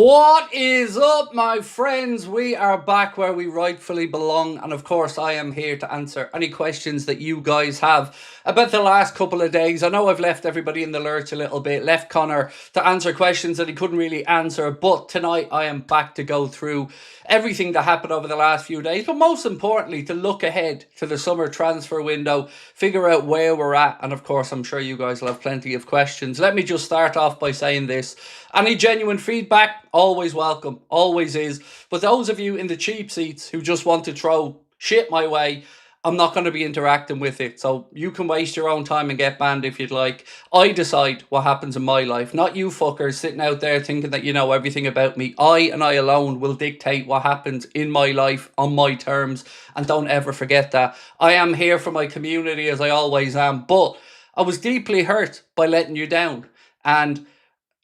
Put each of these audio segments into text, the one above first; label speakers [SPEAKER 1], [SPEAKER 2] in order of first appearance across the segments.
[SPEAKER 1] What is up, my friends? We are back where we rightfully belong, and of course I am here to answer any questions that you guys have about the last couple of days. I know I've left everybody in the lurch a little bit, left Connor to answer questions that he couldn't really answer, but tonight I am back to go through everything that happened over the last few days, but most importantly to look ahead to the summer transfer window, figure out where we're at, and of course I'm sure you guys will have plenty of questions. Let me just start off by saying this: any genuine feedback, always welcome, always is. But those of you in the cheap seats who just want to throw shit my way, I'm not going to be interacting with it. So you can waste your own time and get banned if you'd like. I decide what happens in my life, not you fuckers sitting out there thinking that you know everything about me. I and I alone will dictate what happens in my life on my terms. And don't ever forget that. I am here for my community, as I always am. But I was deeply hurt by letting you down. And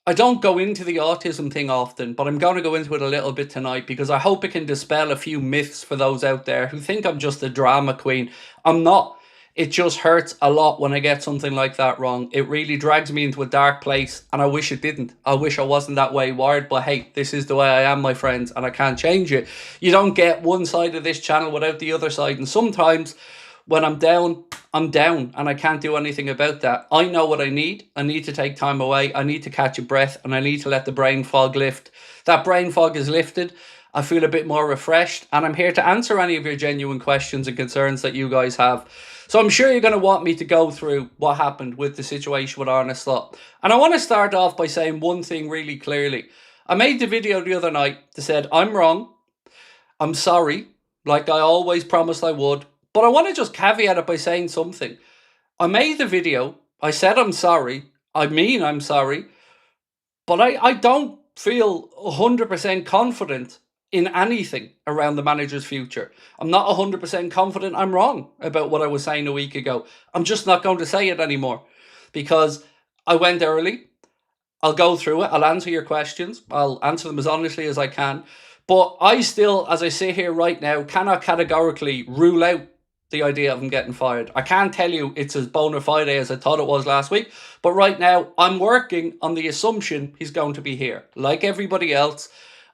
[SPEAKER 1] I don't go into the autism thing often, but I'm going to go into it a little bit tonight because I hope it can dispel a few myths for those out there who think I'm just a drama queen. I'm not. It just hurts a lot when I get something like that wrong. It really drags me into a dark place, and I wish it didn't. I wish I wasn't that way wired, but hey, this is the way I am, my friends, and I can't change it. You don't get one side of this channel without the other side, and sometimes when I'm down, and I can't do anything about that. I know what I need. I need to take time away. I need to catch a breath, and I need to let the brain fog lift. That brain fog is lifted. I feel a bit more refreshed, and I'm here to answer any of your genuine questions and concerns that you guys have. So I'm sure you're going to want me to go through what happened with the situation with Arne Slot. And I want to start off by saying one thing really clearly. I made the video the other night that said, I'm wrong. I'm sorry, like I always promised I would. But I want to just caveat it by saying something. I made the video. I said I'm sorry. I mean I'm sorry. But I don't feel 100% confident in anything around the manager's future. I'm not 100% confident I'm wrong about what I was saying a week ago. I'm just not going to say it anymore because I went early. I'll go through it. I'll answer your questions. I'll answer them as honestly as I can. But I still, as I sit here right now, cannot categorically rule out the idea of him getting fired. I can't tell you it's as bona fide as I thought it was last week, but right now I'm working on the assumption he's going to be here. Like everybody else,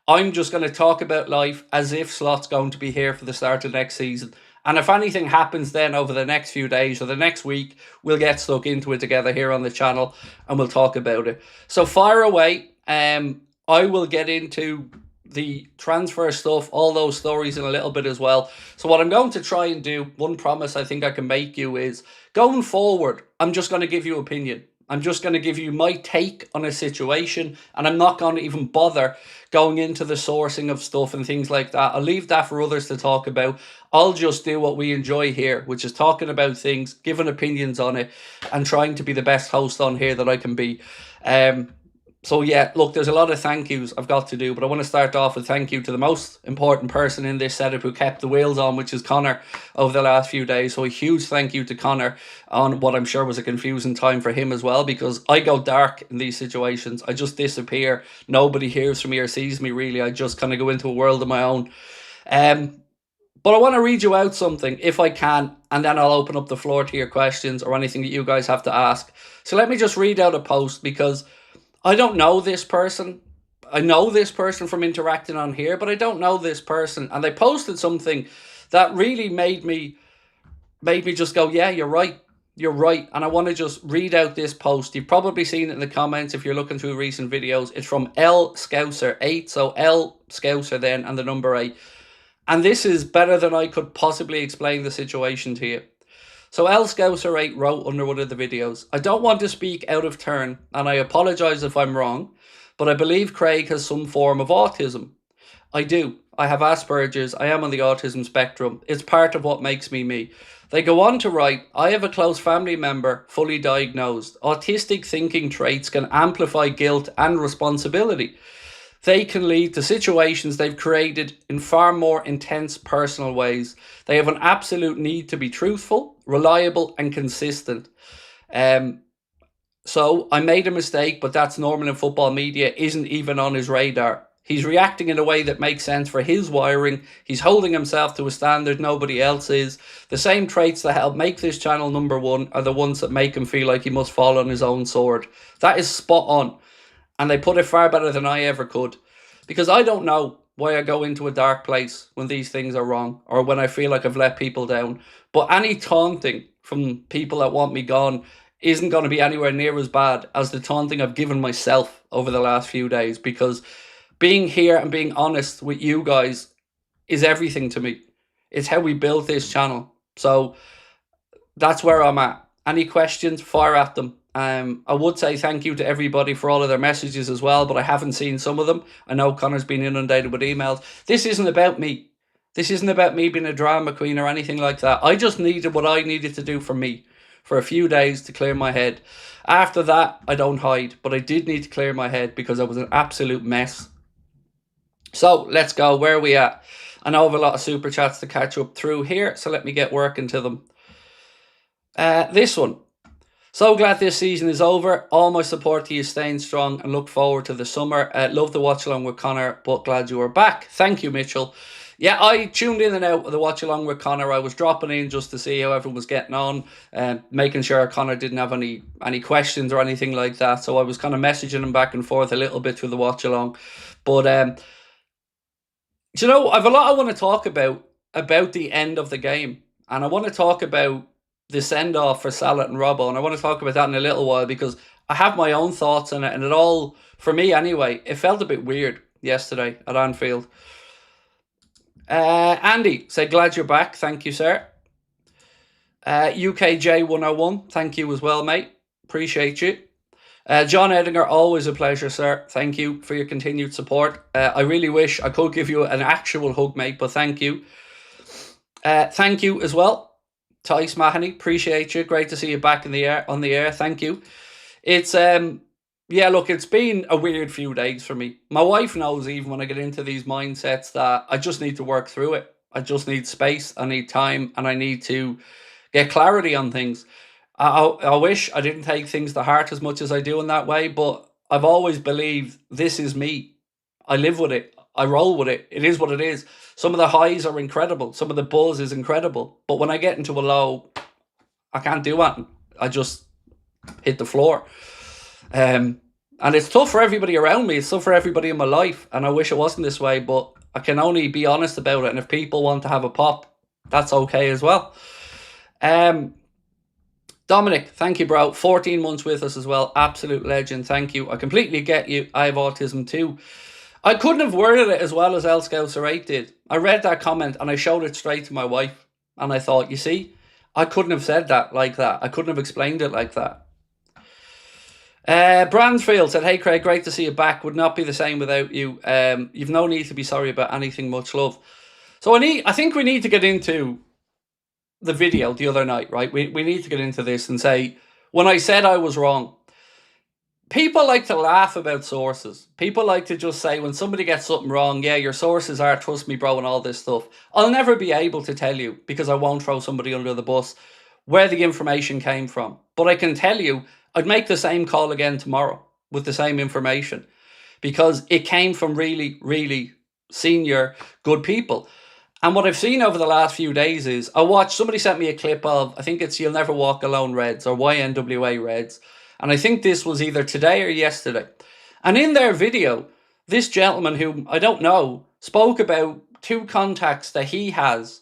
[SPEAKER 1] I'm just going to talk about life as if Slot's going to be here for the start of next season. And if anything happens then over the next few days or the next week, we'll get stuck into it together here on the channel and we'll talk about it. So fire away. I will get into the transfer stuff, all those stories in a little bit as well. So what I'm going to try and do, one promise I think I can make you is, going forward, I'm just going to give you opinion. I'm just going to give you my take on a situation, and I'm not going to even bother going into the sourcing of stuff and things like that. I'll leave that for others to talk about. I'll just do what we enjoy here, which is talking about things, giving opinions on it, and trying to be the best host on here that I can be. So yeah, look, there's a lot of thank yous I've got to do, but I want to start off with thank you to the most important person in this setup who kept the wheels on, which is Connor, over the last few days. So a huge thank you to Connor on what I'm sure was a confusing time for him as well, because I go dark in these situations. I just disappear. Nobody hears from me or sees me really. I just kind of go into a world of my own. But I want to read you out something if I can, and then I'll open up the floor to your questions or anything that you guys have to ask. So let me just read out a post, because I don't know this person. I know this person from interacting on here, but I don't know this person. And they posted something that really made me just go, yeah, you're right. You're right. And I want to just read out this post. You've probably seen it in the comments if you're looking through recent videos. It's from L Scouser 8. So L Scouser then and the number 8. And this is better than I could possibly explain the situation to you. So L Scouser 8 wrote under one of the videos, I don't want to speak out of turn, and I apologise if I'm wrong, but I believe Craig has some form of autism. I do. I have Asperger's. I am on the autism spectrum. It's part of what makes me me. They go on to write, I have a close family member, fully diagnosed. Autistic thinking traits can amplify guilt and responsibility. They can lead to situations they've created in far more intense personal ways. They have an absolute need to be truthful, reliable, and consistent. So I made a mistake, but that's normal in football media, isn't even on his radar. He's reacting in a way that makes sense for his wiring. He's holding himself to a standard nobody else is. The same traits that help make this channel #1 are the ones that make him feel like he must fall on his own sword. That is spot on. And they put it far better than I ever could. Because I don't know why I go into a dark place when these things are wrong or when I feel like I've let people down. But any taunting from people that want me gone isn't going to be anywhere near as bad as the taunting I've given myself over the last few days, because being here and being honest with you guys is everything to me. It's how we built this channel. So that's where I'm at. Any questions, fire at them. I would say thank you to everybody for all of their messages as well, but I haven't seen some of them. I know Connor's been inundated with emails. This isn't about me. This isn't about me being a drama queen or anything like that. I just needed what I needed to do for me for a few days to clear my head. After that, I don't hide, but I did need to clear my head because I was an absolute mess. So let's go. Where are we at? I know I have a lot of super chats to catch up through here, so let me get working to them. This one. So glad this season is over. All my support to you staying strong and look forward to the summer. Love the watch along with Connor, but glad you are back. Thank you, Mitchell. Yeah, I tuned in and out of the watch along with Connor. I was dropping in just to see how everyone was getting on, making sure Connor didn't have any questions or anything like that. So I was kind of messaging him back and forth a little bit through the watch along. But you know, I've a lot I want to talk about the end of the game, and I want to talk about the send-off for Salah and Robbo, and I want to talk about that in a little while because I have my own thoughts on it, and it all, for me anyway, it felt a bit weird yesterday at Anfield. Andy said, glad you're back. Thank you, sir. UKJ101, thank you as well, mate. Appreciate you. John Edinger, always a pleasure, sir. Thank you for your continued support. I really wish I could give you an actual hug, mate, but thank you. Thank you as well, Tice Mahoney, appreciate you. Great to see you back on the air. Thank you. It's yeah, look, it's been a weird few days for me. My wife knows even when I get into these mindsets that I just need to work through it. I just need space, I need time, and I need to get clarity on things. I wish I didn't take things to heart as much as I do in that way, but I've always believed this is me. I live with it. I roll with it. It is what it is. Some of the highs are incredible. Some of the buzz is incredible. But when I get into a low, I can't do anything. I just hit the floor. And it's tough for everybody around me. It's tough for everybody in my life. And I wish it wasn't this way, but I can only be honest about it. And if people want to have a pop, that's okay as well. Dominic, thank you, bro. 14 months with us as well. Absolute legend. Thank you. I completely get you. I have autism too. I couldn't have worded it as well as El Scouser 8 did. I read that comment and I showed it straight to my wife. And I thought, you see, I couldn't have said that like that. I couldn't have explained it like that. Bransfield said, hey, Craig, great to see you back. Would not be the same without you. You've no need to be sorry about anything. Much love. So I think we need to get into the video the other night, right? We need to get into this and say, when I said I was wrong, people like to laugh about sources. People like to just say when somebody gets something wrong, yeah, your sources are, trust me, bro, and all this stuff. I'll never be able to tell you, because I won't throw somebody under the bus, where the information came from. But I can tell you, I'd make the same call again tomorrow with the same information, because it came from really, really senior, good people. And what I've seen over the last few days is, somebody sent me a clip of, I think it's You'll Never Walk Alone Reds, or YNWA Reds. And I think this was either today or yesterday. And in their video, this gentleman, who I don't know, spoke about 2 contacts that he has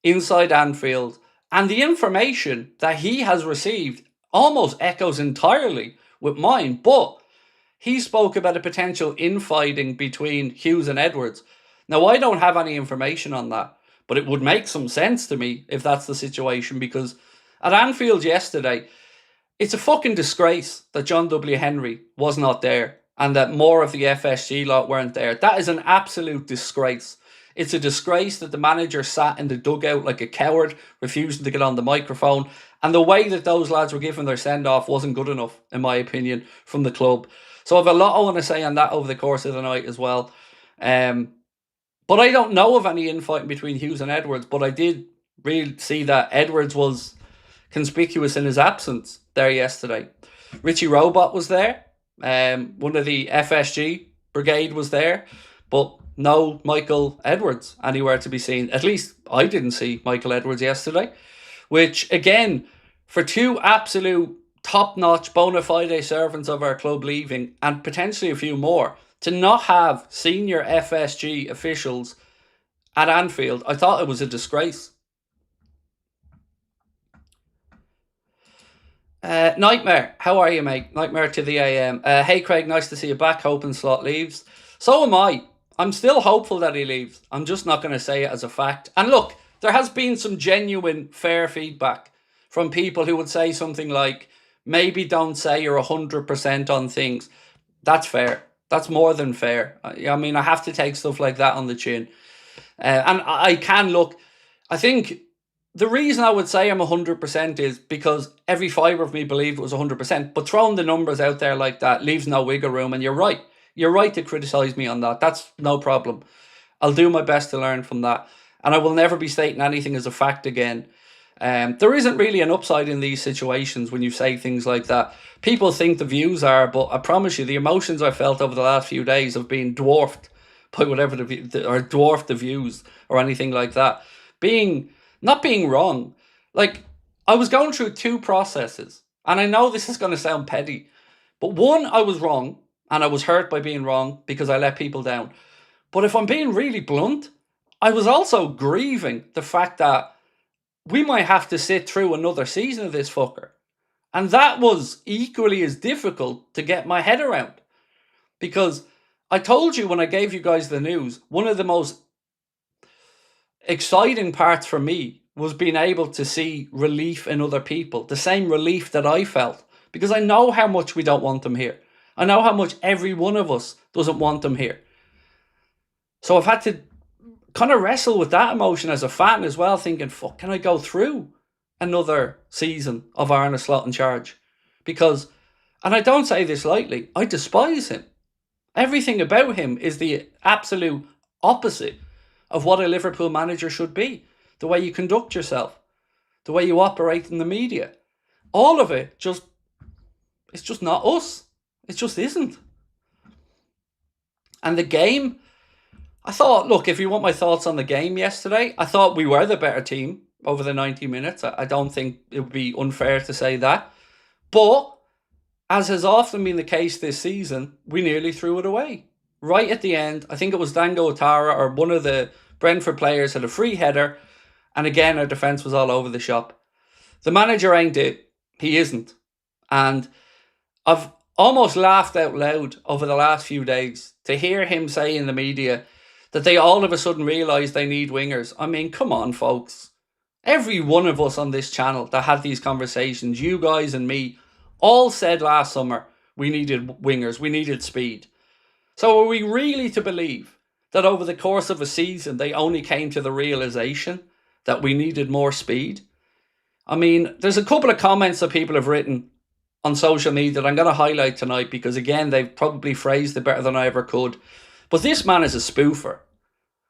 [SPEAKER 1] inside Anfield. And the information that he has received almost echoes entirely with mine. But he spoke about a potential infighting between Hughes and Edwards. Now, I don't have any information on that, but it would make some sense to me if that's the situation, because at Anfield yesterday, it's a fucking disgrace that John W. Henry was not there and that more of the FSG lot weren't there. That is an absolute disgrace. It's a disgrace that the manager sat in the dugout like a coward, refusing to get on the microphone. And the way that those lads were given their send-off wasn't good enough, in my opinion, from the club. So I have a lot I want to say on that over the course of the night as well. But I don't know of any infighting between Hughes and Edwards, but I did really see that Edwards was conspicuous in his absence there yesterday. Richie Robot was there. One of the FSG brigade was there, but no Michael Edwards anywhere to be seen. At least I didn't see Michael Edwards yesterday, which again, for 2 absolute top-notch bona fide servants of our club leaving, and potentially a few more, to not have senior FSG officials at Anfield, I thought it was a disgrace. Nightmare, how are you, mate? Nightmare to the AM. Hey, Craig, nice to see you back. Hoping Slot leaves. So am I. I'm still hopeful that he leaves. I'm just not going to say it as a fact. And look, there has been some genuine, fair feedback from people who would say something like, maybe don't say you're 100% on things. That's fair. That's more than fair. I mean, I have to take stuff like that on the chin. And I can look, I think the reason I would say I'm 100% is because every fibre of me believed it was 100%. But throwing the numbers out there like that leaves no wiggle room. And you're right. You're right to criticise me on that. That's no problem. I'll do my best to learn from that. And I will never be stating anything as a fact again. There isn't really an upside in these situations when you say things like that. People think the views are, but I promise you, the emotions I felt over the last few days have been dwarfed by whatever or dwarfed the views or anything like that. Not being wrong. Like, I was going through two processes, and I know this is going to sound petty, but one, I was wrong, and I was hurt by being wrong because I let people down. But if I'm being really blunt, I was also grieving the fact that we might have to sit through another season of this fucker. And that was equally as difficult to get my head around. Because I told you when I gave you guys the news, one of the most exciting parts for me was being able to see relief in other people. The same relief that I felt. Because I know how much we don't want them here. I know how much every one of us doesn't want them here. So I've had to kind of wrestle with that emotion as a fan as well, thinking, fuck, can I go through another season of Arne Slot in charge? Because, and I don't say this lightly, I despise him. Everything about him is the absolute opposite of what a Liverpool manager should be. The way you conduct yourself, the way you operate in the media. All of it it's just not us. It just isn't. And the game, I thought, look, if you want my thoughts on the game yesterday, I thought we were the better team over the 90 minutes. I don't think it would be unfair to say that. But, as has often been the case this season, we nearly threw it away. Right at the end, I think it was Dango Otara or one of the Brentford players had a free header. And again, our defence was all over the shop. The manager ain't it. He isn't. And I've almost laughed out loud over the last few days to hear him say in the media that they all of a sudden realise they need wingers. I mean, come on, folks. Every one of us on this channel that had these conversations, you guys and me, all said last summer we needed wingers, we needed speed. So are we really to believe that over the course of a season they only came to the realisation that we needed more speed? I mean, there's a couple of comments that people have written on social media that I'm going to highlight tonight because, again, they've probably phrased it better than I ever could. But this man is a spoofer.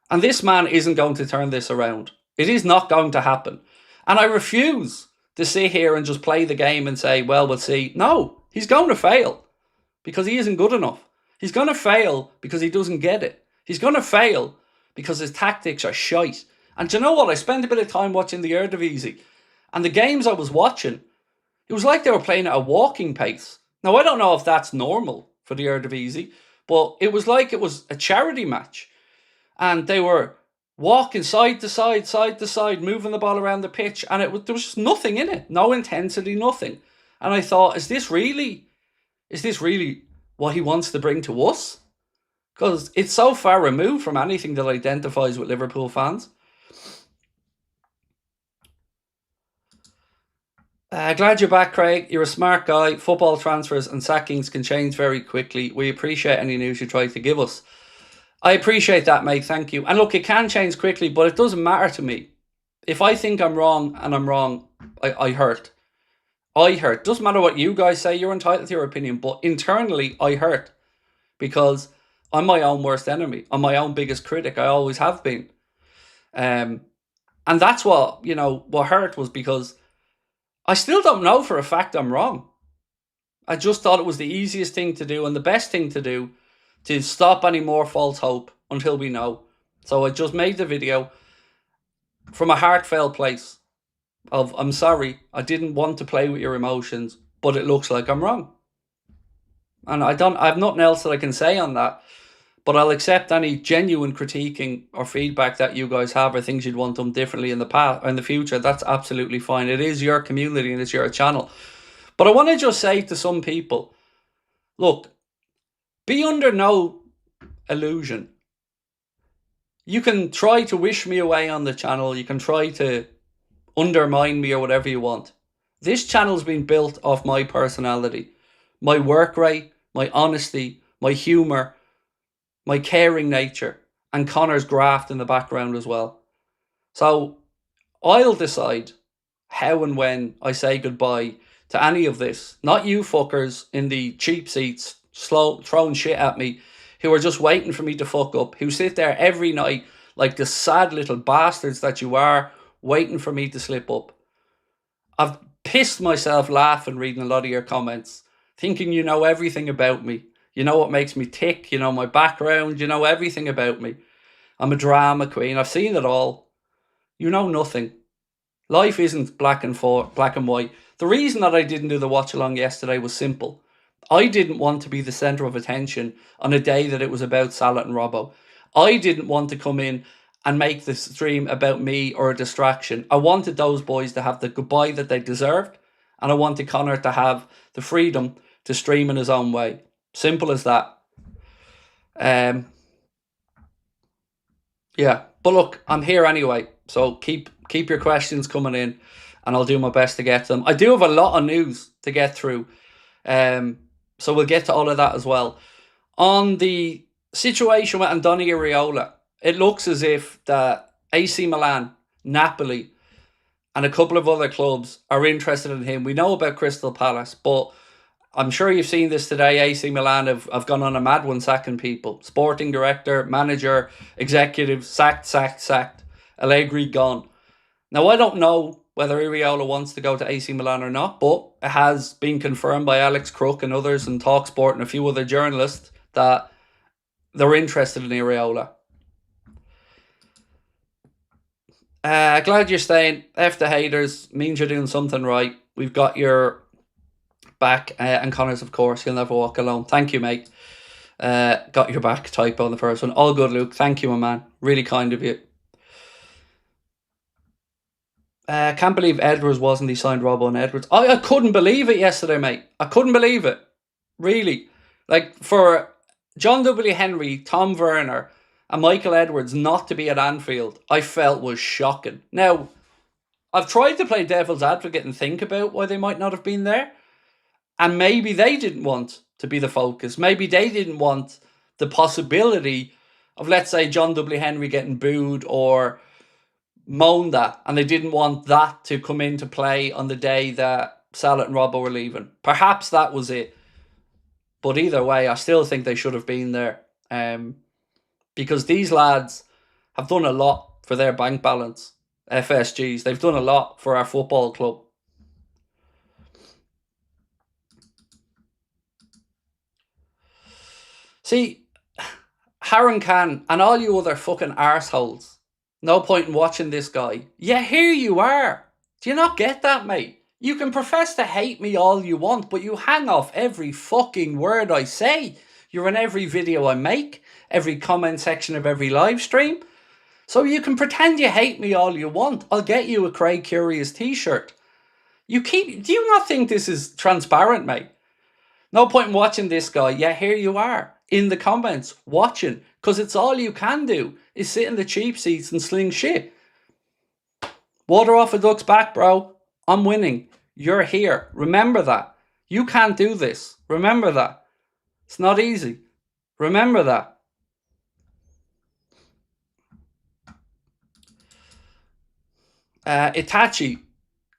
[SPEAKER 1] And this man isn't going to turn this around. It is not going to happen. And I refuse to sit here and just play the game and say, well, we'll see. No, he's going to fail because he isn't good enough. He's going to fail because he doesn't get it. He's going to fail because his tactics are shite. And do you know what? I spent a bit of time watching the Eredivisie. And the games I was watching, it was like they were playing at a walking pace. Now, I don't know if that's normal for the Eredivisie, but it was like it was a charity match. And they were walking side to side, moving the ball around the pitch. And there was just nothing in it. No intensity, nothing. And I thought, is this really what he wants to bring to us? Because it's so far removed from anything that identifies with Liverpool fans. Glad you're back, Craig. You're a smart guy. Football transfers and sackings can change very quickly. We appreciate any news you try to give us. I appreciate that, mate. Thank you. And look, it can change quickly, but it doesn't matter to me. If I think I'm wrong and I'm wrong, I hurt. I hurt. Doesn't matter what you guys say. You're entitled to your opinion. But internally, I hurt. Because I'm my own worst enemy. I'm my own biggest critic. I always have been. And that's what hurt was because I still don't know for a fact I'm wrong. I just thought it was the easiest thing to do and the best thing to do to stop any more false hope until we know. So I just made the video from a heartfelt place of, I'm sorry, I didn't want to play with your emotions, but it looks like I'm wrong. And I have nothing else that I can say on that. But I'll accept any genuine critiquing or feedback that you guys have or things you'd want done differently in the past or in the future. That's absolutely fine. It is your community and it's your channel. But I want to just say to some people, look, be under no illusion. You can try to wish me away on the channel. You can try to undermine me or whatever you want. This channel's been built off my personality, my work rate, my honesty, my humour, my caring nature, and Connor's graft in the background as well. So I'll decide how and when I say goodbye to any of this. Not you fuckers in the cheap seats throwing shit at me who are just waiting for me to fuck up, who sit there every night like the sad little bastards that you are, waiting for me to slip up. I've pissed myself laughing reading a lot of your comments, thinking you know everything about me. You know what makes me tick, you know my background, you know everything about me. I'm a drama queen, I've seen it all. You know nothing. Life isn't black and white. The reason that I didn't do the watch along yesterday was simple. I didn't want to be the centre of attention on a day that it was about Salah and Robbo. I didn't want to come in and make the stream about me or a distraction. I wanted those boys to have the goodbye that they deserved, and I wanted Connor to have the freedom to stream in his own way. Simple as that. Yeah, but look, I'm here anyway, so keep your questions coming in, and I'll do my best to get to them. I do have a lot of news to get through, so we'll get to all of that as well. On the situation with Andoni Iraola, it looks as if the AC Milan, Napoli, and a couple of other clubs are interested in him. We know about Crystal Palace, but I'm sure you've seen this today. AC Milan have gone on a mad one sacking people. Sporting director, manager, executive, sacked. Allegri gone. Now, I don't know whether Iraola wants to go to AC Milan or not, but it has been confirmed by Alex Crook and others and TalkSport and a few other journalists that they're interested in Iraola. Glad you're staying. F the haters. Means you're doing something right. We've got your back. And Connor's, of course. You'll never walk alone. Thank you, mate. Got your back. Typo on the first one. All good, Luke. Thank you, my man. Really kind of you. Can't believe Edwards wasn't. He signed Robbo and Edwards. I couldn't believe it yesterday, mate. I couldn't believe it. Really. Like, for John W. Henry, Tom Werner, and Michael Edwards not to be at Anfield, I felt was shocking. Now, I've tried to play devil's advocate and think about why they might not have been there. And maybe they didn't want to be the focus. Maybe they didn't want the possibility of, let's say, John W. Henry getting booed or moaned at. And they didn't want that to come into play on the day that Salah and Robbo were leaving. Perhaps that was it. But either way, I still think they should have been there. Because these lads have done a lot for their bank balance. FSGs. They've done a lot for our football club. See, Harren Khan and all you other fucking arseholes, no point in watching this guy. Yeah, here you are. Do you not get that, mate? You can profess to hate me all you want, but you hang off every fucking word I say. You're in every video I make, every comment section of every live stream. So you can pretend you hate me all you want. I'll get you a Craig Curious t-shirt. Do you not think this is transparent, mate? No point in watching this guy. Yeah, here you are. In the comments, watching. Because it's all you can do is sit in the cheap seats and sling shit. Water off a duck's back, bro. I'm winning. You're here. Remember that. You can't do this. Remember that. It's not easy. Remember that. Itachi,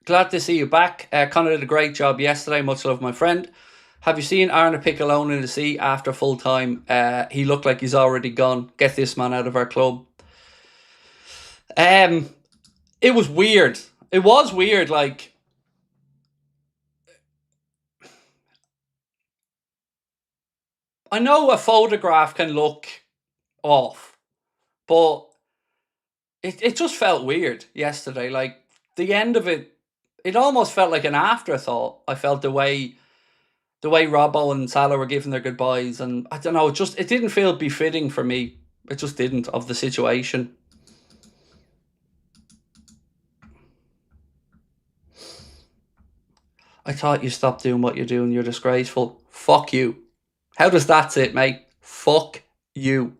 [SPEAKER 1] glad to see you back. Connor did a great job yesterday. Much love, my friend. Have you seen Arne pick alone in the sea after full time? He looked like he's already gone. Get this man out of our club. It was weird. It was weird. Like, I know a photograph can look off, but it just felt weird yesterday. Like, the end of it, it almost felt like an afterthought. I felt the way The way Robbo and Salah were giving their goodbyes, and I don't know, it didn't feel befitting for me. It just didn't, of the situation. I thought you stopped doing what you're doing. You're disgraceful. Fuck you. How does that sit, mate? Fuck you.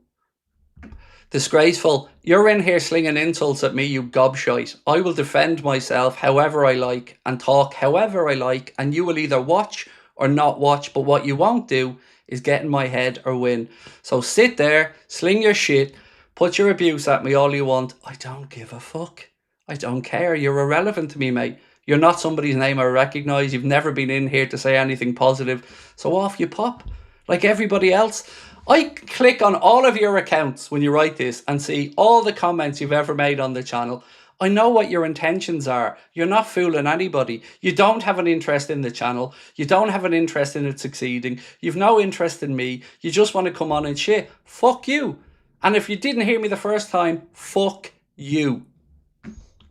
[SPEAKER 1] Disgraceful. You're in here slinging insults at me, you gobshite. I will defend myself however I like and talk however I like, and you will either watch or not watch, but what you won't do is get in my head or win. So sit there, sling your shit, put your abuse at me all you want. I don't give a fuck. I don't care. You're irrelevant to me, mate. You're not somebody's name I recognise. You've never been in here to say anything positive. So off you pop. Like everybody else. I click on all of your accounts when you write this and see all the comments you've ever made on the channel. I know what your intentions are. You're not fooling anybody. You don't have an interest in the channel. You don't have an interest in it succeeding. You've no interest in me. You just want to come on and shit. Fuck you. And if you didn't hear me the first time, fuck you.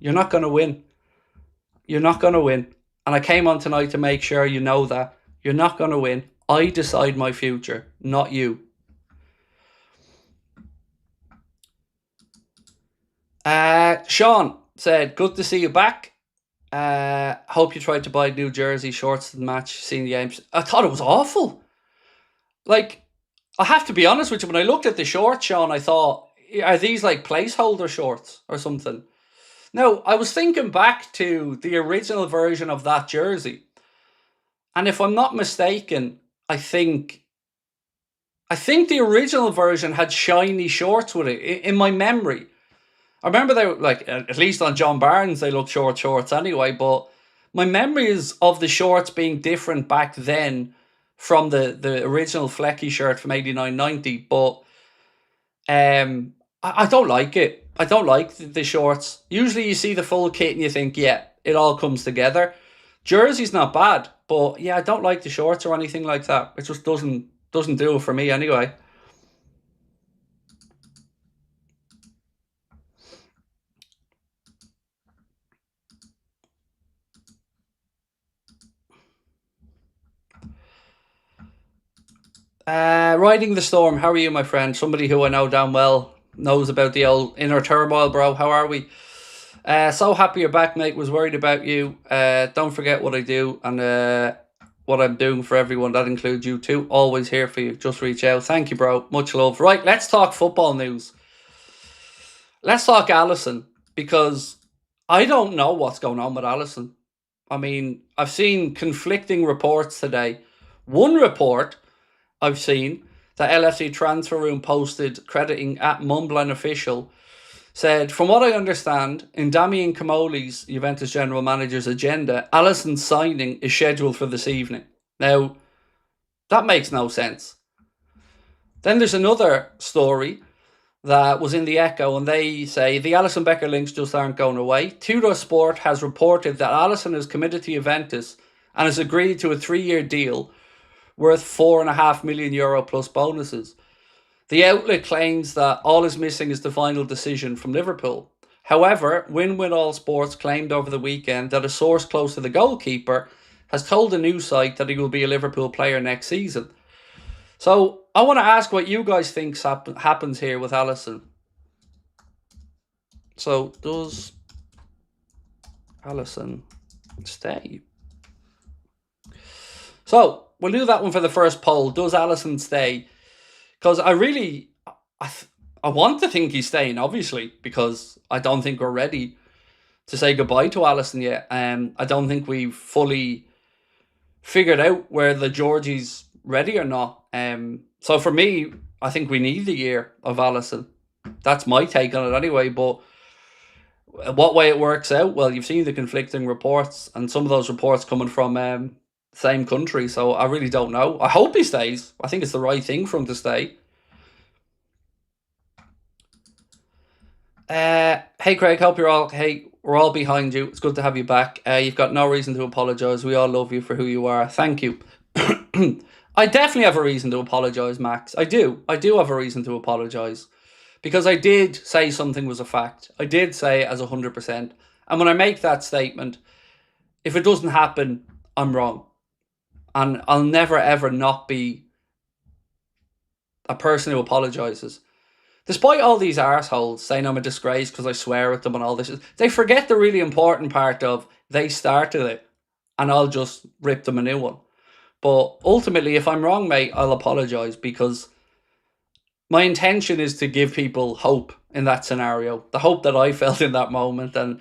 [SPEAKER 1] You're not going to win. You're not going to win. And I came on tonight to make sure you know that. You're not going to win. I decide my future, not you. Sean said, good to see you back. Hope you tried to buy new jersey shorts to the match, seeing the games. I thought it was awful. Like, I have to be honest with you, when I looked at the shorts, Sean, I thought, are these like placeholder shorts or something? Now, I was thinking back to the original version of that jersey. And if I'm not mistaken, I think the original version had shiny shorts with it, in my memory. I remember they were, like, at least on John Barnes, they looked shorts anyway, but my memory is of the shorts being different back then from the original Flecky shirt from 89-90, but I don't like it. I don't like the shorts. Usually you see the full kit and you think, yeah, it all comes together. Jersey's not bad, but yeah, I don't like the shorts or anything like that. It just doesn't do it for me anyway. Riding the storm. How are you, my friend? Somebody who I know damn well knows about the old inner turmoil, bro. How are we? So happy you're back, mate. Was worried about you. Don't forget what I do and what I'm doing for everyone. That includes you too. Always here for you. Just reach out. Thank you, bro. Much love. Right, let's talk football news. Let's talk Alisson, because I don't know what's going on with Alisson. I mean, I've seen conflicting reports today. One report I've seen that LFC Transfer Room posted, crediting at Mumbling Official, said, from what I understand, in Damian Camoli's, Juventus general manager's agenda, Alisson's signing is scheduled for this evening. Now, that makes no sense. Then there's another story that was in the Echo, and they say the Alisson Becker links just aren't going away. Tudor Sport has reported that Alisson is committed to Juventus and has agreed to a 3-year deal worth €4.5 million plus bonuses. The outlet claims that all is missing is the final decision from Liverpool. However, Win All Sports claimed over the weekend that a source close to the goalkeeper has told the news site that he will be a Liverpool player next season. So I want to ask what you guys think happens here with Alisson. So does Alisson stay? So we'll do that one for the first poll. Does Alisson stay? Because I want to think he's staying, obviously, because I don't think we're ready to say goodbye to Alisson yet. I don't think we've fully figured out whether Georgie's ready or not. So for me, I think we need the year of Alisson. That's my take on it anyway, but what way it works out, well, you've seen the conflicting reports, and some of those reports coming from same country, so I really don't know. I hope he stays. I think it's the right thing for him to stay. Hey Craig, hope you're all... Hey, we're all behind you. It's good to have you back. You've got no reason to apologise. We all love you for who you are. Thank you. I definitely have a reason to apologise, Max. I do have a reason to apologise. Because I did say something was a fact. I did say it as 100%. And when I make that statement, if it doesn't happen, I'm wrong. And I'll never ever not be a person who apologises. Despite all these arseholes saying I'm a disgrace because I swear at them and all this, they forget the really important part of they started it and I'll just rip them a new one. But ultimately, if I'm wrong, mate, I'll apologise because my intention is to give people hope in that scenario, the hope that I felt in that moment. And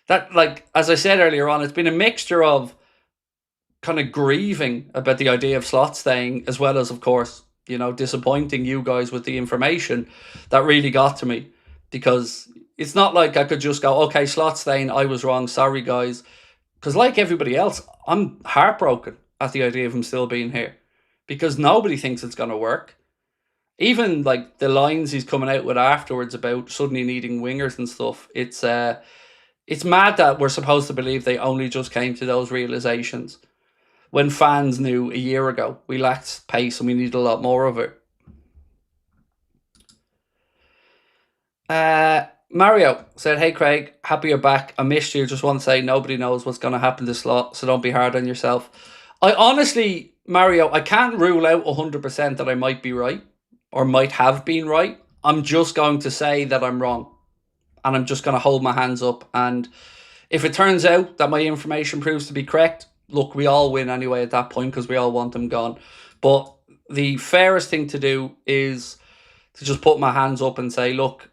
[SPEAKER 1] that, like, as I said earlier on, it's been a mixture of kind of grieving about the idea of slot staying, as well as, of course, you know, disappointing you guys with the information that really got to me. Because it's not like I could just go, okay, slot staying, I was wrong, sorry guys. Because like everybody else, I'm heartbroken at the idea of him still being here. Because nobody thinks it's going to work. Even like the lines he's coming out with afterwards about suddenly needing wingers and stuff, it's mad that we're supposed to believe they only just came to those realizations when fans knew a year ago we lacked pace and we needed a lot more of it. Mario said, "Hey Craig, happy you're back. I missed you. Just want to say nobody knows what's going to happen this slot, so don't be hard on yourself." I honestly, Mario, I can't rule out 100% that I might be right or might have been right. I'm just going to say that I'm wrong, and I'm just going to hold my hands up. And if it turns out that my information proves to be correct, look, we all win anyway at that point because we all want them gone. But the fairest thing to do is to just put my hands up and say, look,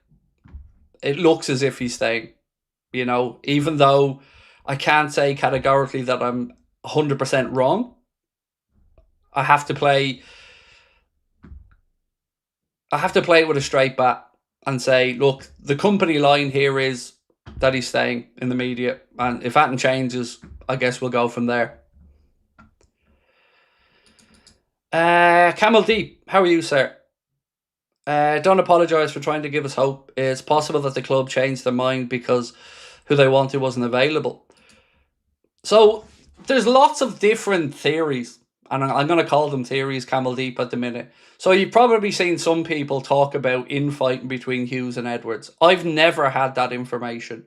[SPEAKER 1] it looks as if he's staying. You know, even though I can't say categorically that I'm 100% wrong, I have to play. I have to play it with a straight bat and say, look, the company line here is that he's staying in the media, and if that changes, I guess we'll go from there. Camel Deep, how are you, sir? Don't apologise for trying to give us hope. It's possible that the club changed their mind because who they wanted wasn't available. So there's lots of different theories, and I'm going to call them theories, Camel Deep, at the minute. So you've probably seen some people talk about infighting between Hughes and Edwards. I've never had that information.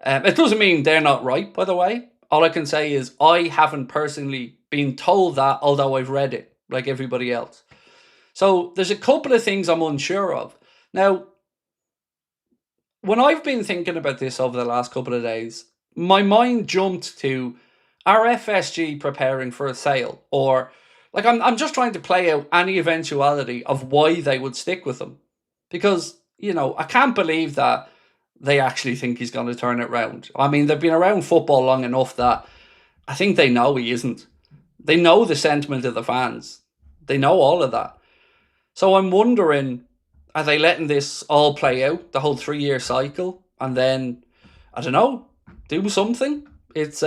[SPEAKER 1] It doesn't mean they're not right, by the way. All I can say is I haven't personally been told that, although I've read it like everybody else. So there's a couple of things I'm unsure of. Now, when I've been thinking about this over the last couple of days, my mind jumped to, are FSG preparing for a sale? Or, like, I'm just trying to play out any eventuality of why they would stick with him. Because, you know, I can't believe that they actually think he's going to turn it round. I mean, they've been around football long enough that I think they know he isn't. They know the sentiment of the fans. They know all of that. So I'm wondering, are they letting this all play out, the whole 3-year cycle, and then, I don't know, do something? It's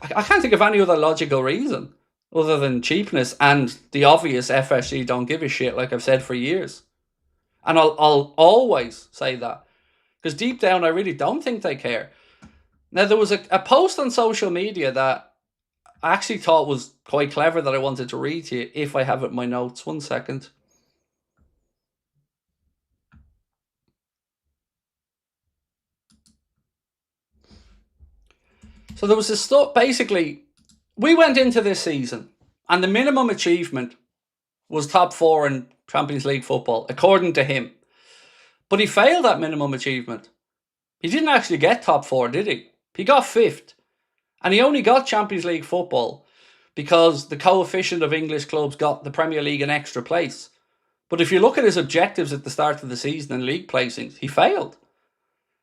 [SPEAKER 1] I can't think of any other logical reason other than cheapness and the obvious FSG don't give a shit, like I've said for years. And I'll always say that. Because deep down, I really don't think they care. Now, there was a post on social media that I actually thought was quite clever that I wanted to read to you, if I have it in my notes. 1 second. So there was this stuff, basically, we went into this season and the minimum achievement was top 4 in Champions League football, according to him. But he failed that minimum achievement. He didn't actually get top 4, did he? He got 5th. And he only got Champions League football because the coefficient of English clubs got the Premier League an extra place. But if you look at his objectives at the start of the season and league placings, he failed.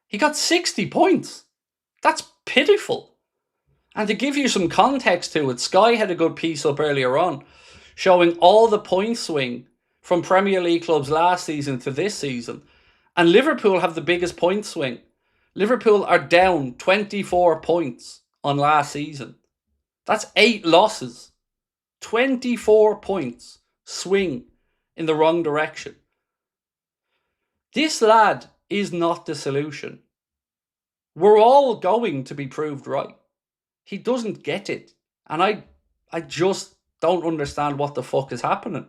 [SPEAKER 1] He got 60 points. That's pitiful. And to give you some context to it, Sky had a good piece up earlier on showing all the point swing from Premier League clubs last season to this season. And Liverpool have the biggest point swing. Liverpool are down 24 points on last season. That's 8 losses. 24 points swing in the wrong direction. This lad is not the solution. We're all going to be proved right. He doesn't get it. And I just don't understand what the fuck is happening.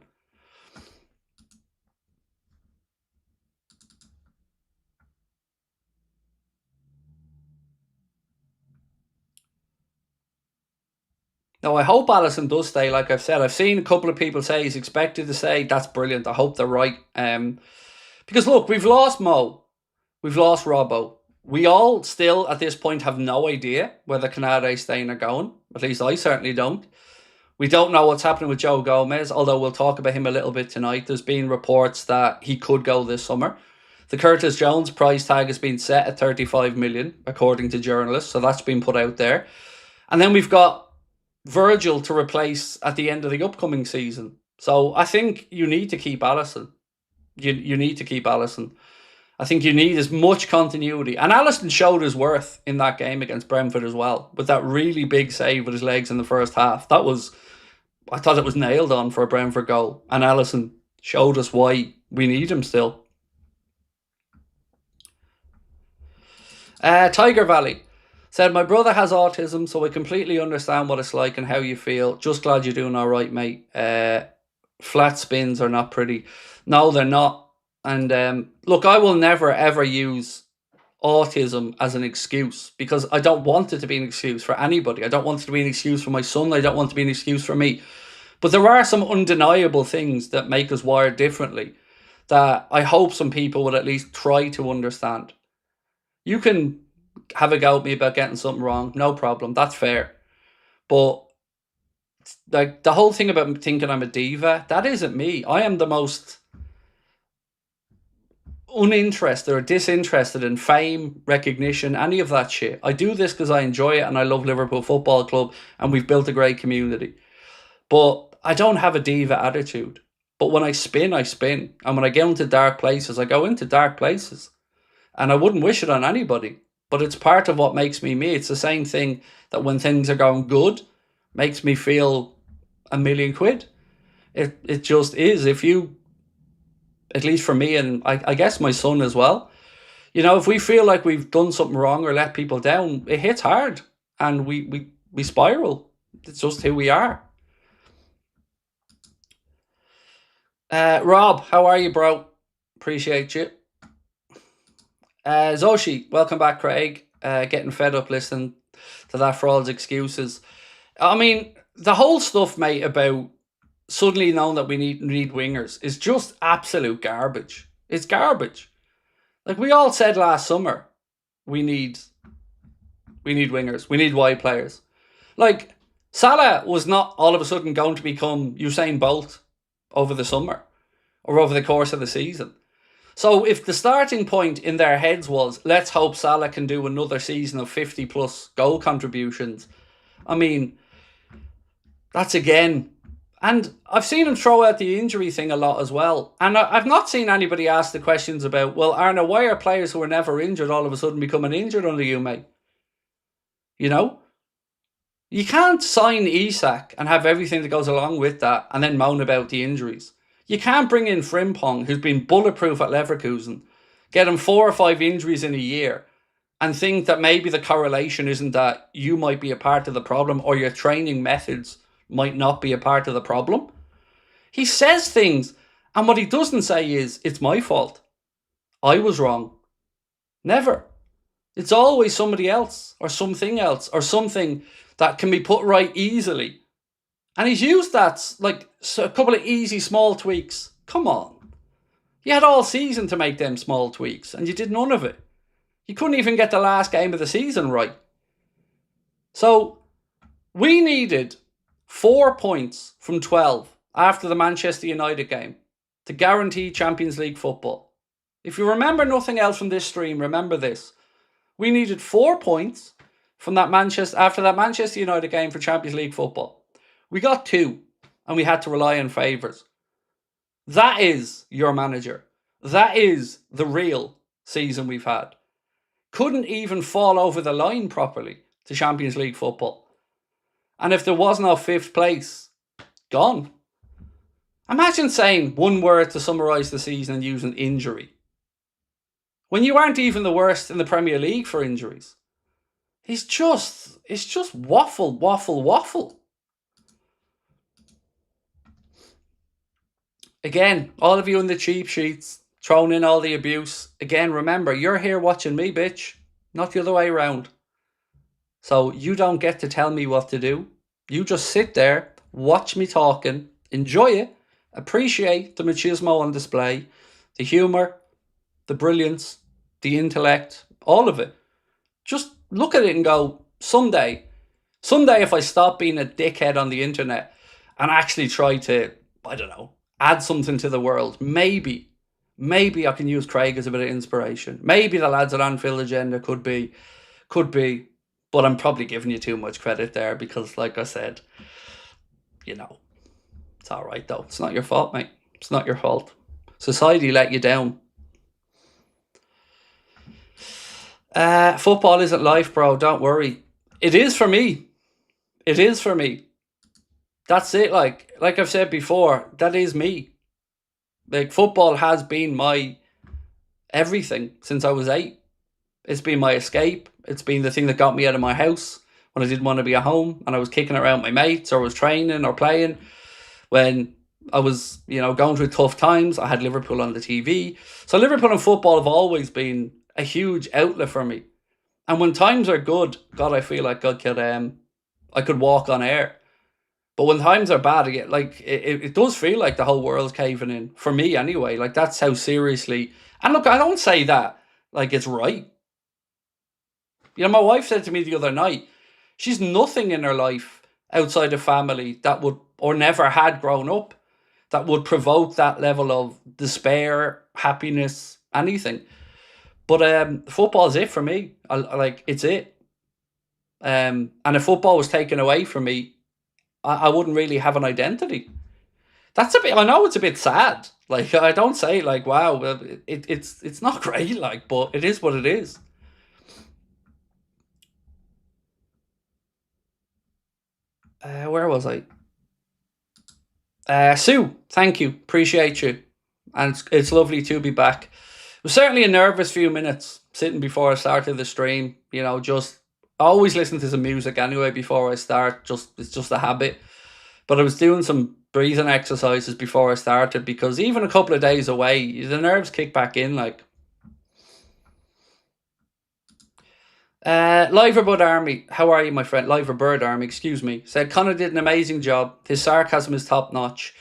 [SPEAKER 1] Now, I hope Alisson does stay, like I've said. I've seen a couple of people say he's expected to stay. That's brilliant. I hope they're right. Because, look, we've lost Mo. We've lost Robbo. We all still, at this point, have no idea whether Canada's staying or going. At least I certainly don't. We don't know what's happening with Joe Gomez, although we'll talk about him a little bit tonight. There's been reports that he could go this summer. The Curtis Jones price tag has been set at 35 million, according to journalists, so that's been put out there. And then we've got Virgil to replace at the end of the upcoming season. So I think you need to keep Alisson. You need to keep Alisson. I think you need as much continuity. And Alisson showed his worth in that game against Brentford as well, with that really big save with his legs in the first half. I thought it was nailed on for a Brentford goal. And Alisson showed us why we need him still. Tiger Valley said, my brother has autism, so I completely understand what it's like and how you feel. Just glad you're doing all right, mate. Flat spins are not pretty. No, they're not. And look, I will never, ever use autism as an excuse, because I don't want it to be an excuse for anybody. I don't want it to be an excuse for my son. I don't want it to be an excuse for me. But there are some undeniable things that make us wired differently that I hope some people would at least try to understand. You can have a go at me about getting something wrong. No problem. That's fair. But like the whole thing about thinking I'm a diva, that isn't me. I am the most uninterested or disinterested in fame, recognition, any of that shit. I do this because I enjoy it and I love Liverpool Football Club and we've built a great community. But I don't have a diva attitude. But when I spin, I spin. And when I get into dark places, I go into dark places. And I wouldn't wish it on anybody. But it's part of what makes me me. It's the same thing that when things are going good, makes me feel £1,000,000. It just is. If you, at least for me, and I guess my son as well, you know, if we feel like we've done something wrong or let people down, it hits hard and we spiral. It's just who we are. Rob, how are you, bro? Appreciate you. Zoshi, welcome back, Craig. Getting fed up listening to that for all his excuses. I mean, the whole stuff, mate, about suddenly knowing that we need wingers is just absolute garbage. It's garbage. Like we all said last summer, we need wingers. We need wide players. Like Salah was not all of a sudden going to become Usain Bolt over the summer or over the course of the season. So if the starting point in their heads was, let's hope Salah can do another season of 50 plus goal contributions, I mean, that's again. And I've seen him throw out the injury thing a lot as well. And I've not seen anybody ask the questions about, well, Arna, why are players who were never injured all of a sudden becoming injured under you, mate? You know? You can't sign Isak and have everything that goes along with that and then moan about the injuries. You can't bring in Frimpong, who's been bulletproof at Leverkusen, get him 4 or 5 injuries in a year and think that maybe the correlation isn't that you might be a part of the problem or your training methods might not be a part of the problem. He says things, and what he doesn't say is, it's my fault. I was wrong. Never. It's always somebody else or something that can be put right easily. And he's used that, like a couple of easy small tweaks. Come on. You had all season to make them small tweaks, and you did none of it. You couldn't even get the last game of the season right. So, we needed 4 points from 12 after the Manchester United game to guarantee Champions League football. If you remember nothing else from this stream, remember this. We needed 4 points from that after that Manchester United game for Champions League football. We got 2 and we had to rely on favours. That is your manager. That is the real season we've had. Couldn't even fall over the line properly to Champions League football. And if there was no 5th place, gone. Imagine saying one word to summarise the season and using injury. When you aren't even the worst in the Premier League for injuries. It's just waffle. Again, all of you in the cheap sheets, throwing in all the abuse. Again, remember, you're here watching me, bitch. Not the other way around. So you don't get to tell me what to do. You just sit there, watch me talking, enjoy it, appreciate the machismo on display, the humour, the brilliance, the intellect, all of it. Just look at it and go, someday if I stop being a dickhead on the internet and actually try to, I don't know, add something to the world, maybe I can use Craig as a bit of inspiration. Maybe the lads at Anfield Agenda could be, but I'm probably giving you too much credit there because, like I said, you know, it's all right though. It's not your fault, mate. It's not your fault. Society let you down. Football isn't life, bro. Don't worry. It is for me. It is for me. That's it. Like I've said before, that is me. Like football has been my everything since I was 8. It's been my escape. It's been the thing that got me out of my house when I didn't want to be at home and I was kicking around my mates or was training or playing. When I was, going through tough times, I had Liverpool on the TV. So Liverpool and football have always been a huge outlet for me. And when times are good, God, I feel like I could walk on air. But when times are bad, it does feel like the whole world's caving in for me anyway. Like that's how seriously. And look, I don't say that like it's right. My wife said to me the other night, she's nothing in her life outside of family that would, or never had grown up, that would provoke that level of despair, happiness, anything. But football's it for me. It's it. And if football was taken away from me, I wouldn't really have an identity. That's a bit. I know it's a bit sad. Like I don't say like, wow, it's not great. Like, but it is what it is. Where was I? Sue, thank you, appreciate you, and it's lovely to be back. It was certainly a nervous few minutes sitting before I started the stream. Just I always listen to some music anyway before I start. It's just a habit. But I was doing some breathing exercises before I started because even a couple of days away, the nerves kick back in. Like, Liverbird Army, how are you, my friend? Liverbird Army, excuse me. Said Connor did an amazing job. His sarcasm is top notch.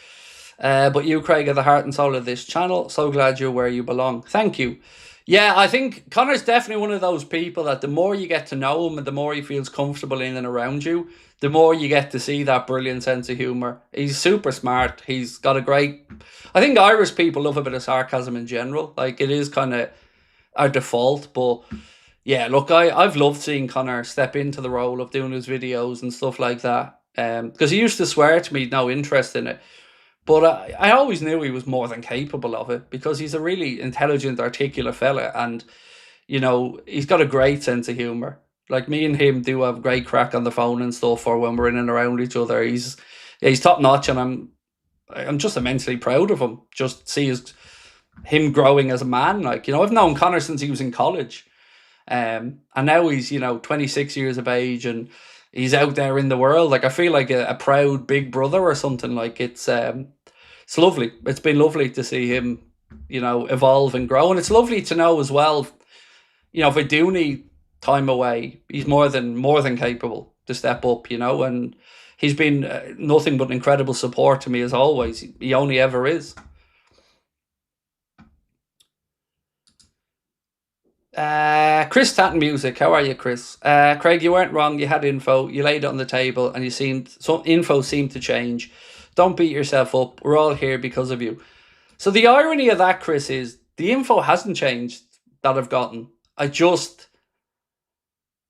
[SPEAKER 1] But you, Craig, are the heart and soul of this channel. So glad you're where you belong. Thank you. Yeah, I think Connor's definitely one of those people that the more you get to know him and the more he feels comfortable in and around you, the more you get to see that brilliant sense of humour. He's super smart. He's got a great... I think Irish people love a bit of sarcasm in general. Like, it is kind of our default. But, yeah, look, I've loved seeing Connor step into the role of doing his videos and stuff like that. Because he used to swear to me, no interest in it. But I always knew he was more than capable of it because he's a really intelligent, articulate fella. And, he's got a great sense of humour. Like me and him do have great crack on the phone and stuff, or when we're in and around each other. He's top notch, and I'm just immensely proud of him. Just see him growing as a man. Like, I've known Connor since he was in college. And now he's, 26 years of age and he's out there in the world. Like, I feel like a proud big brother or something. Like, it's lovely. It's been lovely to see him, evolve and grow. And it's lovely to know as well, if I do need time away, he's more than capable to step up, and he's been nothing but incredible support to me as always. He only ever is. Chris Tatton Music, how are you, Chris? Craig, you weren't wrong. You had info. You laid it on the table, and some info seemed to change. Don't beat yourself up. We're all here because of you. So the irony of that, Chris, is the info hasn't changed that I've gotten. I just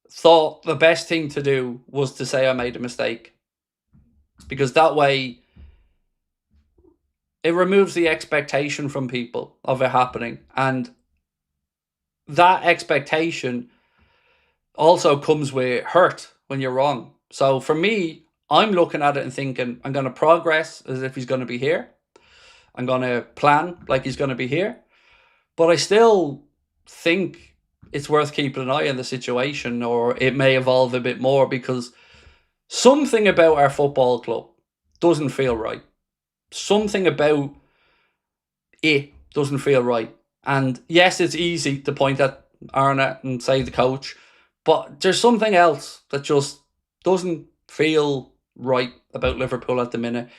[SPEAKER 1] thought the best thing to do was to say I made a mistake, because that way it removes the expectation from people of it happening, and that expectation also comes with hurt when you're wrong. So for me, I'm looking at it and thinking, I'm going to progress as if he's going to be here. I'm going to plan like he's going to be here. But I still think it's worth keeping an eye on the situation, or it may evolve a bit more, because something about our football club doesn't feel right. Something about it doesn't feel right. And yes, it's easy to point at Arna and say the coach, but there's something else that just doesn't feel right about Liverpool at the minute.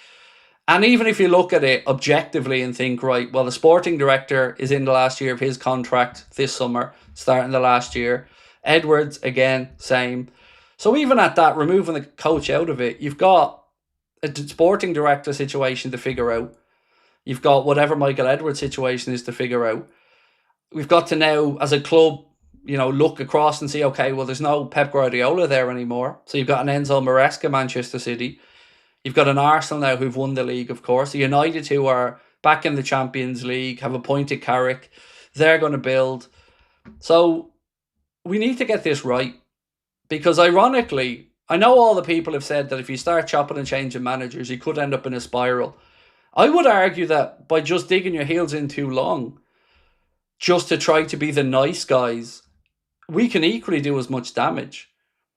[SPEAKER 1] And even if you look at it objectively and think, right, well, the sporting director is in the last year of his contract this summer, starting the last year. Edwards, again, same. So even at that, removing the coach out of it, you've got a sporting director situation to figure out. You've got whatever Michael Edwards' situation is to figure out. We've got to now, as a club, look across and see, okay, well, there's no Pep Guardiola there anymore. So you've got an Enzo Maresca, Manchester City. You've got an Arsenal now who've won the league, of course. The United, who are back in the Champions League, have appointed Carrick. They're going to build. So we need to get this right. Because ironically, I know all the people have said that if you start chopping and changing managers, you could end up in a spiral. I would argue that by just digging your heels in too long, just to try to be the nice guys, we can equally do as much damage.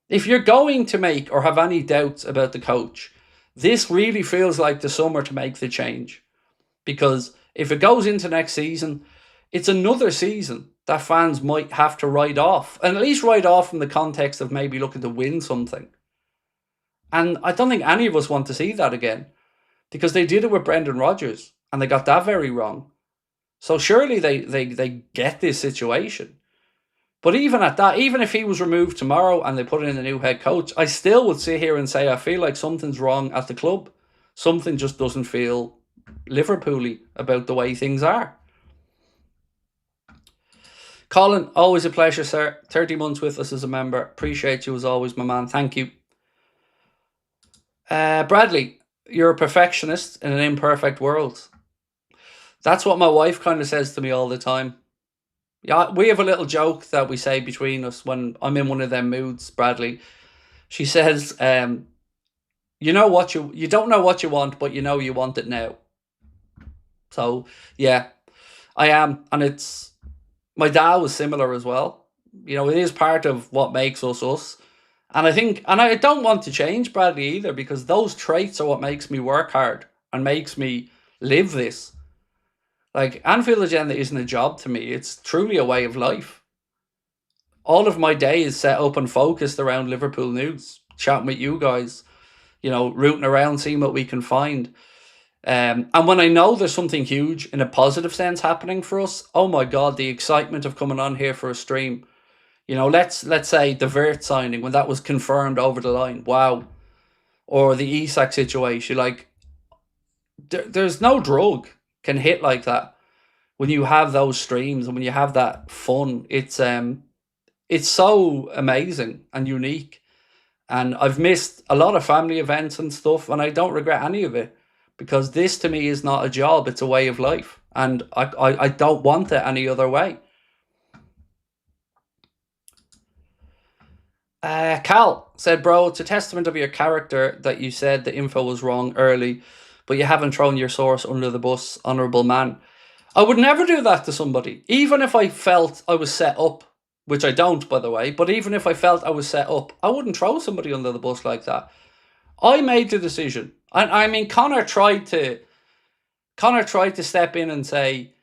[SPEAKER 1] If you're going to make or have any doubts about the coach, this really feels like the summer to make the change. Because if it goes into next season, it's another season that fans might have to write off. And at least write off from the context of maybe looking to win something. And I don't think any of us want to see that again. Because they did it with Brendan Rodgers. And they got that very wrong. So surely they get this situation. But even at that, even if he was removed tomorrow and they put in a new head coach, I still would sit here and say I feel like something's wrong at the club. Something just doesn't feel Liverpool-y about the way things are. Colin, always a pleasure, sir. 30 months with us as a member. Appreciate you as always, my man. Thank you. Bradley, you're a perfectionist in an imperfect world. That's what my wife kind of says to me all the time. Yeah, we have a little joke that we say between us when I'm in one of them moods, Bradley. She says, you don't know what you want, but you know you want it now. So, yeah, I am. And my dad was similar as well. It is part of what makes us us. And I don't want to change Bradley either, because those traits are what makes me work hard and makes me live this. Like, Anfield Agenda isn't a job to me. It's truly a way of life. All of my day is set up and focused around Liverpool news, chatting with you guys, rooting around, seeing what we can find. And when I know there's something huge in a positive sense happening for us, oh my God, the excitement of coming on here for a stream. Let's say the Vert signing, when that was confirmed over the line. Wow. Or the Isak situation. Like, there's no drug can hit like that when you have those streams and when you have that fun. It's so amazing and unique. And I've missed a lot of family events and stuff, and I don't regret any of it, because this to me is not a job, it's a way of life. And I don't want it any other way. Cal said, bro, it's a testament of your character that you said the info was wrong early, but you haven't thrown your source under the bus, honourable man. I would never do that to somebody, even if I felt I was set up, which I don't, by the way, but even if I felt I was set up, I wouldn't throw somebody under the bus like that. I made the decision. I mean, Connor tried to step in and say,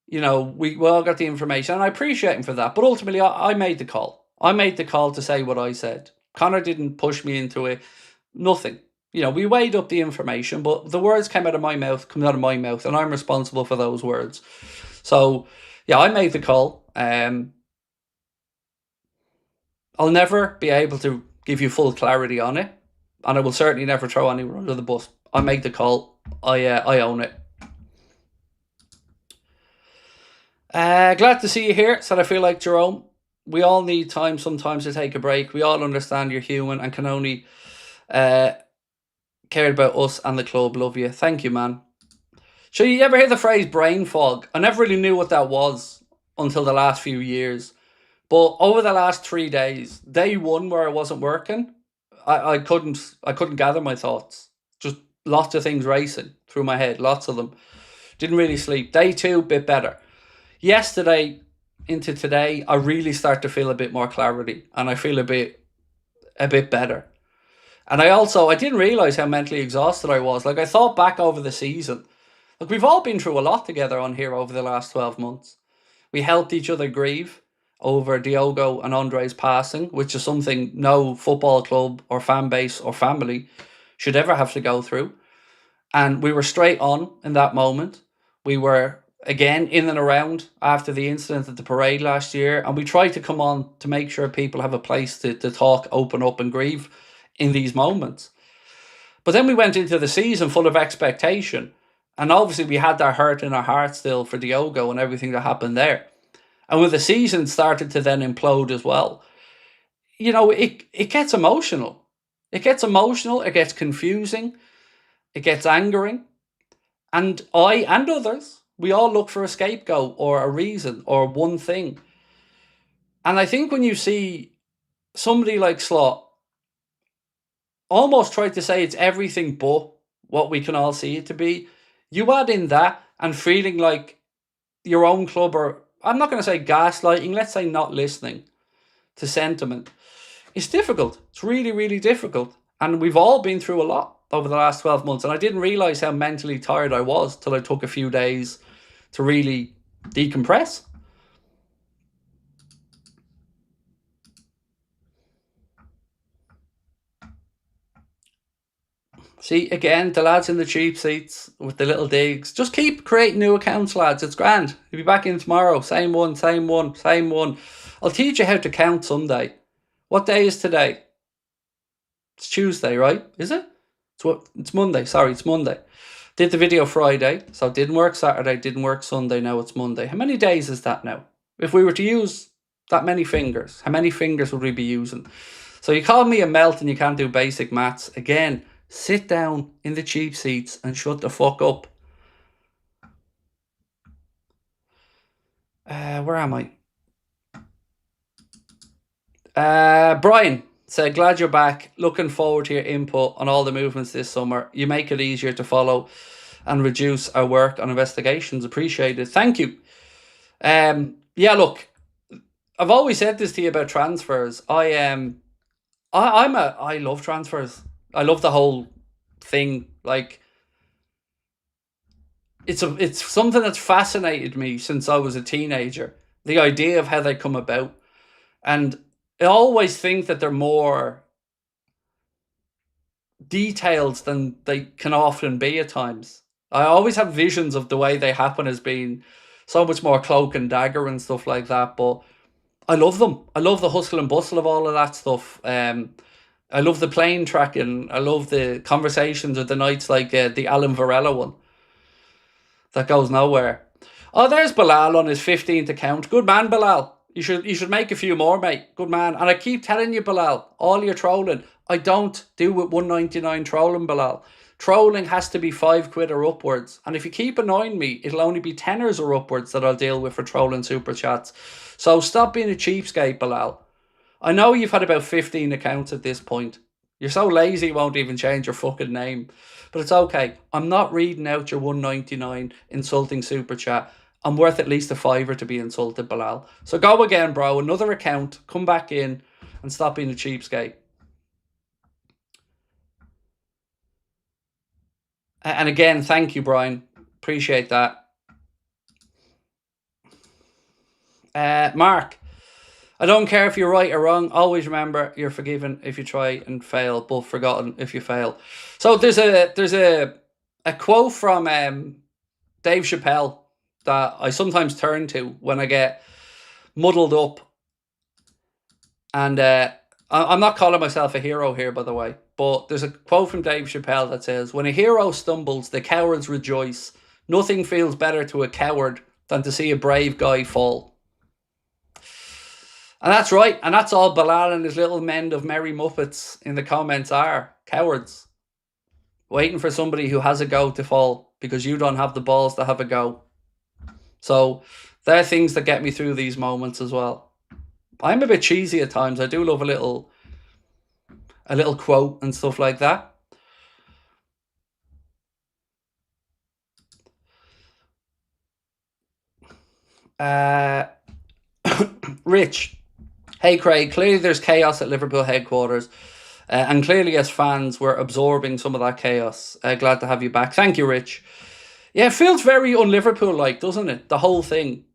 [SPEAKER 1] we all got the information, and I appreciate him for that, but ultimately I made the call. I made the call to say what I said. Connor didn't push me into it. Nothing. We weighed up the information, but the words come out of my mouth, and I'm responsible for those words. So, yeah, I made the call. I'll never be able to give you full clarity on it, and I will certainly never throw anyone under the bus. I make the call. I own it. Glad to see you here. Said I feel like Jerome. We all need time sometimes to take a break. We all understand you're human and can only care about us and the club. Love you. Thank you, man. So you ever hear the phrase brain fog? I never really knew what that was until the last few years. But over the last 3 days, day one where I wasn't working, I couldn't gather my thoughts. Just lots of things racing through my head, lots of them. Didn't really sleep. Day two, bit better. Yesterday into today, I really start to feel a bit more clarity, and I feel a bit better. And I didn't realise how mentally exhausted I was. Like, I thought back over the season. Like, we've all been through a lot together on here over the last 12 months. We helped each other grieve over Diogo and Andre's passing, which is something no football club or fan base or family should ever have to go through. And we were straight on in that moment. We were again in and around after the incident at the parade last year, and we tried to come on to make sure people have a place to talk, open up, and grieve in these moments. But then we went into the season full of expectation, and obviously we had that hurt in our heart still for Diogo and everything that happened there. And when the season started to then implode as well, it gets emotional. It gets emotional, it gets confusing, it gets angering. And I and others, we all look for a scapegoat or a reason or one thing. And I think when you see somebody like Slot almost try to say it's everything but what we can all see it to be, you add in that and feeling like your own club are, I'm not going to say gaslighting, let's say not listening to sentiment. It's difficult. It's really, really difficult. And we've all been through a lot over the last 12 months. And I didn't realise how mentally tired I was till I took a few days to really decompress. See, again, the lads in the cheap seats with the little digs. Just keep creating new accounts, lads. It's grand. You'll be back in tomorrow. Same one, same one, same one. I'll teach you how to count someday. What day is today? It's Tuesday, right? Is it? It's Monday. Sorry, it's Monday. Did the video Friday, so it didn't work Saturday, didn't work Sunday, now it's Monday. How many days is that now? If we were to use that many fingers, how many fingers would we be using? So you call me a melt and you can't do basic maths. Again, sit down in the cheap seats and shut the fuck up. Where am I? Brian said, glad you're back. Looking forward to your input on all the movements this summer. You make it easier to follow and reduce our work on investigations. Appreciate it. Thank you. Yeah, look, I've always said this to you about transfers. I love transfers. I love the whole thing. Like, it's something that's fascinated me since I was a teenager. The idea of how they come about. And I always think that they're more detailed than they can often be at times. I always have visions of the way they happen as being so much more cloak and dagger and stuff like that. But I love them. I love the hustle and bustle of all of that stuff. I love the plane tracking. I love the conversations of the nights like the Alan Varela one that goes nowhere. Oh, there's Bilal on his 15th account. Good man, Bilal. You should make a few more, mate. Good man. And I keep telling you, Bilal, all your trolling. I don't do with 199 trolling, Bilal. Trolling has to be £5 or upwards. And if you keep annoying me, it'll only be tenors or upwards that I'll deal with for trolling super chats. So stop being a cheapskate, Bilal. I know you've had about 15 accounts at this point. You're so lazy you won't even change your fucking name. But it's okay. I'm not reading out your 199 insulting super chat. I'm worth at least a £5 to be insulted, Bilal. So go again, bro. Another account. Come back in and stop being a cheapskate. And again, thank you, Brian. Appreciate that. Mark, I don't care if you're right or wrong. Always remember you're forgiven if you try and fail, but forgotten if you fail. So there's a quote from Dave Chappelle that I sometimes turn to when I get muddled up. And I'm not calling myself a hero here, by the way, but there's a quote from Dave Chappelle that says, when a hero stumbles, the cowards rejoice. Nothing feels better to a coward than to see a brave guy fall. And that's right. And that's all Bilal and his little men of merry muppets in the comments are. Cowards. Waiting for somebody who has a go to fall because you don't have the balls to have a go. So they're things that get me through these moments as well. I'm a bit cheesy at times. I do love a little quote and stuff like that. Rich. Hey Craig, clearly there's chaos at Liverpool headquarters. And clearly as fans we're absorbing some of that chaos. Glad to have you back. Thank you, Rich. Yeah, it feels very un-Liverpool-like, doesn't it? The whole thing.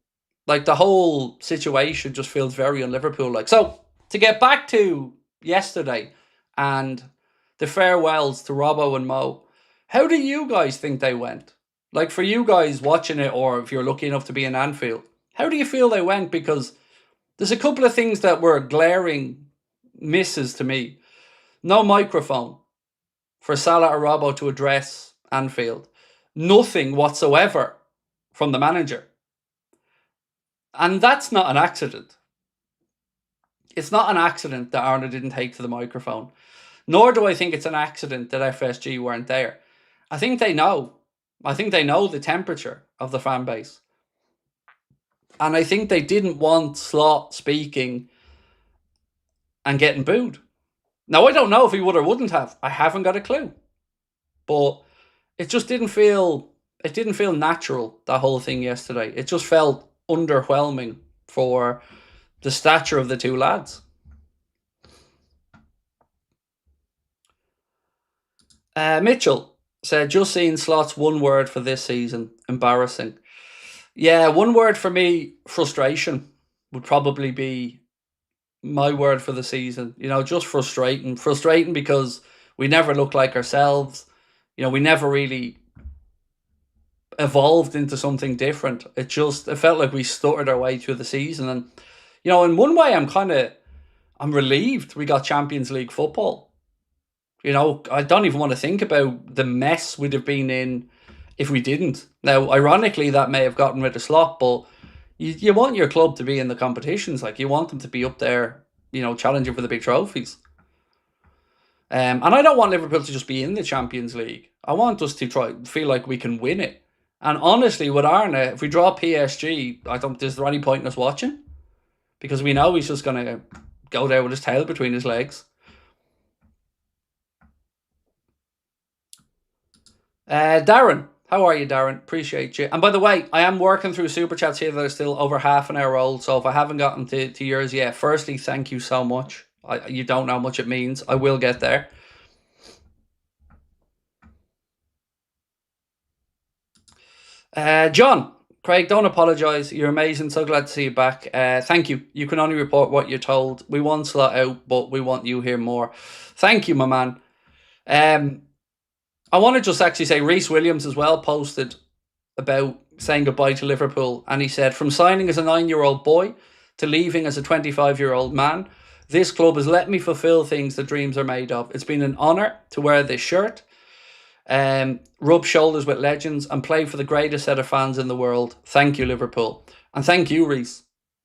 [SPEAKER 1] Like, the whole situation just feels very un-Liverpool-like. So, to get back to yesterday and the farewells to Robbo and Mo. How do you guys think they went? Like, for you guys watching it, or if you're lucky enough to be in Anfield, how do you feel they went? Because there's a couple of things that were glaring misses to me. No microphone for Salah or Robbo to address Anfield. Nothing whatsoever from the manager. And that's not an accident. It's not an accident that Arna didn't take to the microphone. Nor do I think it's an accident that FSG weren't there. I think they know. I think they know the temperature of the fan base. And I think they didn't want Slot speaking and getting booed. Now, I don't know if he would or wouldn't have. I haven't got a clue. But it just didn't feel natural, that whole thing yesterday. It just felt underwhelming for the stature of the two lads. Mitchell said, just seeing Slot's one word for this season, embarrassing. Yeah, one word for me, frustration, would probably be my word for the season. You know, just frustrating. Frustrating because we never looked like ourselves. You know, we never really evolved into something different. It felt like we stuttered our way through the season. And, you know, in one way, I'm relieved we got Champions League football. You know, I don't even want to think about the mess we'd have been in if we didn't. Now, ironically, that may have gotten rid of Slot, but you want your club to be in the competitions. Like, you want them to be up there, you know, challenging for the big trophies. And I don't want Liverpool to just be in the Champions League. I want us to feel like we can win it. And honestly, with Arna, if we draw PSG, is there any point in us watching? Because we know he's just going to go there with his tail between his legs. Darren, how are you, Darren? Appreciate you. And by the way, I am working through super chats here that are still over half an hour old. So if I haven't gotten to yours yet, firstly, thank you so much. You don't know how much it means. I will get there. John, Craig, don't apologise. You're amazing. So glad to see you back. Thank you. You can only report what you're told. We want Slot out, but we want you here more. Thank you, my man. I want to just actually say Rhys Williams as well posted about saying goodbye to Liverpool. And he said, from signing as a 9-year-old boy to leaving as a 25-year-old man, this club has let me fulfill things that dreams are made of. It's been an honour to wear this shirt, rub shoulders with legends and play for the greatest set of fans in the world. Thank you, Liverpool. And thank you, Rhys.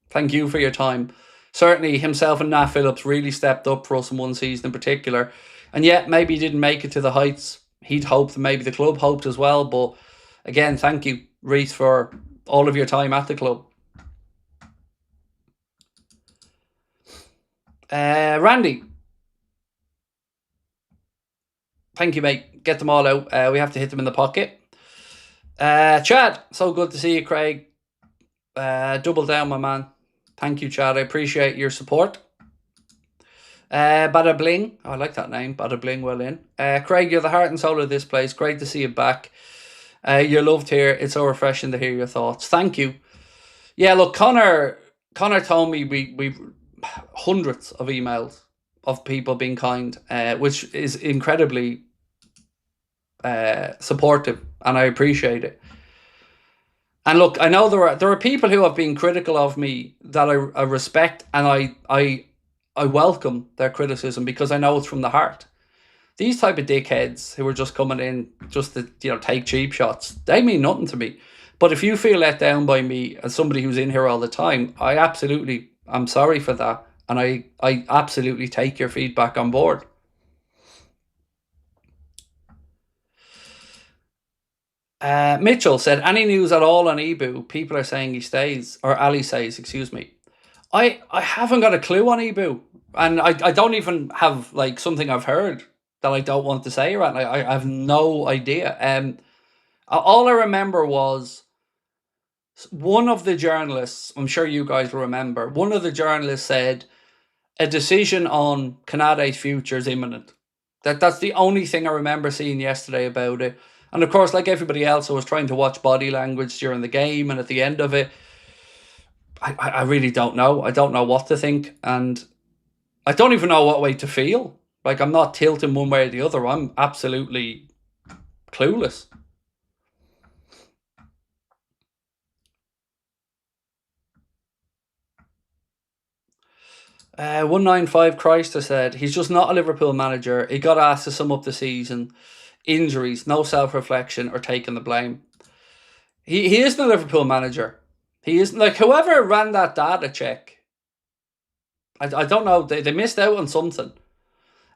[SPEAKER 1] Thank you for your time. Certainly himself and Nat Phillips really stepped up for us in one season in particular. And yet maybe he didn't make it to the heights he'd hoped, maybe the club hoped as well. But again, thank you, Rhys, for all of your time at the club. Randy, thank you, mate. Get them all out. We have to hit them in the pocket. Chad, so good to see you, Craig. Double down, my man. Thank you, Chad. I appreciate your support. Bada Bling. Oh, I like that name. Bada Bling, well in. Craig, you're the heart and soul of this place. Great to see you back. You're loved here. It's so refreshing to hear your thoughts. Thank you. Yeah, look, Connor told me we've hundreds of emails of people being kind, which is incredibly supportive, and I appreciate it. And look, I know there are people who have been critical of me that I respect, and I welcome their criticism because I know it's from the heart. These type of dickheads who are just coming in just to, you know, take cheap shots, they mean nothing to me. But if you feel let down by me as somebody who's in here all the time, I'm sorry for that. And I absolutely take your feedback on board. Mitchell said, any news at all on Ibu? People are saying he stays, or Ali says, excuse me. I haven't got a clue on Ibu, and I don't even have like something I've heard that I don't want to say right now. I have no idea. All I remember was one of the journalists, I'm sure you guys will remember, one of the journalists said a decision on Kanade's future is imminent. That's the only thing I remember seeing yesterday about it. And of course, like everybody else, I was trying to watch body language during the game, and at the end of it, I really don't know. I don't know what to think, and I don't even know what way to feel, Like, I'm not tilting one way or the other. I'm absolutely clueless. 195 Chrysler said, he's just not a Liverpool manager. He got asked to sum up the season. Injuries, no self-reflection or taking the blame. He isn't a Liverpool manager. He isn't. Like, whoever ran that data check, I don't know, they missed out on something.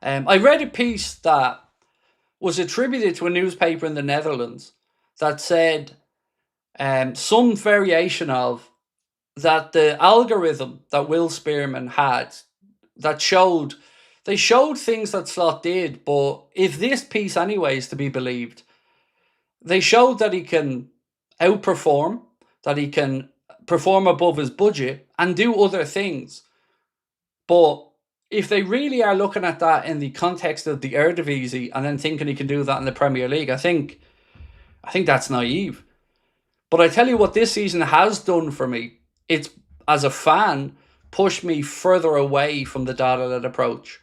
[SPEAKER 1] I read a piece that was attributed to a newspaper in the Netherlands that said some variation of that the algorithm that Will Spearman had that they showed things that Slot did, but if this piece anyway is to be believed, they showed that he can outperform, that he can perform above his budget and do other things. But if they really are looking at that in the context of the Eredivisie and then thinking he can do that in the Premier League, I think that's naive. But I tell you what this season has done for me. It's, as a fan, pushed me further away from the data-led approach.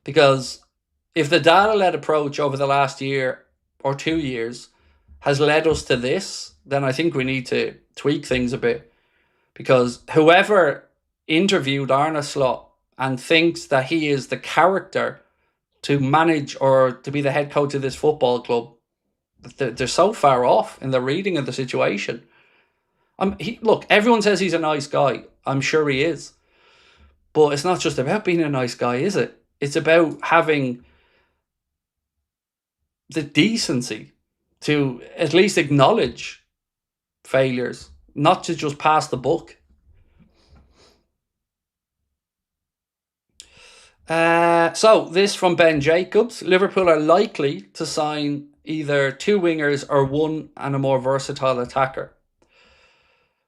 [SPEAKER 1] Because if the data-led approach over the last year or 2 years has led us to this, then I think we need to tweak things a bit. Because whoever interviewed Arne Slot and thinks that he is the character to manage or to be the head coach of this football club, they're so far off in the reading of the situation. Look, everyone says he's a nice guy. I'm sure he is. But it's not just about being a nice guy, is it? It's about having the decency to at least acknowledge failures, not to just pass the buck. So this from Ben Jacobs. Liverpool are likely to sign either 2 wingers or 1 and a more versatile attacker.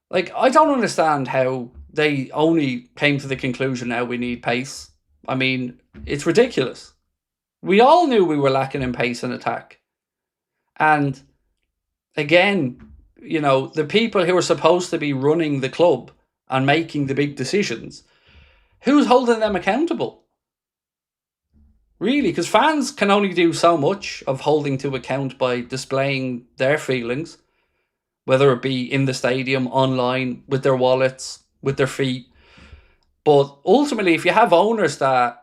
[SPEAKER 1] Like, I don't understand how they only came to the conclusion now we need pace. I mean, it's ridiculous. We all knew we were lacking in pace and attack. And again, you know, the people who are supposed to be running the club and making the big decisions, who's holding them accountable? Really, because fans can only do so much of holding to account by displaying their feelings, whether it be in the stadium, online, with their wallets, with their feet. But ultimately, if you have owners that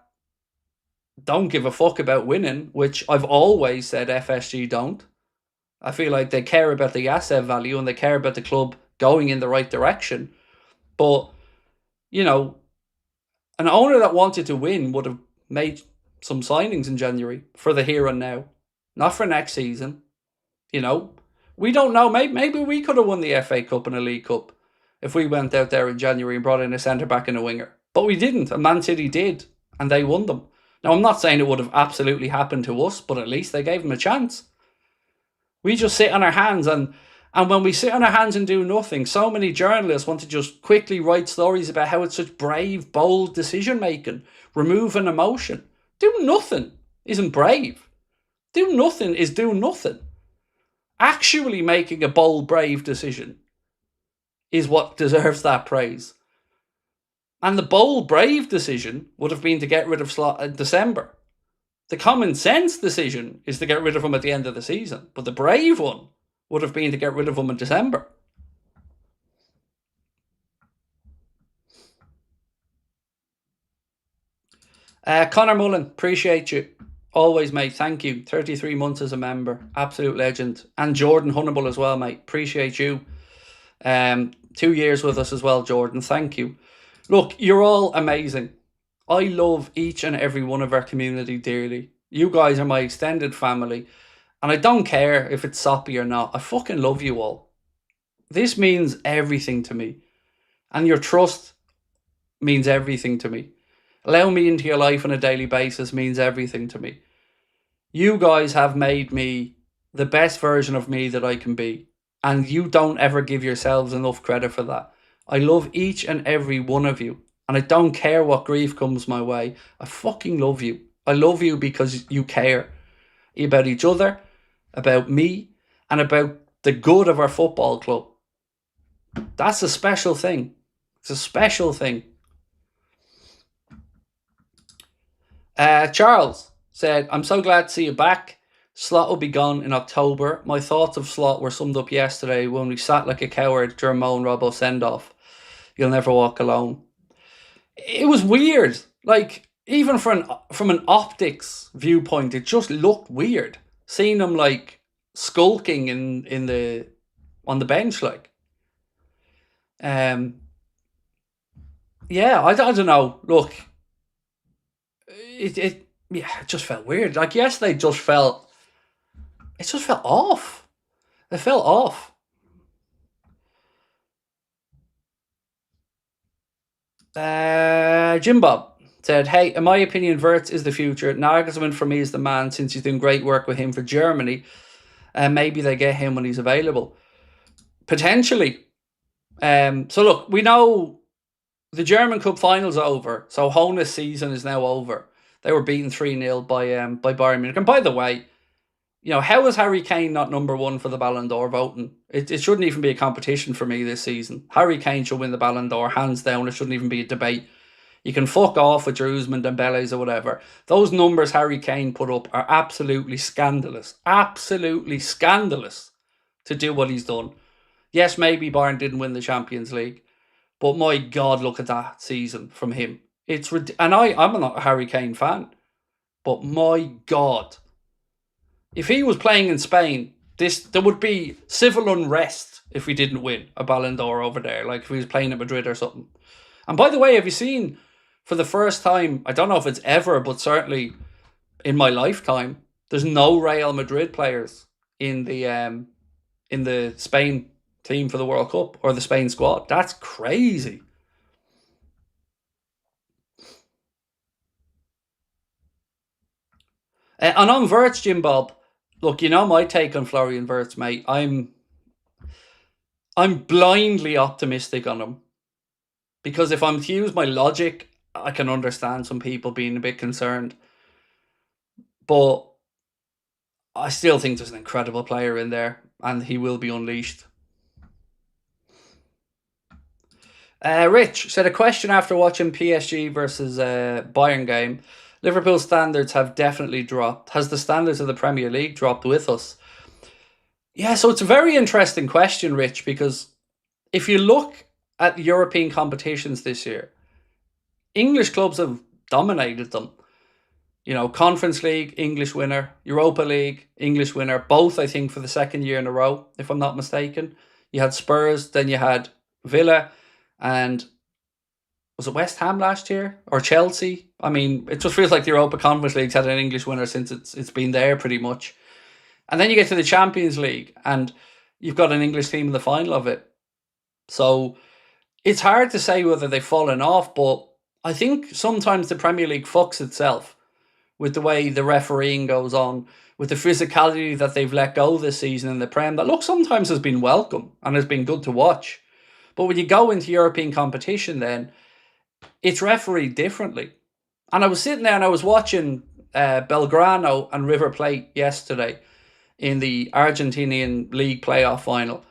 [SPEAKER 1] don't give a fuck about winning, which I've always said FSG don't, I feel like they care about the asset value and they care about the club going in the right direction. But, you know, an owner that wanted to win would have made some signings in January for the here and now, not for next season. You know, we don't know. Maybe we could have won the FA Cup and a League Cup if we went out there in January and brought in a centre-back and a winger. But we didn't, and Man City did, and they won them. Now, I'm not saying it would have absolutely happened to us, but at least they gave them a chance. We just sit on our hands, and when we sit on our hands and do nothing, so many journalists want to just quickly write stories about how it's such brave, bold decision-making, removing emotion. Do nothing isn't brave. Do nothing is do nothing. Actually making a bold, brave decision is what deserves that praise. And the bold, brave decision would have been to get rid of Slot in December. The common sense decision is to get rid of him at the end of the season. But the brave one would have been to get rid of him in December. Connor Mullen, appreciate you. Always, mate. Thank you. 33 months as a member. Absolute legend. And Jordan Hunnable as well, mate. Appreciate you. 2 years with us as well, Jordan. Thank you. Look, you're all amazing. I love each and every one of our community dearly. You guys are my extended family. And I don't care if it's soppy or not. I fucking love you all. This means everything to me. And your trust means everything to me. Allowing me into your life on a daily basis means everything to me. You guys have made me the best version of me that I can be. And you don't ever give yourselves enough credit for that. I love each and every one of you. And I don't care what grief comes my way. I fucking love you. I love you because you care about each other, about me, and about the good of our football club. That's a special thing. It's a special thing. Charles said, I'm so glad to see you back. Slot will be gone in October. My thoughts of Slot were summed up yesterday when we sat like a coward during Mo and Robbo send off. You'll never walk alone. It was weird. Like, even from an optics viewpoint, it just looked weird. Seeing him like skulking in the on the bench, like. Yeah, I don't know. Look, it just felt weird. Like yesterday, it just felt off. It felt off. Jim Bob said, "Hey, in my opinion, Wirtz is the future. Nagelsmann for me is the man since he's doing great work with him for Germany, and maybe they get him when he's available, potentially." So look, we know the German Cup final's over, so Hona's season is now over. They were beaten 3-0 by Bayern Munich. And by the way, how is Harry Kane not number one for the Ballon d'Or voting? It shouldn't even be a competition for me this season. Harry Kane should win the Ballon d'Or, hands down. It shouldn't even be a debate. You can fuck off with your Usman Dembele's or whatever. Those numbers Harry Kane put up are absolutely scandalous. Absolutely scandalous to do what he's done. Yes, maybe Bayern didn't win the Champions League, but my God, look at that season from him. And I'm not a Harry Kane fan, but my God, if he was playing in Spain, there would be civil unrest if we didn't win a Ballon d'Or over there, like if he was playing at Madrid or something. And by the way, have you seen for the first time, I don't know if it's ever, but certainly in my lifetime, there's no Real Madrid players in the Spain team for the World Cup or the Spain squad. That's crazy. And on Wirtz, Jim Bob, look, you know my take on Florian Wirtz, mate. I'm blindly optimistic on him because if I'm to use my logic, I can understand some people being a bit concerned, but I still think there's an incredible player in there, and he will be unleashed. Rich said, a question after watching PSG versus Bayern game. Liverpool standards have definitely dropped. Has the standards of the Premier League dropped with us? Yeah, so it's a very interesting question, Rich, because if you look at European competitions this year, English clubs have dominated them. Conference League, English winner, Europa League, English winner, both, I think, for the second year in a row, if I'm not mistaken. You had Spurs, then you had Villa, and was it West Ham last year or Chelsea? I mean, it just feels like the Europa Conference League's had an English winner since it's been there pretty much. And then you get to the Champions League and you've got an English team in the final of it. So it's hard to say whether they've fallen off, but I think sometimes the Premier League fucks itself with the way the refereeing goes on, with the physicality that they've let go this season in the Prem, that look sometimes has been welcome and has been good to watch. But when you go into European competition then, it's refereed differently. And I was sitting there and I was watching Belgrano and River Plate yesterday in the Argentinian League playoff final.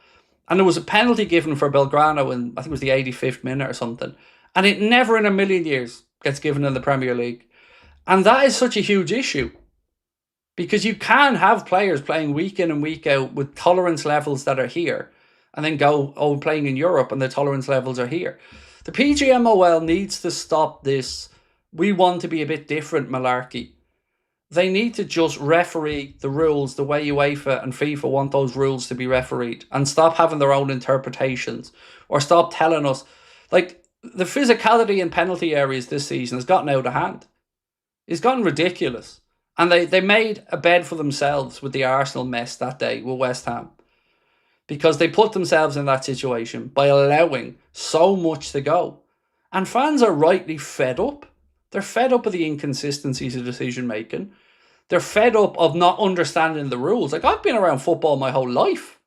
[SPEAKER 1] And there was a penalty given for Belgrano in, I think it was the 85th minute or something. And it never in a million years gets given in the Premier League. And that is such a huge issue. Because you can have players playing week in and week out with tolerance levels that are here. And then go, playing in Europe and the tolerance levels are here. The PGMOL needs to stop this we want to be a bit different malarkey. They need to just referee the rules the way UEFA and FIFA want those rules to be refereed and stop having their own interpretations or stop telling us. Like, the physicality in penalty areas this season has gotten out of hand. It's gotten ridiculous. And they made a bed for themselves with the Arsenal mess that day with West Ham. Because they put themselves in that situation by allowing so much to go. And fans are rightly fed up. They're fed up of the inconsistencies of decision making. They're fed up of not understanding the rules. Like, I've been around football my whole life.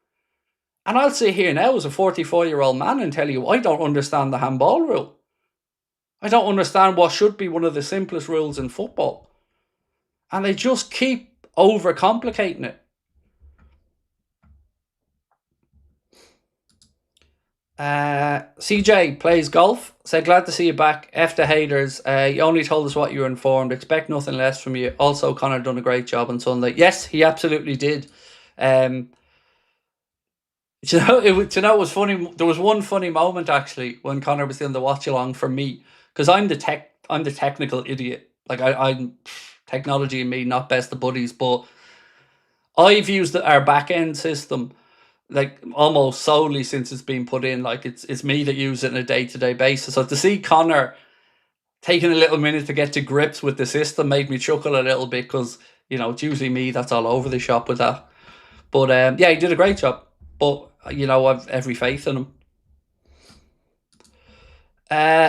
[SPEAKER 1] And I'll sit here now as a 44-year-old man and tell you I don't understand the handball rule. I don't understand what should be one of the simplest rules in football. And they just keep overcomplicating it. CJ plays golf. Said glad to see you back. F the haters. You only told us what you were informed. Expect nothing less from you. Also, Connor done a great job on Sunday. Yes, he absolutely did. Um, it was funny. There was one funny moment actually when Connor was doing the watch along for me because I'm the technical idiot. Like I'm technology and me not best of buddies, but I've used our back end system like almost solely since it's been put in. Like it's me that use it on a day-to-day basis. So to see Connor taking a little minute to get to grips with the system made me chuckle a little bit because it's usually me that's all over the shop with that. But yeah, he did a great job. But I've every faith in him.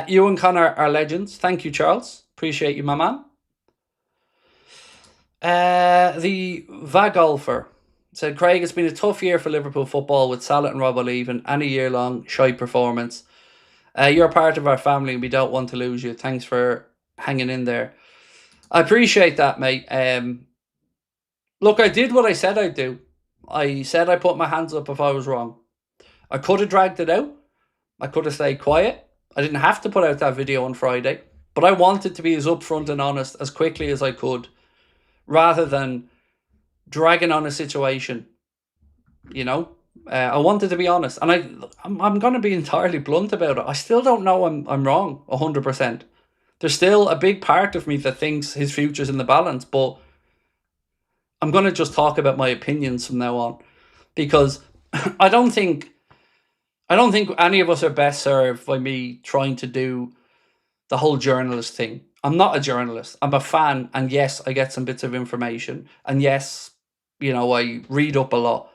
[SPEAKER 1] You and Connor are legends. Thank you, Charles. Appreciate you, my man. The Vagolfer said, Craig, it's been a tough year for Liverpool football with Salah and Robbo leaving and a year-long shy performance. You're part of our family and we don't want to lose you. Thanks for hanging in there. I appreciate that, mate. Look, I did what I said I'd do. I said I put my hands up if I was wrong. I could have dragged it out. I could have stayed quiet. I didn't have to put out that video on Friday. But I wanted to be as upfront and honest as quickly as I could, rather than dragging on a situation. I wanted to be honest, and I'm going to be entirely blunt about it. I still don't know I'm wrong 100%. There's still a big part of me that thinks his future's in the balance, but I'm going to just talk about my opinions from now on, because I don't think any of us are best served by me trying to do the whole journalist thing. I'm not a journalist. I'm a fan, and yes, I get some bits of information, and yes, I read up a lot.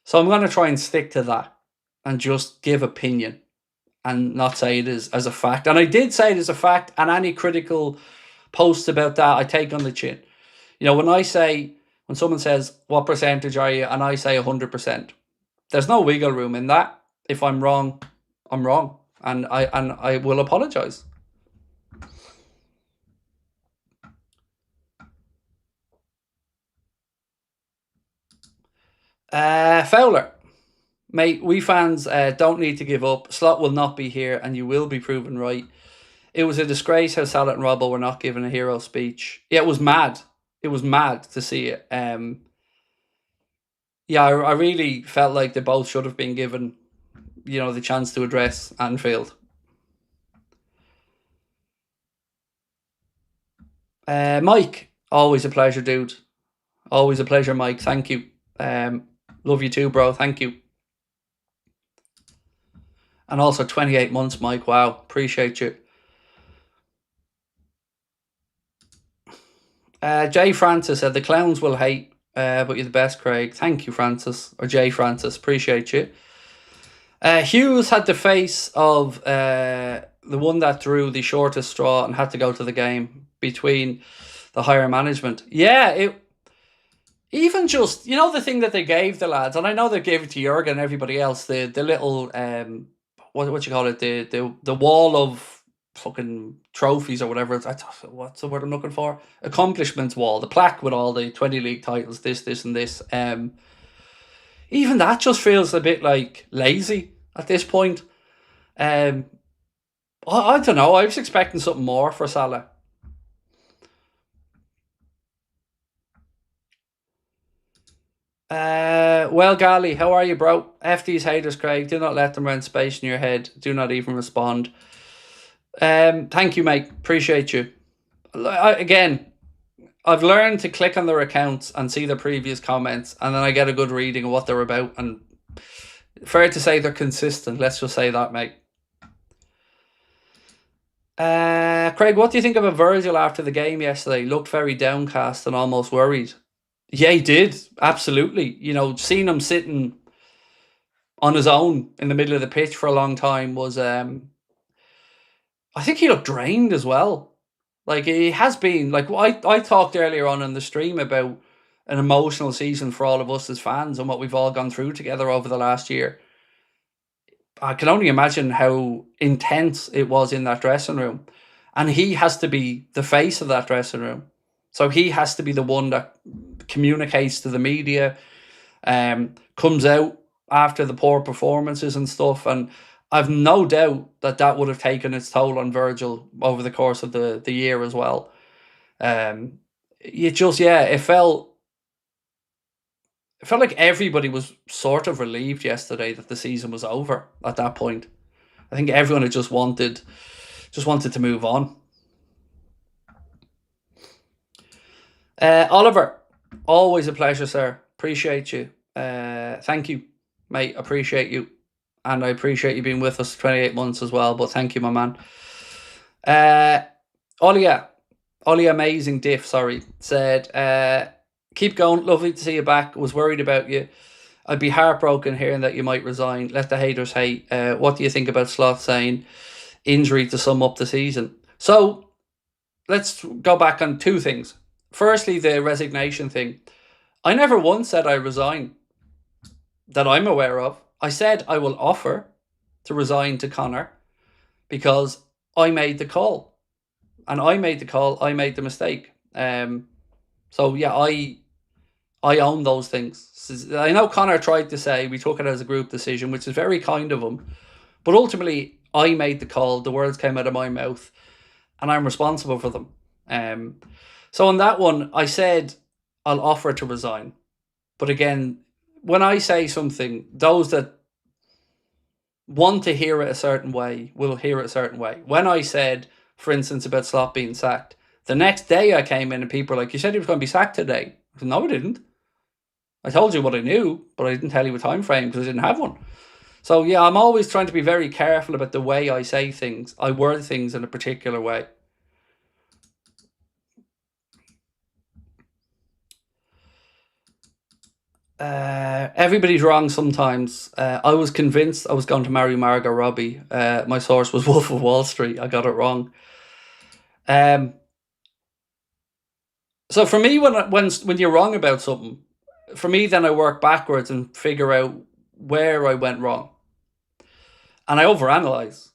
[SPEAKER 1] So I'm going to try and stick to that and just give opinion and not say it as a fact. And I did say it as a fact, and any critical posts about that I take on the chin. When someone says, what percentage are you? And I say 100%. There's no wiggle room in that. If I'm wrong, I'm wrong. And I will apologise. Fowler. Mate, we fans don't need to give up. Slot will not be here and you will be proven right. It was a disgrace how Salah and Robbo were not given a hero speech. Yeah, it was mad. It was mad to see it. Yeah, I really felt like they both should have been given, the chance to address Anfield. Mike, always a pleasure, dude. Always a pleasure, Mike. Thank you. Love you too, bro. Thank you. And also 28 months, Mike. Wow. Appreciate you. Jay Francis said, the clowns will hate, but you're the best, Craig. Thank you, Francis. Or Jay Francis. Appreciate you. Hughes had the face of the one that drew the shortest straw and had to go to the game between the higher management. Yeah, even just, the thing that they gave the lads, and I know they gave it to Jurgen and everybody else, the little, what you call it, the wall of fucking trophies or whatever. What's the word I'm looking for? Accomplishments wall, the plaque with all the 20 league titles, this, and this. Even that just feels a bit like lazy at this point. I don't know. I was expecting something more for Salah. Well, Gali, how are you, bro? F these haters, Craig. Do not let them rent space in your head. Do not even respond. Thank you, mate. Appreciate you. Again, I've learned to click on their accounts and see the previous comments, and then I get a good reading of what they're about. And fair to say they're consistent. Let's just say that, mate. Craig, what do you think of Virgil after the game yesterday? Looked very downcast and almost worried. Yeah, he did. Absolutely. Seeing him sitting on his own in the middle of the pitch for a long time was, I think he looked drained as well. Like, he has been, like, I talked earlier on in the stream about an emotional season for all of us as fans and what we've all gone through together over the last year. I can only imagine how intense it was in that dressing room. And he has to be the face of that dressing room. So he has to be the one that communicates to the media, comes out after the poor performances and stuff. And I've no doubt that would have taken its toll on Virgil over the course of the year as well. It just, yeah, it felt like everybody was sort of relieved yesterday that the season was over at that point. I think everyone had just wanted to move on. Oliver, always a pleasure, sir. Appreciate you. Thank you, mate. Appreciate you. And I appreciate you being with us 28 months as well. But thank you, my man. Ollie Amazing Diff, sorry, said, keep going. Lovely to see you back. Was worried about you. I'd be heartbroken hearing that you might resign. Let the haters hate. What do you think about Sloth saying injury to sum up the season? So let's go back on two things. Firstly, the resignation thing. I never once said I resign that I'm aware of. I said I will offer to resign to Connor because I made the call. And I made the call. I made the mistake. So, yeah, I own those things. I know Connor tried to say we took it as a group decision, which is very kind of him. But ultimately, I made the call. The words came out of my mouth. And I'm responsible for them. So on that one, I said I'll offer to resign. But again, when I say something, those that want to hear it a certain way will hear it a certain way. When I said, for instance, about Slot being sacked, the next day I came in and people were like, you said he was going to be sacked today. I said, no, I didn't. I told you what I knew, but I didn't tell you a time frame because I didn't have one. So yeah, I'm always trying to be very careful about the way I say things. I word things in a particular way. Everybody's wrong sometimes. I was convinced I was going to marry Margot Robbie. My source was Wolf of Wall Street. I got it wrong. So for me, when you're wrong about something, for me, then I work backwards and figure out where I went wrong. And I overanalyze,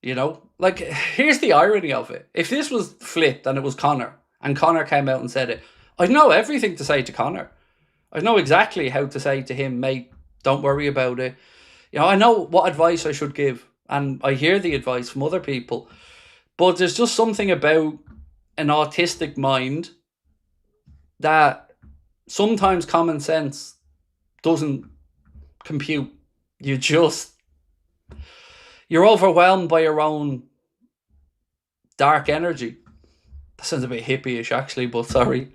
[SPEAKER 1] you know? Like, here's the irony of it. If this was flipped and it was Connor, and Connor came out and said it, I'd know everything to say to Connor. I know exactly how to say to him, mate, don't worry about it. You know, I know what advice I should give, and I hear the advice from other people. But there's just something about an autistic mind that sometimes common sense doesn't compute. You're overwhelmed by your own dark energy. That sounds a bit hippie-ish, actually, but sorry.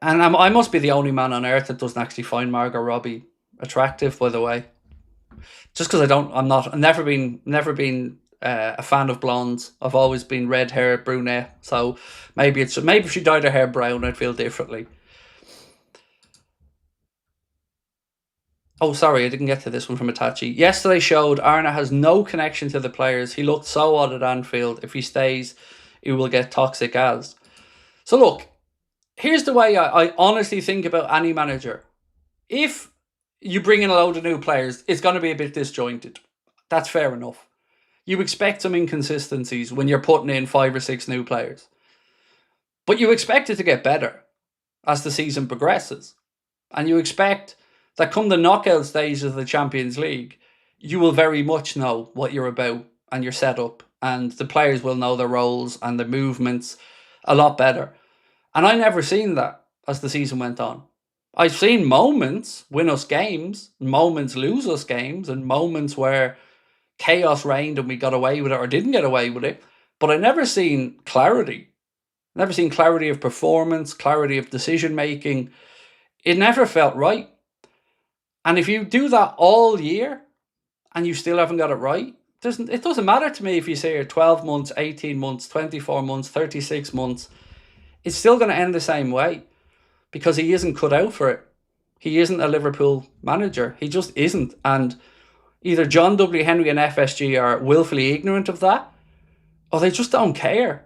[SPEAKER 1] And I must be the only man on earth that doesn't actually find Margot Robbie attractive, by the way. Just because I've never been a fan of blondes. I've always been red hair, brunette. So maybe if she dyed her hair brown, I'd feel differently. Oh, sorry, I didn't get to this one from Itachi. Yesterday showed Arna has no connection to the players. He looked so odd at Anfield. If he stays, he will get toxic as. So look, here's the way I honestly think about any manager. If you bring in a load of new players, it's going to be a bit disjointed. That's fair enough. You expect some inconsistencies when you're putting in 5 or 6 new players. But you expect it to get better as the season progresses. And you expect that come the knockout stage of the Champions League, you will very much know what you're about and your setup. And the players will know their roles and the movements a lot better. And I never seen that as the season went on. I've seen moments win us games, moments lose us games, and moments where chaos reigned and we got away with it or didn't get away with it. But I never seen clarity. Never seen clarity of performance, clarity of decision making. It never felt right. And if you do that all year and you still haven't got it right, it doesn't matter to me if you say you're 12 months, 18 months, 24 months, 36 months. It's still going to end the same way because he isn't cut out for it. He isn't a Liverpool manager. He just isn't. And either John W. Henry and FSG are willfully ignorant of that or they just don't care.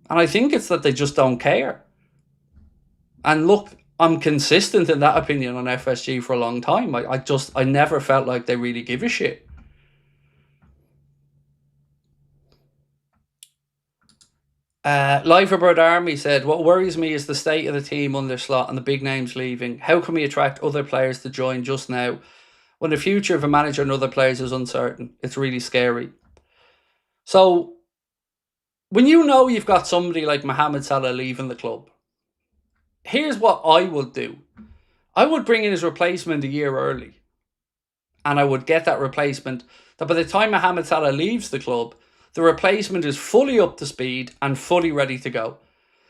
[SPEAKER 1] And I think it's that they just don't care. And look, I'm consistent in that opinion on FSG for a long time. I never felt like they really give a shit. Liverbird Army said, what worries me is the state of the team under Slot and the big names leaving. How can we attract other players to join just now when the future of a manager and other players is uncertain? It's really scary. So, when you know you've got somebody like Mohamed Salah leaving the club, here's what I would do. I would bring in his replacement a year early. And I would get that replacement that by the time Mohamed Salah leaves the club, the replacement is fully up to speed and fully ready to go.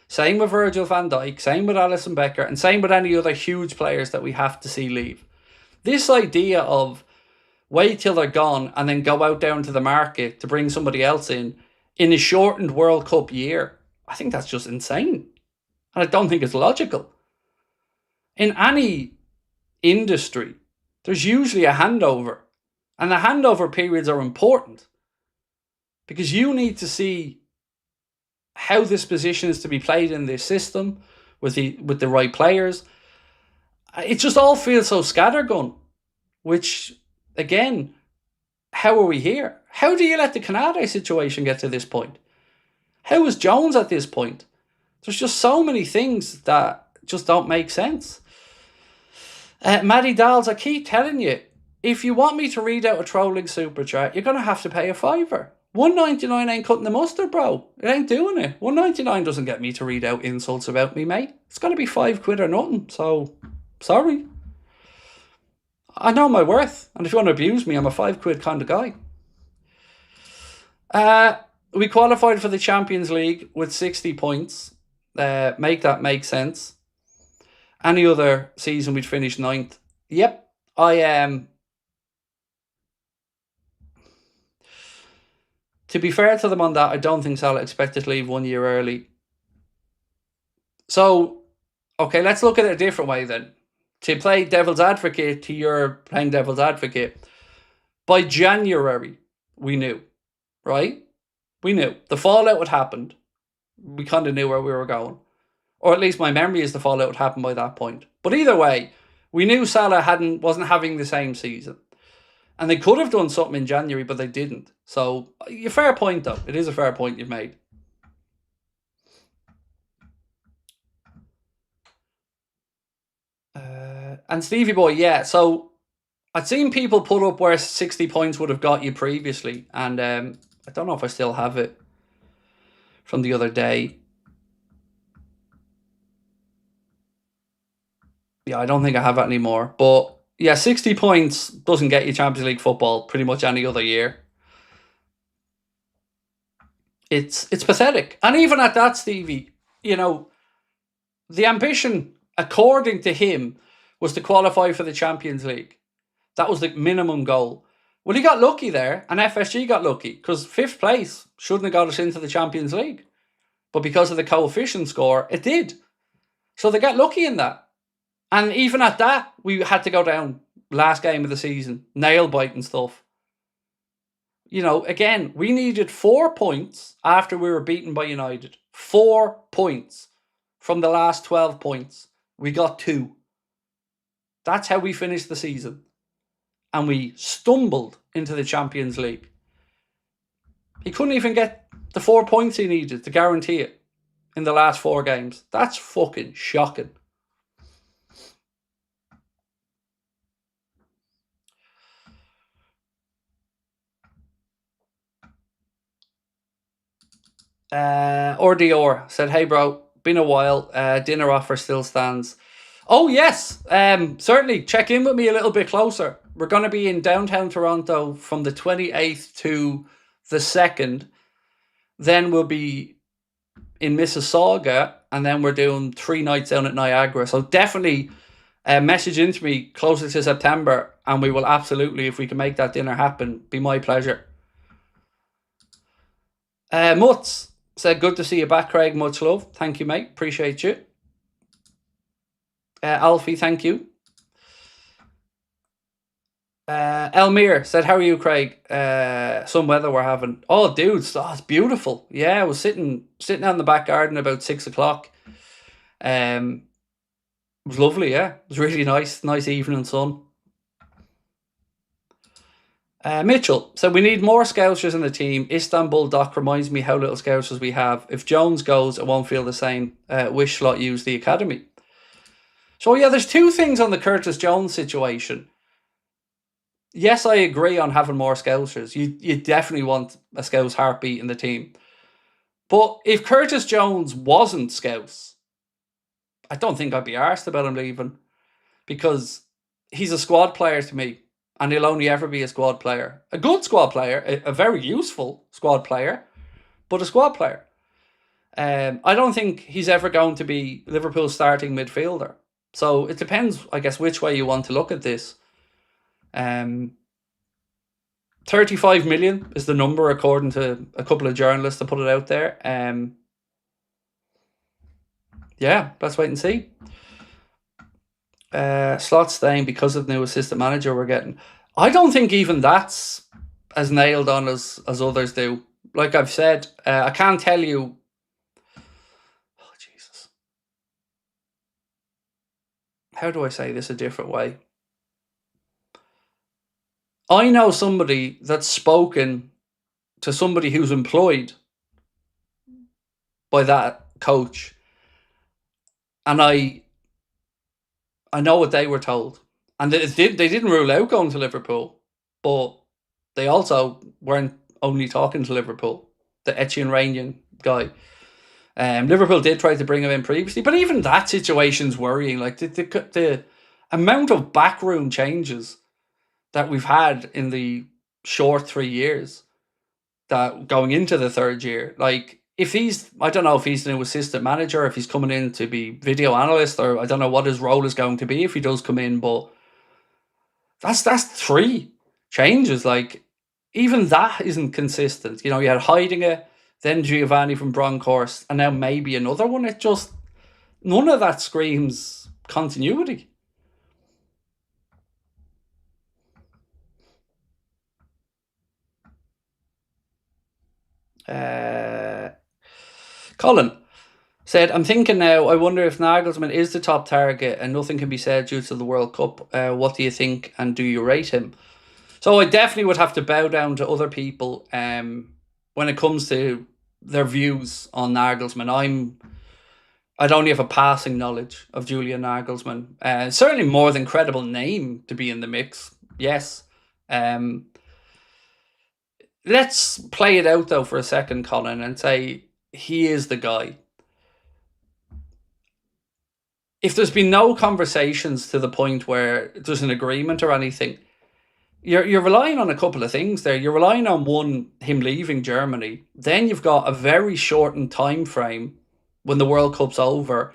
[SPEAKER 1] Same with Virgil van Dijk, same with Alisson Becker, and same with any other huge players that we have to see leave. This idea of wait till they're gone and then go out down to the market to bring somebody else in a shortened World Cup year, I think that's just insane. And I don't think it's logical. In any industry, there's usually a handover. And the handover periods are important because you need to see how this position is to be played in this system with the right players. It just all feels so scattergun, which, again, how are we here? How do you let the Canade situation get to this point? How is Jones at this point? There's just so many things that just don't make sense. Maddie Dals, I keep telling you, if you want me to read out a trolling super chat, you're going to have to pay a $5. $1.99 ain't cutting the mustard, bro. It ain't doing it. $1.99 doesn't get me to read out insults about me, mate. It's going to be £5 or nothing. So, sorry. I know my worth. And if you want to abuse me, I'm a £5 kind of guy. We qualified for the Champions League with 60 points. Make that make sense. Any other season we'd finish 9th. Yep, I am. To be fair to them on that, I don't think Salah expected to leave 1 year early. So, okay, let's look at it a different way then. To play devil's advocate to your playing devil's advocate. By January, we knew, right? We knew. The fallout had happened. We kind of knew where we were going. Or at least my memory is the fallout would happen by that point. But either way, we knew Salah wasn't having the same season. And they could have done something in January, but they didn't. So, a fair point though. It is a fair point you've made. And Stevie Boy, yeah. So, I'd seen people put up where 60 points would have got you previously. And I don't know if I still have it from the other day. Yeah, I don't think I have it anymore. But yeah, 60 points doesn't get you Champions League football pretty much any other year. It's pathetic. And even at that, Stevie, you know, the ambition, according to him, was to qualify for the Champions League. That was the minimum goal. Well, he got lucky there, and FSG got lucky, because 5th place shouldn't have got us into the Champions League. But because of the coefficient score, it did. So they got lucky in that. And even at that, we had to go down last game of the season, nail-biting stuff. You know, again, we needed 4 points after we were beaten by United. 4 points from the last 12 points. We got 2. That's how we finished the season. And we stumbled into the Champions League. He couldn't even get the 4 points he needed to guarantee it in the last 4 games. That's fucking shocking. Dior said, hey bro, been a while, dinner offer still stands. Oh yes, certainly check in with me a little bit closer. We're going to be in downtown Toronto from the 28th to the 2nd. Then we'll be in Mississauga, and then we're doing 3 nights down at Niagara. So definitely message into me closer to September, and we will absolutely, if we can make that dinner happen, be my pleasure. Mutz said, good to see you back, Craig. Much love. Thank you, mate. Appreciate you. Alfie, thank you. Elmire said, how are you, Craig? Some weather we're having. Oh, dude, it's beautiful. Yeah, I was sitting out in the back garden about 6 o'clock. It was lovely, yeah. It was really nice evening sun. Mitchell, so we need more Scousers in the team. Istanbul doc reminds me how little Scousers we have. If Jones goes, it won't feel the same. Wish slot use the academy. So yeah, there's two things on the Curtis Jones situation. Yes, I agree on having more Scousers. You definitely want a Scouse heartbeat in the team. But if Curtis Jones wasn't Scouse, I don't think I'd be arsed about him leaving, because he's a squad player to me, and he'll only ever be a squad player. A good squad player, a very useful squad player, but a squad player. I don't think he's ever going to be Liverpool's starting midfielder. So it depends, I guess, which way you want to look at this. 35 million is the number, according to a couple of journalists that put it out there. Yeah, let's wait and see. Slot staying because of the new assistant manager we're getting. I don't think even that's as nailed on as others do. Like I've said, I can't tell you. Oh, Jesus. How do I say this a different way? I know somebody that's spoken to somebody who's employed by that coach, and I know what they were told, and they didn't rule out going to Liverpool, but they also weren't only talking to Liverpool. The Etienne Reignan guy, Liverpool did try to bring him in previously, but even that situation's worrying. Like the amount of backroom changes that we've had in the short 3 years, that going into the third year, like if he's, I don't know if he's the new assistant manager, if he's coming in to be video analyst, or I don't know what his role is going to be if he does come in, but that's 3 changes. Like even that isn't consistent. You know, you had Heidinger, then Giovanni from Bronkhorst, and now maybe another one. It just, none of that screams continuity. Colin said, I'm thinking now, I wonder if Nagelsmann is the top target and nothing can be said due to the World Cup. What do you think, and do you rate him? So I definitely would have to bow down to other people when it comes to their views on Nagelsmann. I'd only have a passing knowledge of Julian Nagelsmann. Certainly more than credible name to be in the mix. Yes. Let's play it out though for a second, Colin, and say he is the guy. If there's been no conversations to the point where there's an agreement or anything, you're relying on a couple of things there. You're relying on, one, him leaving Germany. Then you've got a very shortened time frame when the World Cup's over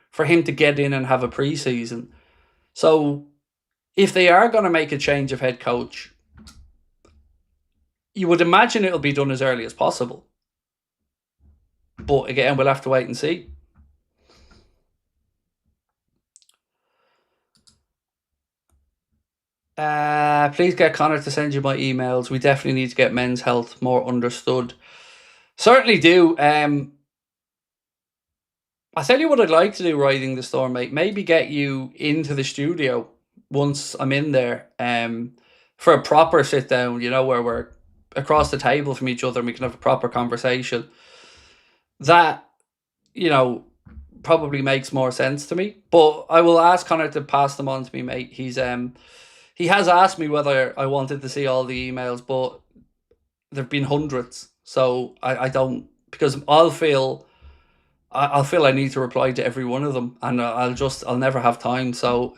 [SPEAKER 1] for him to get in and have a pre-season. So if they are going to make a change of head coach, you would imagine it'll be done as early as possible. But again, we'll have to wait and see. Please get Connor to send you my emails. We definitely need to get men's health more understood. Certainly do. I'll tell you what I'd like to do, Riding the Storm, mate. Maybe get you into the studio once I'm in there for a proper sit down, you know, where we're across the table from each other and we can have a proper conversation. That, you know, probably makes more sense to me. But I will ask Connor to pass them on to me, mate. He has asked me whether I wanted to see all the emails, but there've been hundreds. So I don't, because I'll feel I need to reply to every one of them, and I'll never have time. So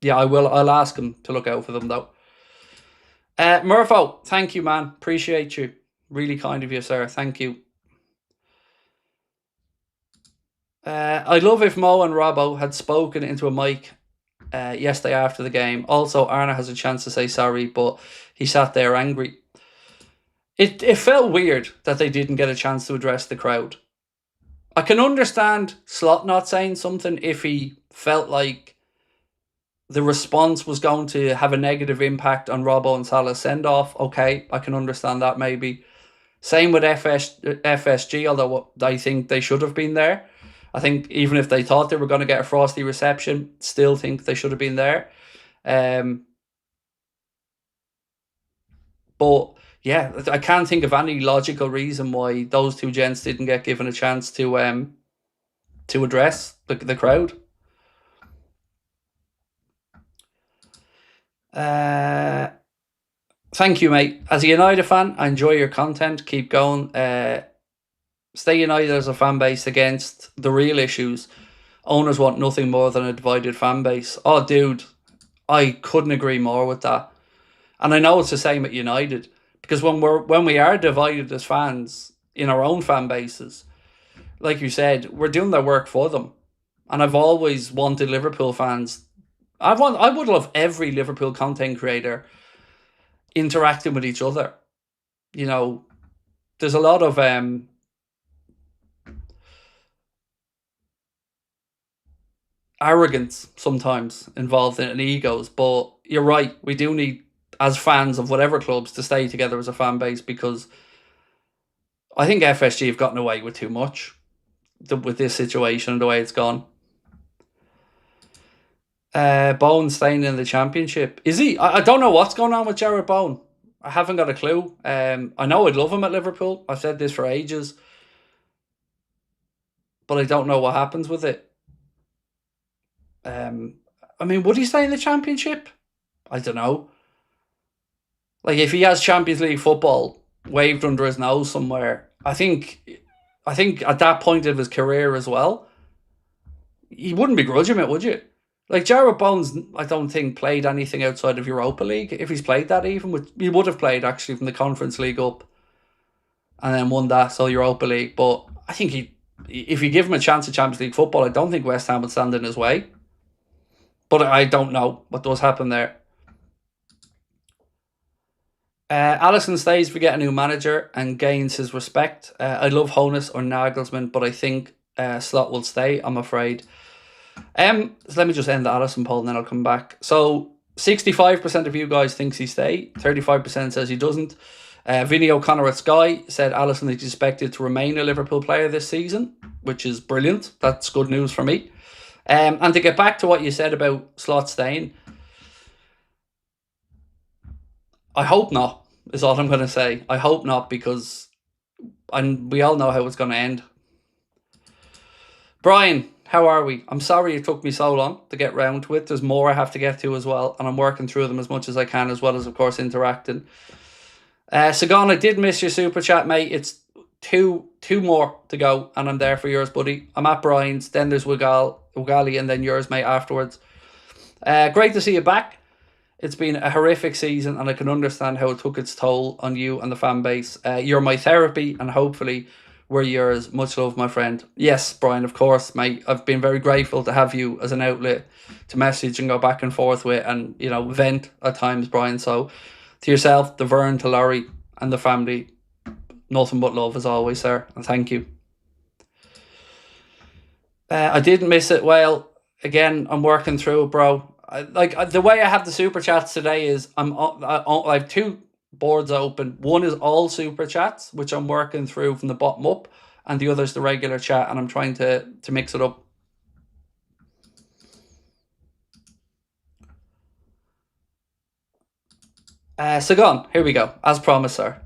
[SPEAKER 1] yeah, I'll ask him to look out for them though. Murpho, thank you, man. Appreciate you. Really kind of you, sir. Thank you. I'd love if Mo and Robbo had spoken into a mic yesterday after the game. Also, Arna has a chance to say sorry, but he sat there angry. It felt weird that they didn't get a chance to address the crowd. I can understand Slot not saying something if he felt like the response was going to have a negative impact on Robbo and Salah's send-off. Okay, I can understand that maybe. Same with FSG, although I think they should have been there. I think even if they thought they were going to get a frosty reception, still think they should have been there. But yeah, I can't think of any logical reason why those two gents didn't get given a chance to address the crowd. Thank you, mate. As a United fan, I enjoy your content. Keep going. Stay united as a fan base against the real issues. Owners want nothing more than a divided fan base. Oh, dude, I couldn't agree more with that. And I know it's the same at United, because when we are divided as fans in our own fan bases, like you said, we're doing their work for them. And I've always wanted Liverpool fans. I would love every Liverpool content creator interacting with each other. You know, there's a lot of arrogance sometimes involved in it, and egos, but you're right, we do need, as fans of whatever clubs, to stay together as a fan base, because I think FSG have gotten away with too much with this situation and the way it's gone. Bowen staying in the Championship. Is he? I don't know what's going on with Jarrod Bowen. I haven't got a clue. I know I'd love him at Liverpool. I've said this for ages. But I don't know what happens with it. I mean, would he stay in the Championship? I don't know. Like, if he has Champions League football waved under his nose somewhere, I think at that point of his career as well, you wouldn't begrudge him it, would you? Like, Jarrod Bowen's, I don't think, played anything outside of Europa League. If he's played that even, which he would have played, actually, from the Conference League up. And then won that, so Europa League. But I think if you give him a chance at Champions League football, I don't think West Ham would stand in his way. But I don't know what does happen there. Alisson stays if we get a new manager and gains his respect. I love Honus or Nagelsmann, but I think Slot will stay, I'm afraid. So let me just end the Alisson poll and then I'll come back. So 65% of you guys thinks he stay. 35% says he doesn't. Vinny O'Connor at Sky said Alisson is expected to remain a Liverpool player this season, which is brilliant. That's good news for me. And to get back to what you said about Slot staying, I hope not, is all I'm going to say. I hope not, because we all know how it's going to end. Brian, how are we? I'm sorry it took me so long to get round to it. There's more I have to get to as well, and I'm working through them as much as I can, as well as, of course, interacting. Sagan, I did miss your super chat, mate. It's two more to go, and I'm there for yours, buddy. I'm at Brian's, then there's Wigali, and then yours, mate, afterwards. Great to see you back. It's been a horrific season, and I can understand how it took its toll on you and the fan base. You're my therapy, and hopefully we're yours. Much love, my friend. Yes, Brian, of course, mate. I've been very grateful to have you as an outlet to message and go back and forth with, and, you know, vent at times, Brian. So to yourself, to Vern, to Laurie, and the family, nothing but love as always, sir, and thank you. I didn't miss it. Well, again, I'm working through it, bro. The way I have the super chats today is I have two boards open. One is all super chats, which I'm working through from the bottom up, and the other is the regular chat, and I'm trying to mix it up. Sagan, here we go. As promised, sir.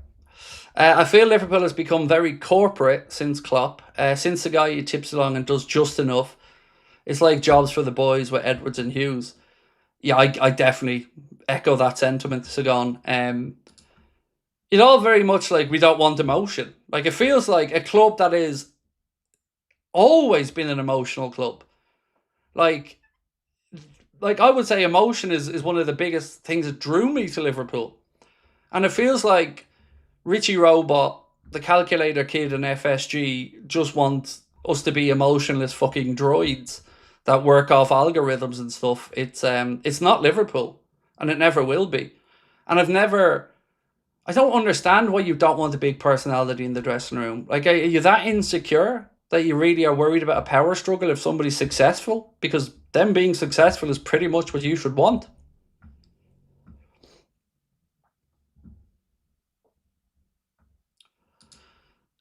[SPEAKER 1] I feel Liverpool has become very corporate since Klopp. Since the guy who tips along and does just enough. It's like jobs for the boys with Edwards and Hughes. Yeah, I definitely echo that sentiment, Sagan. It's all very much like we don't want emotion. Like, it feels like a club that is always been an emotional club. Like I would say emotion is one of the biggest things that drew me to Liverpool. And it feels like Richie Robot, the calculator kid in FSG, just wants us to be emotionless fucking droids that work off algorithms and stuff. It's not Liverpool, and it never will be. And I don't understand why you don't want a big personality in the dressing room. Like, are you that insecure that you really are worried about a power struggle if somebody's successful? Because them being successful is pretty much what you should want.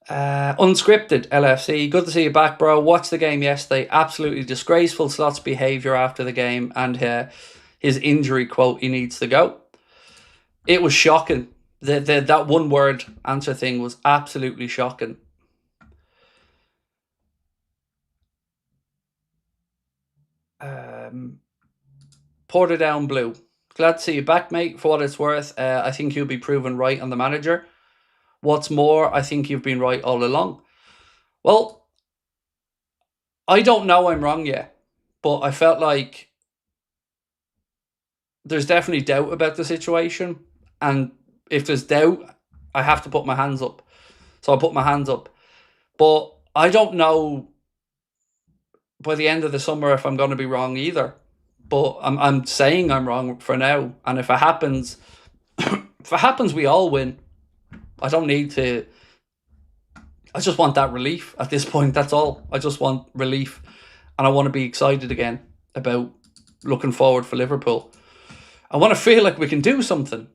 [SPEAKER 1] Unscripted LFC, good to see you back, bro. Watched the game yesterday. Absolutely disgraceful Slot's behaviour after the game, and his injury quote, he needs to go. It was shocking That one word answer thing was absolutely shocking. Portadown Blue. Glad to see you back, mate. For what it's worth, I think you'll be proven right on the manager. What's more, I think you've been right all along. Well, I don't know I'm wrong yet, but I felt like there's definitely doubt about the situation. And if there's doubt, I have to put my hands up. So I put my hands up. But I don't know by the end of the summer if I'm going to be wrong either. But I'm saying I'm wrong for now. And if it happens, we all win. I don't need to. I just want that relief at this point. That's all. I just want relief. And I want to be excited again about looking forward for Liverpool. I want to feel like we can do something.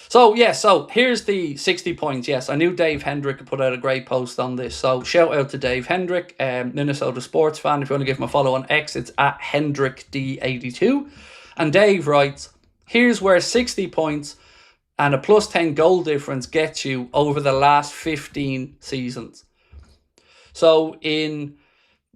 [SPEAKER 1] So, yeah, so here's the 60 points. Yes, I knew Dave Hendrick put out a great post on this. So, shout out to Dave Hendrick, Minnesota sports fan. If you want to give him a follow on X, it's at HendrickD82. And Dave writes, here's where 60 points and a plus 10 goal difference gets you over the last 15 seasons. So, in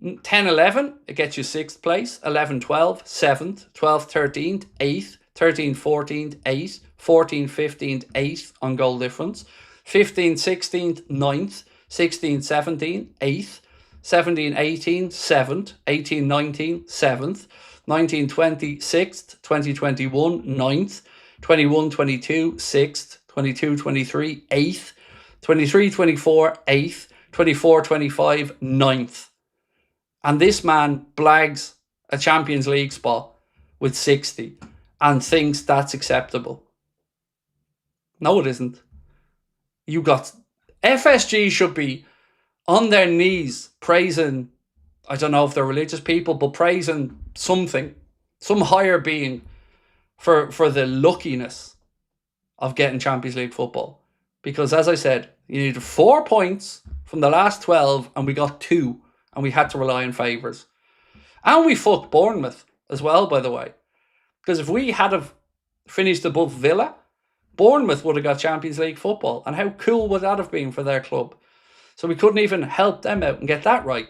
[SPEAKER 1] 10-11, it gets you 6th place. 11-12, 7th. 12-13, 8th. 13-14, 8th. 14-15, 8th on goal difference. 15-16, 9th. 16-17, 8th. 17-18, 7th. 18-19, 7th. 19-20, 6th. 20-21, 9th. 21-22, 6th. 22-23, 8th. 23-24, 8th. 24-25, 9th. And this man blags a Champions League spot with 60 and thinks that's acceptable. No, it isn't. You got... FSG should be on their knees praising, I don't know if they're religious people, but praising something, some higher being for the luckiness of getting Champions League football. Because as I said, you needed 4 points from the last 12 and we got 2 and we had to rely on favours. And we fucked Bournemouth as well, by the way. Because if we had have finished above Villa, Bournemouth would have got Champions League football. And how cool would that have been for their club? So we couldn't even help them out and get that right.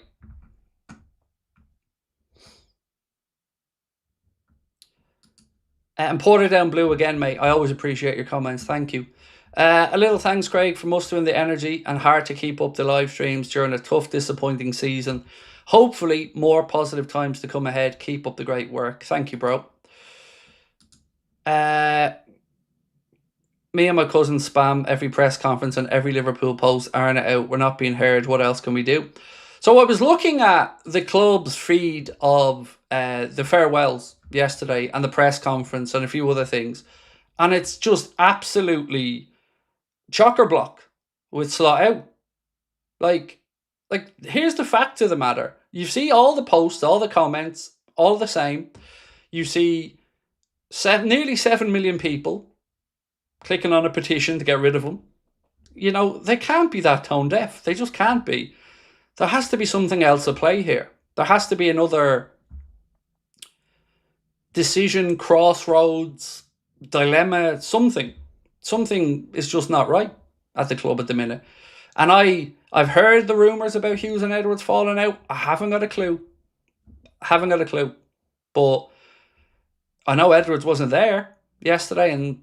[SPEAKER 1] And Portadown Blue again, mate. I always appreciate your comments. Thank you. A little thanks, Craig, for mustering the energy and hard to keep up the live streams during a tough, disappointing season. Hopefully, more positive times to come ahead. Keep up the great work. Thank you, bro. Me and my cousin spam every press conference and every Liverpool post. Iron it out. We're not being heard. What else can we do? So I was looking at the club's feed of the farewells yesterday and the press conference and a few other things. And it's just absolutely chocker-block with slot out. Like, here's the fact of the matter. You see all the posts, all the comments, all the same. You see nearly 7 million people clicking on a petition to get rid of him. You know, they can't be that tone deaf. They just can't be. There has to be something else at play here. There has to be another decision, crossroads, dilemma, something. Something is just not right at the club at the minute. And I've heard the rumours about Hughes and Edwards falling out. I haven't got a clue. But I know Edwards wasn't there yesterday, and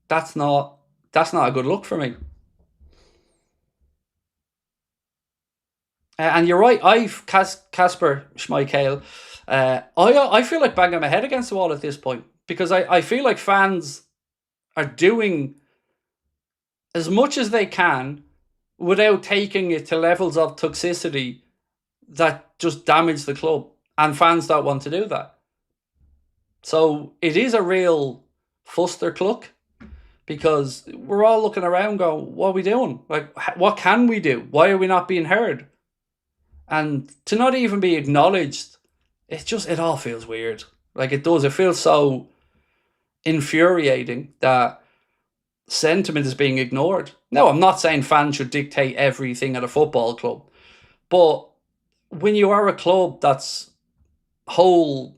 [SPEAKER 1] that's not a good look for me. And you're right, Kasper Schmeichel, I feel like banging my head against the wall at this point, because I feel like fans are doing as much as they can without taking it to levels of toxicity that just damage the club, and fans don't want to do that. So it is a real fustercluck, because we're all looking around going, what are we doing? Like, what can we do? Why are we not being heard? And to not even be acknowledged, it all feels weird. Like, it does. It feels so infuriating that sentiment is being ignored. No, I'm not saying fans should dictate everything at a football club. But when you are a club that's whole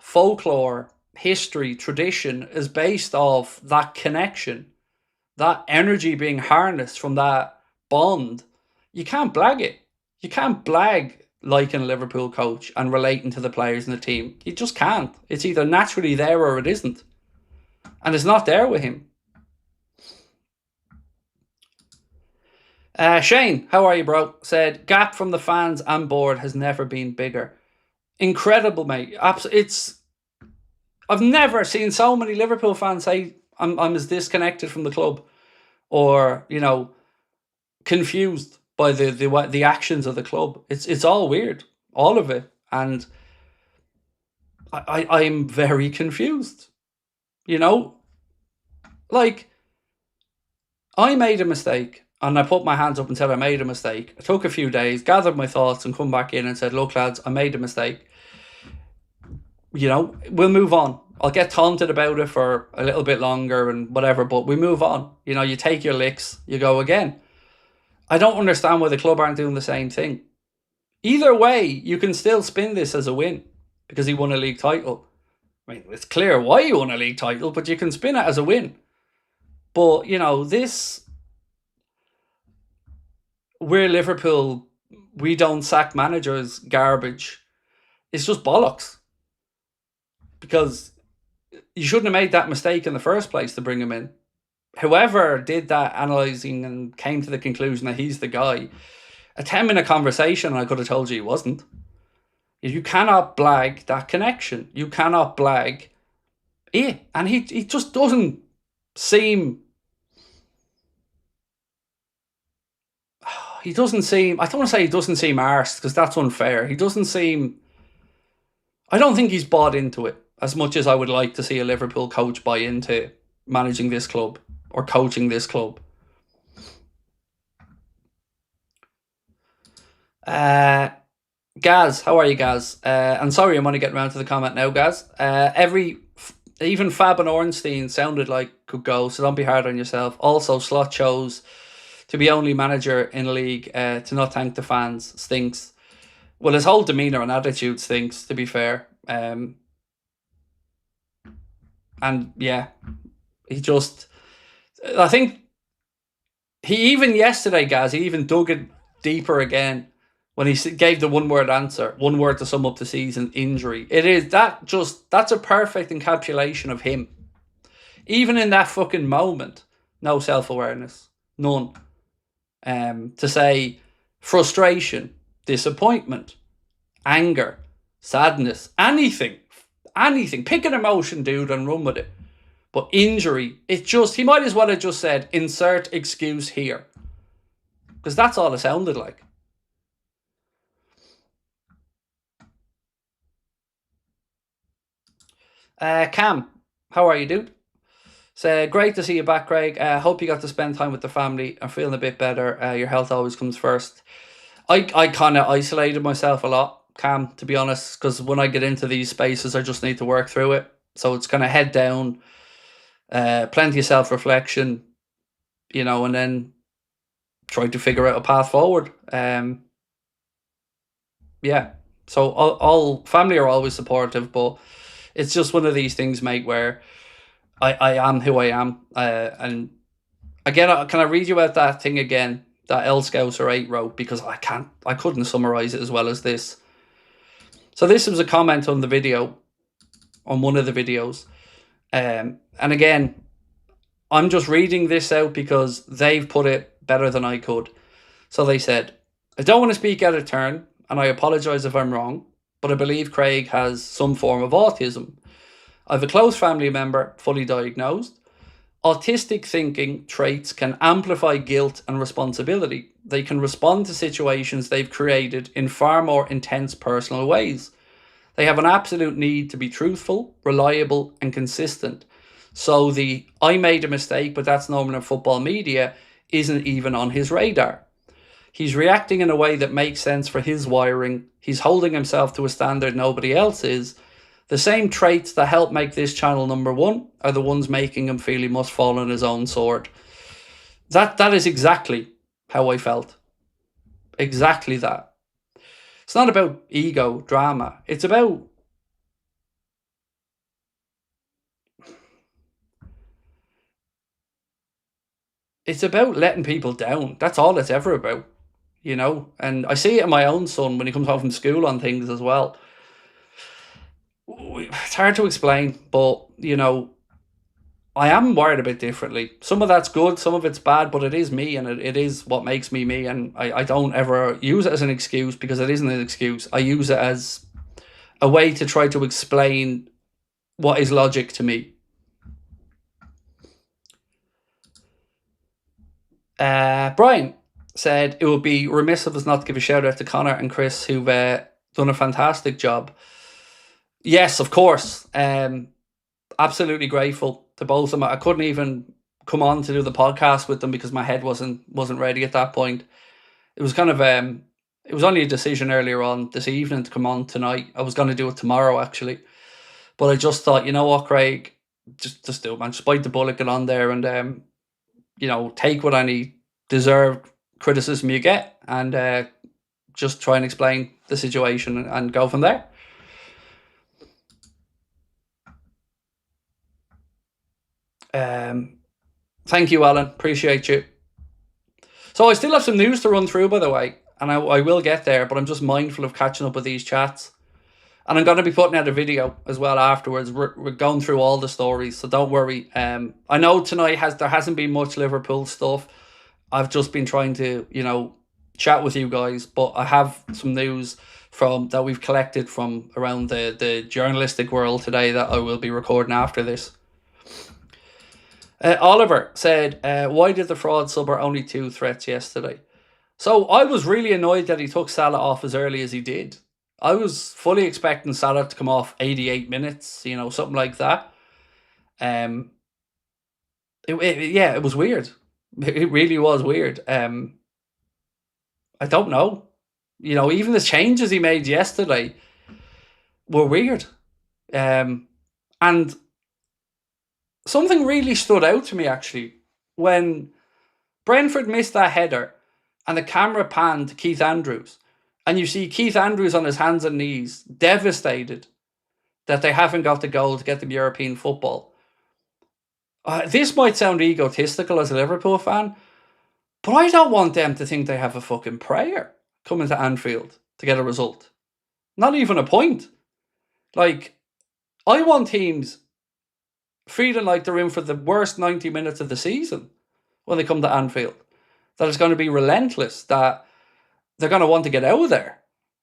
[SPEAKER 1] folklore history, tradition is based off that connection, that energy being harnessed from that bond. You can't blag it. You can't blag liking a Liverpool coach and relating to the players in the team. You just can't. It's either naturally there or it isn't. And it's not there with him. Shane, how are you, bro? Said, gap from the fans and board has never been bigger. Incredible, mate. I've never seen so many Liverpool fans say I'm as disconnected from the club, or confused by the actions of the club. It's all weird, all of it, and I'm very confused. Like, I made a mistake. And I put my hands up and said I made a mistake. I took a few days, gathered my thoughts, and come back in and said, look, lads, I made a mistake. We'll move on. I'll get taunted about it for a little bit longer and whatever, but we move on. You take your licks, you go again. I don't understand why the club aren't doing the same thing. Either way, you can still spin this as a win because he won a league title. I mean, it's clear why he won a league title, but you can spin it as a win. But, this... We're Liverpool, we don't sack managers garbage. It's just bollocks. Because you shouldn't have made that mistake in the first place to bring him in. Whoever did that analysing and came to the conclusion that he's the guy, a 10-minute conversation, I could have told you he wasn't. You cannot blag that connection. You cannot blag it. And he just doesn't seem... I don't want to say he doesn't seem arsed, because that's unfair. I don't think he's bought into it as much as I would like to see a Liverpool coach buy into managing this club or coaching this club. Gaz, how are you, Gaz? And sorry, I'm only getting around to the comment now, Gaz. Even Fab and Ornstein sounded like could go, so don't be hard on yourself. Also, Slot chose to be only manager in a league, to not thank the fans, stinks. Well, his whole demeanour and attitude stinks, to be fair. And yeah, I think even yesterday, guys, he even dug it deeper again when he gave the one-word answer, one word to sum up the season: injury. That's a perfect encapsulation of him. Even in that fucking moment, no self-awareness, none. To say frustration, disappointment, anger, sadness, anything, pick an emotion, dude, and run with it. But injury, he might as well have just said, insert excuse here. Because that's all it sounded like. Cam, how are you, dude? So great to see you back, Craig. Hope you got to spend time with the family. I'm feeling a bit better. Your health always comes first. I kind of isolated myself a lot, Cam, to be honest, because when I get into these spaces, I just need to work through it. So it's kind of head down, plenty of self-reflection, and then try to figure out a path forward. Yeah. So all family are always supportive, but it's just one of these things, mate, where I am who I am. And again, can I read you out that thing again that L Scouser 8 wrote? Because I couldn't summarize it as well as this. So this was a comment on the video, on one of the videos. And again, I'm just reading this out because they've put it better than I could. So they said, I don't want to speak out of turn, and I apologise if I'm wrong, but I believe Craig has some form of autism. I have a close family member, fully diagnosed. Autistic thinking traits can amplify guilt and responsibility. They can respond to situations they've created in far more intense personal ways. They have an absolute need to be truthful, reliable, and consistent. So the I made a mistake, but that's normal in football media isn't even on his radar. He's reacting in a way that makes sense for his wiring. He's holding himself to a standard nobody else is. The same traits that help make this channel #1 are the ones making him feel he must fall on his own sword. That is exactly how I felt. Exactly that. It's not about ego, drama. It's about it's about letting people down. That's all it's ever about, you know? And I see it in my own son when he comes home from school on things as well. It's hard to explain, but, you know, I am wired a bit differently. Some of that's good, some of it's bad, but it is me, and it is what makes me me. And I don't ever use it as an excuse, because it isn't an excuse. I use it as a way to try to explain what is logic to me. Brian said it would be remiss of us not to give a shout out to Connor and Chris, who've done a fantastic job. Yes, of course. Absolutely grateful to both of them. I couldn't even come on to do the podcast with them because my head wasn't ready at that point. It was kind of it was only a decision earlier on this evening to come on tonight. I was going to do it tomorrow actually, but I just thought, you know what, Craig, just do it, man. Just bite the bullet, get on there, and you know, take what any deserved criticism you get, and just try and explain the situation and go from there. Thank you, Alan. Appreciate you. So I still have some news to run through, by the way, and I will get there, but I'm just mindful of catching up with these chats. And I'm going to be putting out a video as well afterwards. We're going through all the stories, so don't worry. I know tonight there hasn't been much Liverpool stuff. I've just been trying to, you know, chat with you guys, but I have some news that we've collected from around the journalistic world today that I will be recording after this. Oliver said, why did the fraud sub only 2 threats yesterday? So I was really annoyed that he took Salah off as early as he did. I was fully expecting Salah to come off 88 minutes, you know, something like that. It was weird. It really was weird. I don't know. You know, even the changes he made yesterday were weird. And something really stood out to me, actually, when Brentford missed that header and the camera panned to Keith Andrews, and you see Keith Andrews on his hands and knees, devastated that they haven't got the goal to get them European football. This might sound egotistical as a Liverpool fan, but I don't want them to think they have a fucking prayer coming to Anfield to get a result. Not even a point. Like, I want teams feeling like they're in for the worst 90 minutes of the season when they come to Anfield. That it's going to be relentless, that they're going to want to get out of there.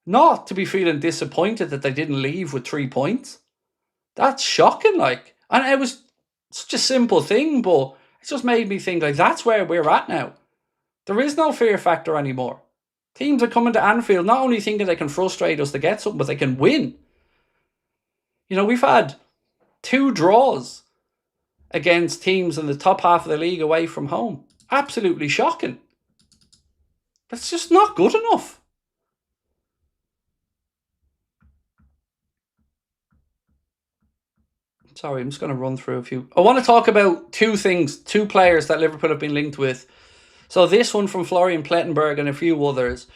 [SPEAKER 1] Not to be feeling disappointed that they didn't leave with 3 points. That's shocking, like. And it was such a simple thing, but it just made me think, like, that's where we're at now. There is no fear factor anymore. Teams are coming to Anfield not only thinking they can frustrate us to get something, but they can win. You know, we've had 2 draws against teams in the top half of the league away from home. Absolutely shocking. That's just not good enough. Sorry, I'm just going to run through a few. I want to talk about 2 things, 2 players that Liverpool have been linked with. So this one from Florian Plettenberg and a few others.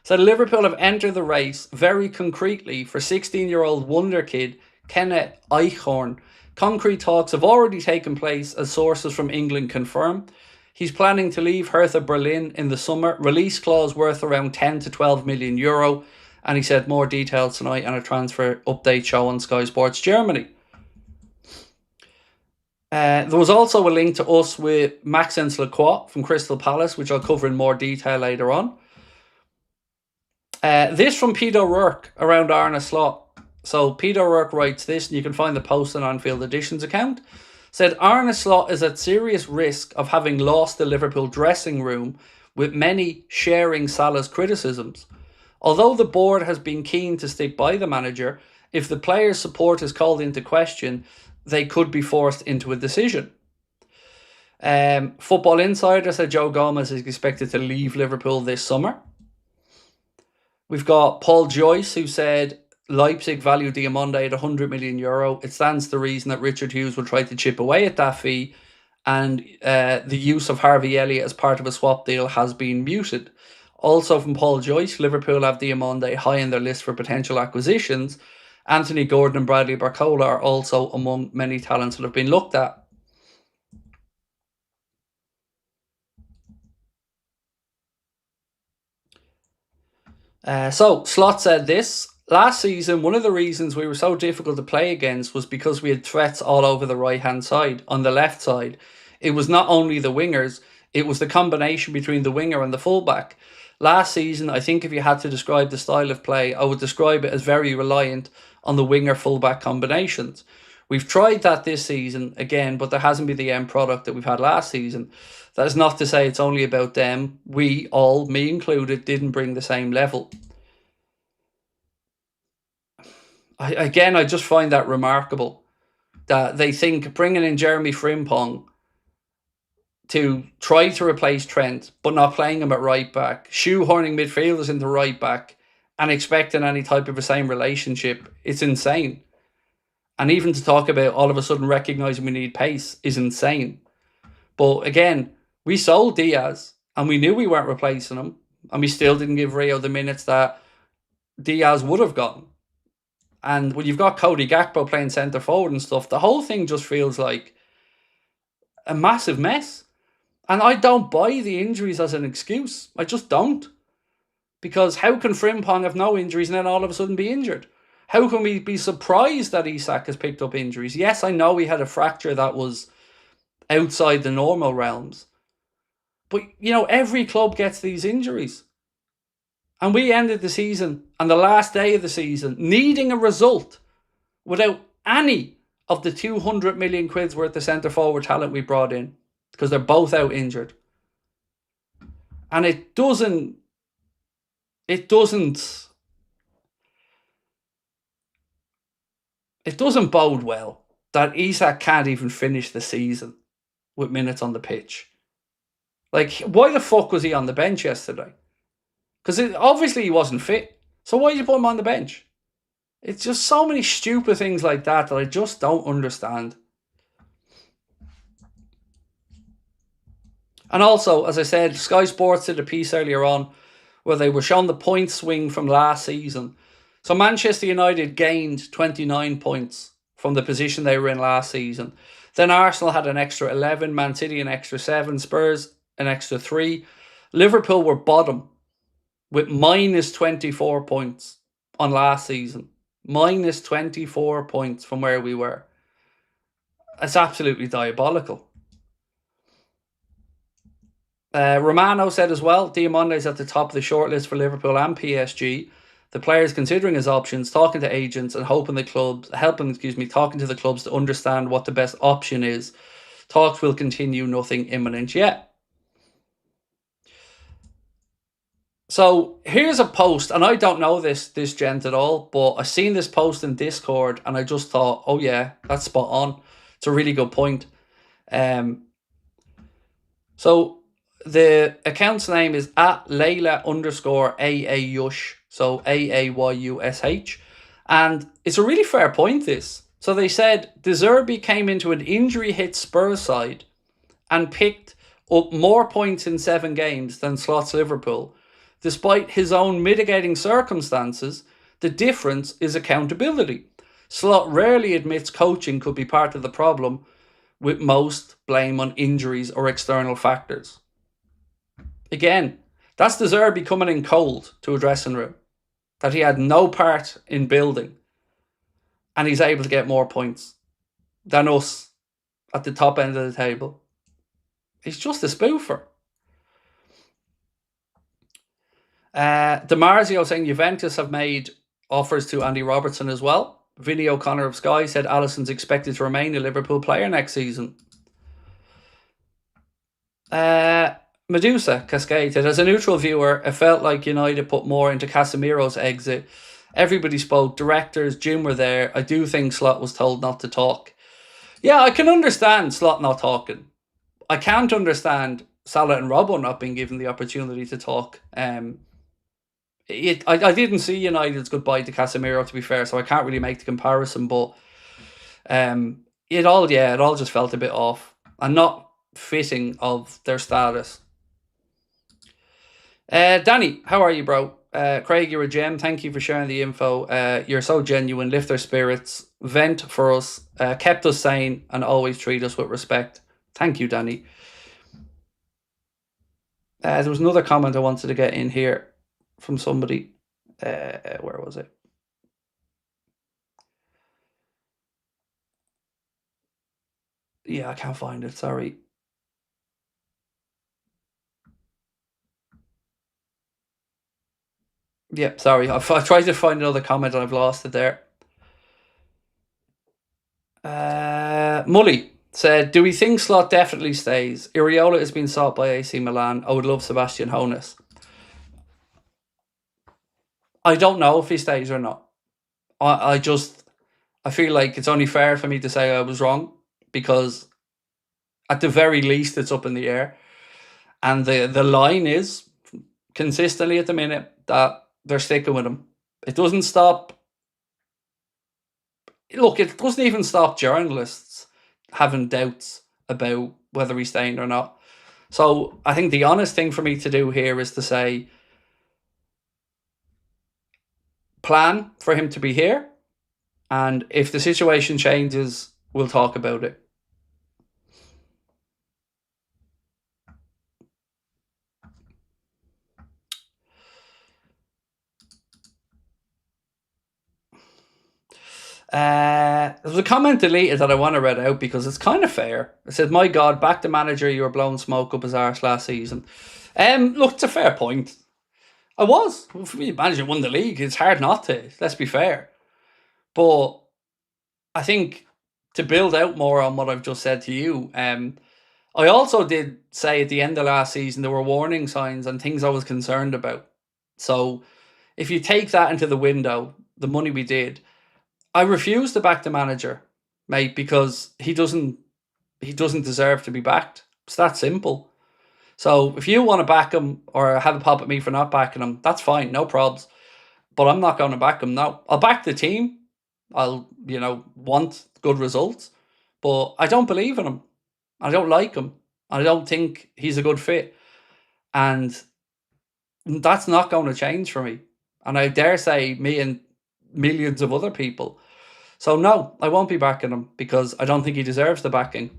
[SPEAKER 1] So Liverpool have entered the race very concretely for 16-year-old wonder kid Kenneth Eichhorn. Concrete talks have already taken place, as sources from England confirm. He's planning to leave Hertha Berlin in the summer. Release clause worth around 10 to 12 million euro. And he said more details tonight on a transfer update show on Sky Sports Germany. There was also a link to us with Maxence Lacroix from Crystal Palace, which I'll cover in more detail later on. This from Peter O'Rourke around Arne Slot. So Peter O'Rourke writes this, and you can find the post on Anfield Edition's account. Said, Arne Slot is at serious risk of having lost the Liverpool dressing room, with many sharing Salah's criticisms. Although the board has been keen to stick by the manager, if the players' support is called into question, they could be forced into a decision. Football Insider said Joe Gomez is expected to leave Liverpool this summer. We've got Paul Joyce, who said Leipzig value Diamonde at 100 million euro. It stands to reason that Richard Hughes will try to chip away at that fee, and the use of Harvey Elliott as part of a swap deal has been muted. Also from Paul Joyce, Liverpool have Diamonde high in their list for potential acquisitions. Anthony Gordon and Bradley Barcola are also among many talents that have been looked at. So Slot said this. Last season, one of the reasons we were so difficult to play against was because we had threats all over the right-hand side. On the left side, it was not only the wingers, it was the combination between the winger and the fullback. Last season, I think if you had to describe the style of play, I would describe it as very reliant on the winger-fullback combinations. We've tried that this season again, but there hasn't been the end product that we've had last season. That is not to say it's only about them. We all, me included, didn't bring the same level. I just find that remarkable that they think bringing in Jeremy Frimpong to try to replace Trent, but not playing him at right back, shoehorning midfielders into right back, and expecting any type of the same relationship, it's insane. And even to talk about all of a sudden recognising we need pace is insane. But again, we sold Diaz and we knew we weren't replacing him, and we still didn't give Rio the minutes that Diaz would have gotten. And when you've got Cody Gakpo playing centre forward and stuff, the whole thing just feels like a massive mess. And I don't buy the injuries as an excuse. I just don't. Because how can Frimpong have no injuries and then all of a sudden be injured? How can we be surprised that Isak has picked up injuries? Yes, I know he had a fracture that was outside the normal realms. But, you know, every club gets these injuries. And we ended the season, on the last day of the season, needing a result without any of the 200 million quid's worth of centre forward talent we brought in, because they're both out injured. And it doesn't bode well that Isak can't even finish the season with minutes on the pitch. Like, why the fuck was he on the bench yesterday? Because obviously he wasn't fit. So why did you put him on the bench? It's just so many stupid things like that I just don't understand. And also, as I said, Sky Sports did a piece earlier on where they were showing the point swing from last season. So Manchester United gained 29 points from the position they were in last season. Then Arsenal had an extra 11, Man City an extra 7, Spurs an extra 3. Liverpool were bottom with minus 24 points on last season. Minus 24 points from where we were. It's absolutely diabolical. Romano said as well, Diamonde is at the top of the shortlist for Liverpool and PSG. The players considering his options, talking to agents and talking to the clubs to understand what the best option is. Talks will continue, nothing imminent yet. So here's a post, and I don't know this gent at all, but I seen this post in Discord and I just thought, oh yeah, that's spot on. It's a really good point. So the account's name is at Layla_AAYush, so AAYUSH, and it's a really fair point, this. So they said De Zerbi came into an injury-hit Spurs side and picked up more points in 7 games than Slot's Liverpool. Despite his own mitigating circumstances, the difference is accountability. Slot rarely admits coaching could be part of the problem, with most blame on injuries or external factors. Again, that's De Zerbi coming in cold to a dressing room that he had no part in building, and he's able to get more points than us at the top end of the table. He's just a spoofer. DiMarzio saying Juventus have made offers to Andy Robertson as well. Vinny O'Connor of Sky said Alisson's expected to remain a Liverpool player next season. Medusa Cascade said, as a neutral viewer, it felt like United put more into Casemiro's exit. Everybody spoke, directors, Jim were there. I do think Slot was told not to talk. Yeah, I can understand Slot not talking. I can't understand Salah and Robbo not being given the opportunity to talk. I didn't see United's goodbye to Casemiro, to be fair, so I can't really make the comparison, but it all just felt a bit off and not fitting of their status. Danny, how are you, bro? Craig, you're a gem. Thank you for sharing the info. You're so genuine. Lift our spirits. Vent for us. Kept us sane and always treat us with respect. Thank you, Danny. There was another comment I wanted to get in here from somebody. Where was it? Yeah, I can't find it. Sorry. Yeah, sorry. I tried to find another comment and I've lost it there. Mully said, "Do we think Slot definitely stays? Iriola has been sought by AC Milan. I would love Sebastian Hoeneß." I don't know if he stays or not. I feel like it's only fair for me to say I was wrong, because at the very least it's up in the air. And the line is consistently at the minute that they're sticking with him. It doesn't stop. Look, it doesn't even stop journalists having doubts about whether he's staying or not. So I think the honest thing for me to do here is to say, plan for him to be here, and if the situation changes, we'll talk about it. There was a comment deleted that I want to read out because it's kind of fair. It said, "My God, back the manager, you were blowing smoke up his arse last season." Look, it's a fair point. I was. For me, the manager won the league. It's hard not to. Let's be fair. But I think to build out more on what I've just said to you, I also did say at the end of last season there were warning signs and things I was concerned about. So if you take that into the window, the money we did, I refuse to back the manager, mate, because he doesn't deserve to be backed. It's that simple. So if you want to back him or have a pop at me for not backing him, that's fine, no probs. But I'm not going to back him now. I'll back the team. I'll, want good results. But I don't believe in him. I don't like him. I don't think he's a good fit. And that's not going to change for me. And I dare say me and millions of other people. So no, I won't be backing him because I don't think he deserves the backing.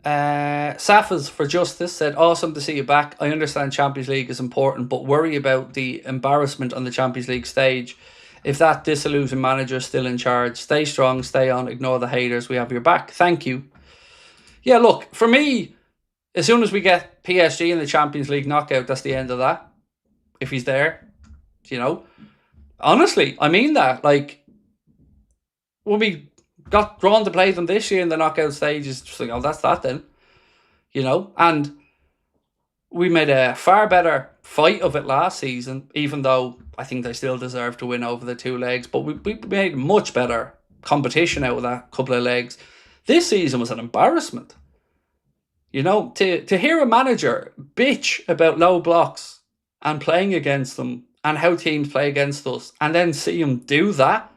[SPEAKER 1] Safas for Justice said, "Awesome to see you back. I understand Champions League is important, but worry about the embarrassment on the Champions League stage. If that disillusioned manager is still in charge, stay strong, stay on, ignore the haters. We have your back. Thank you." Yeah, look, for me, as soon as we get PSG in the Champions League knockout, that's the end of that. If he's there, Honestly, I mean that. Like, when we got drawn to play them this year in the knockout stage, it's just like, oh, that's that then. And we made a far better fight of it last season, even though I think they still deserve to win over the two legs. But we made much better competition out of that couple of legs. This season was an embarrassment. To hear a manager bitch about low blocks and playing against them and how teams play against us, and then see him do that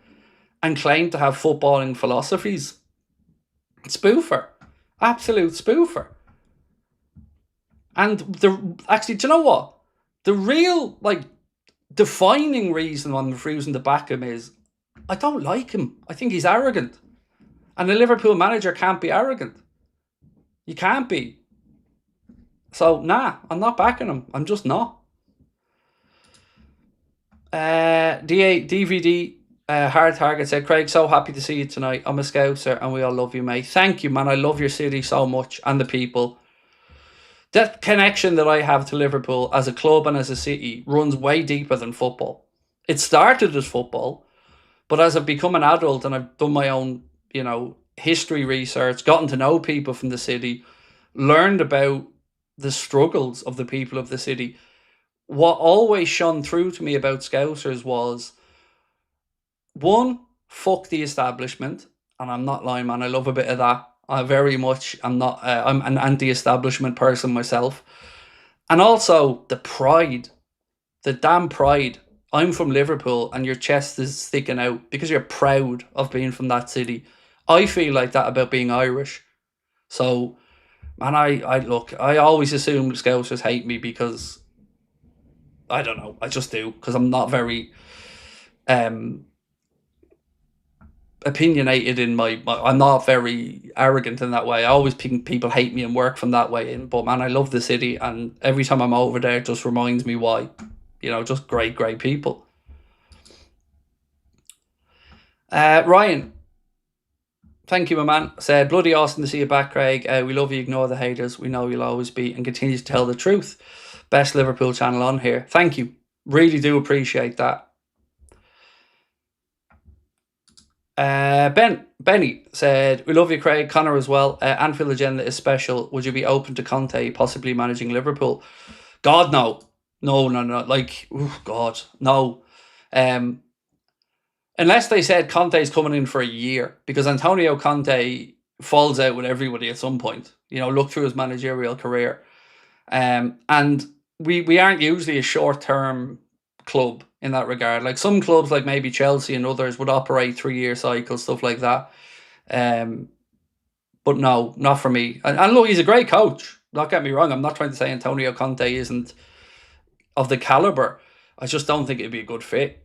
[SPEAKER 1] and claim to have footballing philosophies. Spoofer. Absolute spoofer. And do you know what? The real, defining reason I'm refusing to back him is I don't like him. I think he's arrogant. And a Liverpool manager can't be arrogant. You can't be. So, nah, I'm not backing him. I'm just not. DVD Hard Target said, "Craig, so happy to see you tonight. I'm a Scouser and we all love you, mate." Thank you, man. I love your city so much and the people. That connection that I have to Liverpool as a club and as a city runs way deeper than football. It started as football, but as I've become an adult and I've done my own, history research, gotten to know people from the city, learned about the struggles of the people of the city, what always shone through to me about Scousers was, one, fuck the establishment. And I'm not lying, man. I love a bit of that. I'm an anti-establishment person myself. And also the pride, the damn pride. I'm from Liverpool and your chest is sticking out because you're proud of being from that city. I feel like that about being Irish. So, and I always assume Scousers hate me because, I don't know, I just do, because I'm not very opinionated in I'm not very arrogant in that way. I always think people hate me and work from that way in, but man, I love the city, and every time I'm over there, it just reminds me why. Just great people. Ryan, thank you, my man. Said, bloody awesome to see you back, Craig. We love you. Ignore the haters. We know you'll always be, and continue to tell the truth. Best Liverpool channel on here. Thank you. Really do appreciate that. Benny said, we love you, Craig. Connor as well. Anfield Agenda is special. Would you be open to Conte possibly managing Liverpool? God, no. No. Like, oh, God, no. Unless they said Conte's coming in for a year, because Antonio Conte falls out with everybody at some point. Look through his managerial career. And we aren't usually a short-term club in that regard. Like some clubs, like maybe Chelsea and others, would operate 3-year cycles, stuff like that. But no, not for me. And look, he's a great coach. Don't get me wrong. I'm not trying to say Antonio Conte isn't of the caliber. I just don't think it'd be a good fit.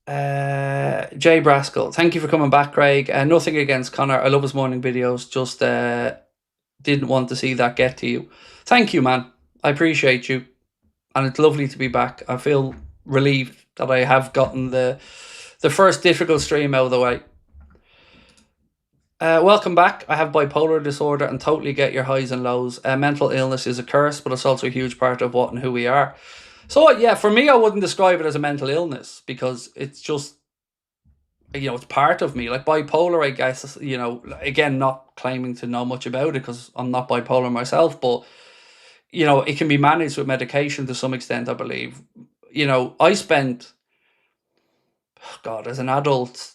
[SPEAKER 1] Jay Braskell, thank you for coming back, Craig. Nothing against Connor. I love his morning videos. Just didn't want to see that get to you. Thank you, man. I appreciate you. And it's lovely to be back. I feel relieved that I have gotten the first difficult stream out of the way. Welcome back. I have bipolar disorder and totally get your highs and lows. Mental illness is a curse, but it's also a huge part of what and who we are. So, yeah, for me, I wouldn't describe it as a mental illness, because it's just, it's part of me. Like bipolar, I guess, again, not claiming to know much about it because I'm not bipolar myself, but, it can be managed with medication to some extent, I believe. I spent, as an adult,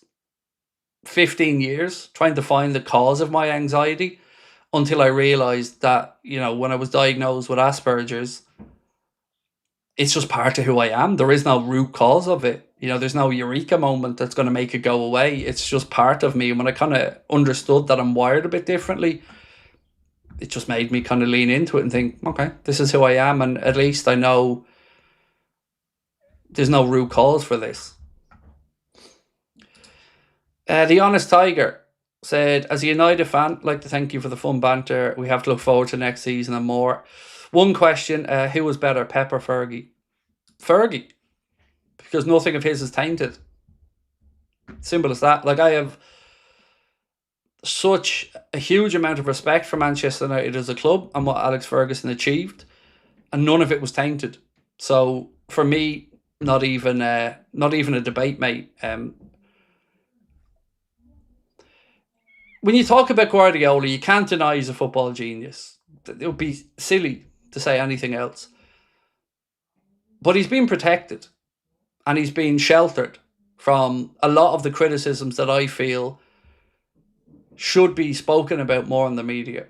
[SPEAKER 1] 15 years trying to find the cause of my anxiety until I realized that, when I was diagnosed with Asperger's, it's just part of who I am. There is no root cause of it. There's no eureka moment that's going to make it go away. It's just part of me. And when I kind of understood that I'm wired a bit differently, it just made me kind of lean into it and think, okay, this is who I am. And at least I know there's no root cause for this. The Honest Tiger said, as a United fan, I'd like to thank you for the fun banter. We have to look forward to next season and more. One question, who was better, Pep or Fergie? Fergie, because nothing of his is tainted. Simple as that. Like, I have such a huge amount of respect for Manchester United as a club and what Alex Ferguson achieved, and none of it was tainted. So for me, not even a debate, mate. When you talk about Guardiola, you can't deny he's a football genius. It would be silly to say anything else. But he's been protected and he's been sheltered from a lot of the criticisms that I feel should be spoken about more in the media.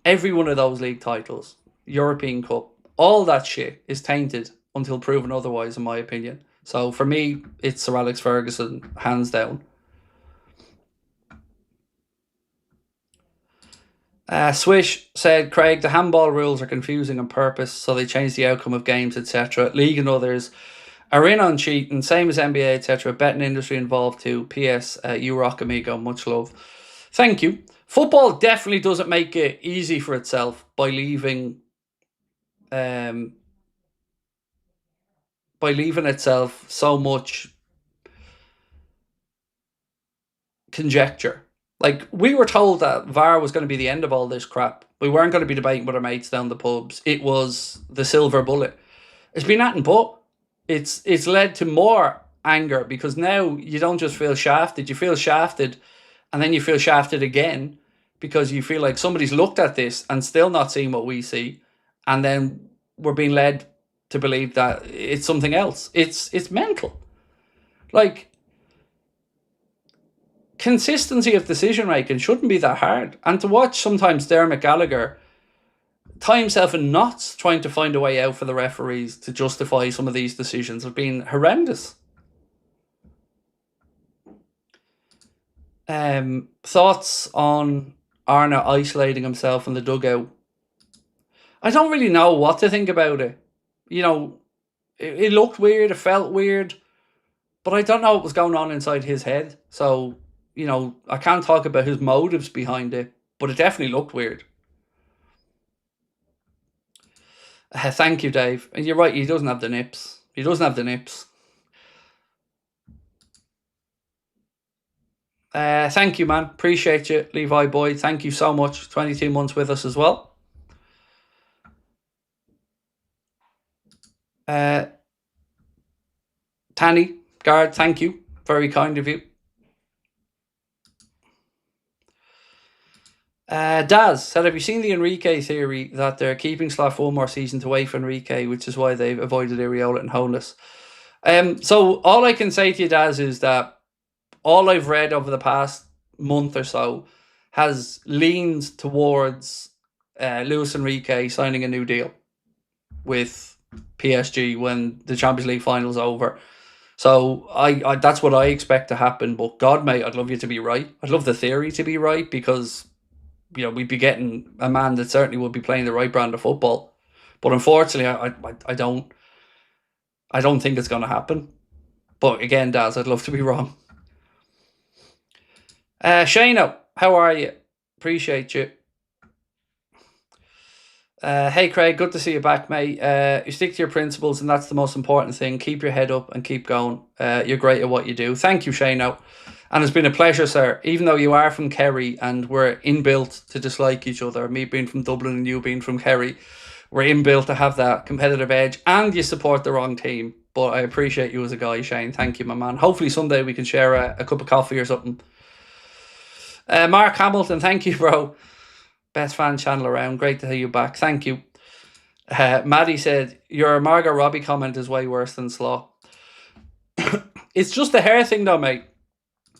[SPEAKER 1] Every one of those league titles, European Cup, all that shit is tainted until proven otherwise, in my opinion. So for me, it's Sir Alex Ferguson, hands down. Swish said, Craig, the handball rules are confusing on purpose, so they change the outcome of games, etc. League and others are in on cheating, same as NBA, etc. Betting industry involved too. P.S. You rock, amigo. Much love. Thank you. Football definitely doesn't make it easy for itself by leaving itself so much conjecture. Like, we were told that VAR was going to be the end of all this crap. We weren't going to be debating with our mates down the pubs. It was the silver bullet. It's been nothing but. It's led to more anger, because now you don't just feel shafted. You feel shafted, and then you feel shafted again, because you feel like somebody's looked at this and still not seeing what we see, and then we're being led to believe that it's something else. It's mental. Like, consistency of decision making shouldn't be that hard. And to watch sometimes Dermot Gallagher tie himself in knots trying to find a way out for the referees to justify some of these decisions have been horrendous. Thoughts on Arna isolating himself in the dugout? I don't really know what to think about it. it looked weird, it felt weird, but I don't know what was going on inside his head. So, I can't talk about his motives behind it, but it definitely looked weird. Thank you, Dave. And you're right, he doesn't have the nips. He doesn't have the nips. Thank you, man. Appreciate you, Levi Boyd. Thank you so much. 22 months with us as well. Tanny, Guard, thank you. Very kind of you. Daz said, have you seen the Enrique theory that they're keeping Slav one more season to wait for Enrique, which is why they've avoided Iriola and Honus? So all I can say to you, Daz, is that all I've read over the past month or so has leaned towards Luis Enrique signing a new deal with PSG when the Champions League final's over. So I that's what I expect to happen. But God, mate, I'd love you to be right. I'd love the theory to be right, because we'd be getting a man that certainly would be playing the right brand of football. But unfortunately, I don't think it's going to happen. But again, Daz, I'd love to be wrong. Shano, how are you? Appreciate you. Hey Craig, good to see you back, mate. You stick to your principles, and that's the most important thing. Keep your head up and keep going. You're great at what you do. Thank you, Shano. And it's been a pleasure, sir. Even though you are from Kerry and we're inbuilt to dislike each other, me being from Dublin and you being from Kerry, we're inbuilt to have that competitive edge, and you support the wrong team. But I appreciate you as a guy, Shane. Thank you, my man. Hopefully someday we can share a cup of coffee or something. Mark Hamilton, thank you, bro. Best fan channel around. Great to have you back. Thank you. Maddie said, your Margot Robbie comment is way worse than Slaw. It's just a hair thing though, mate.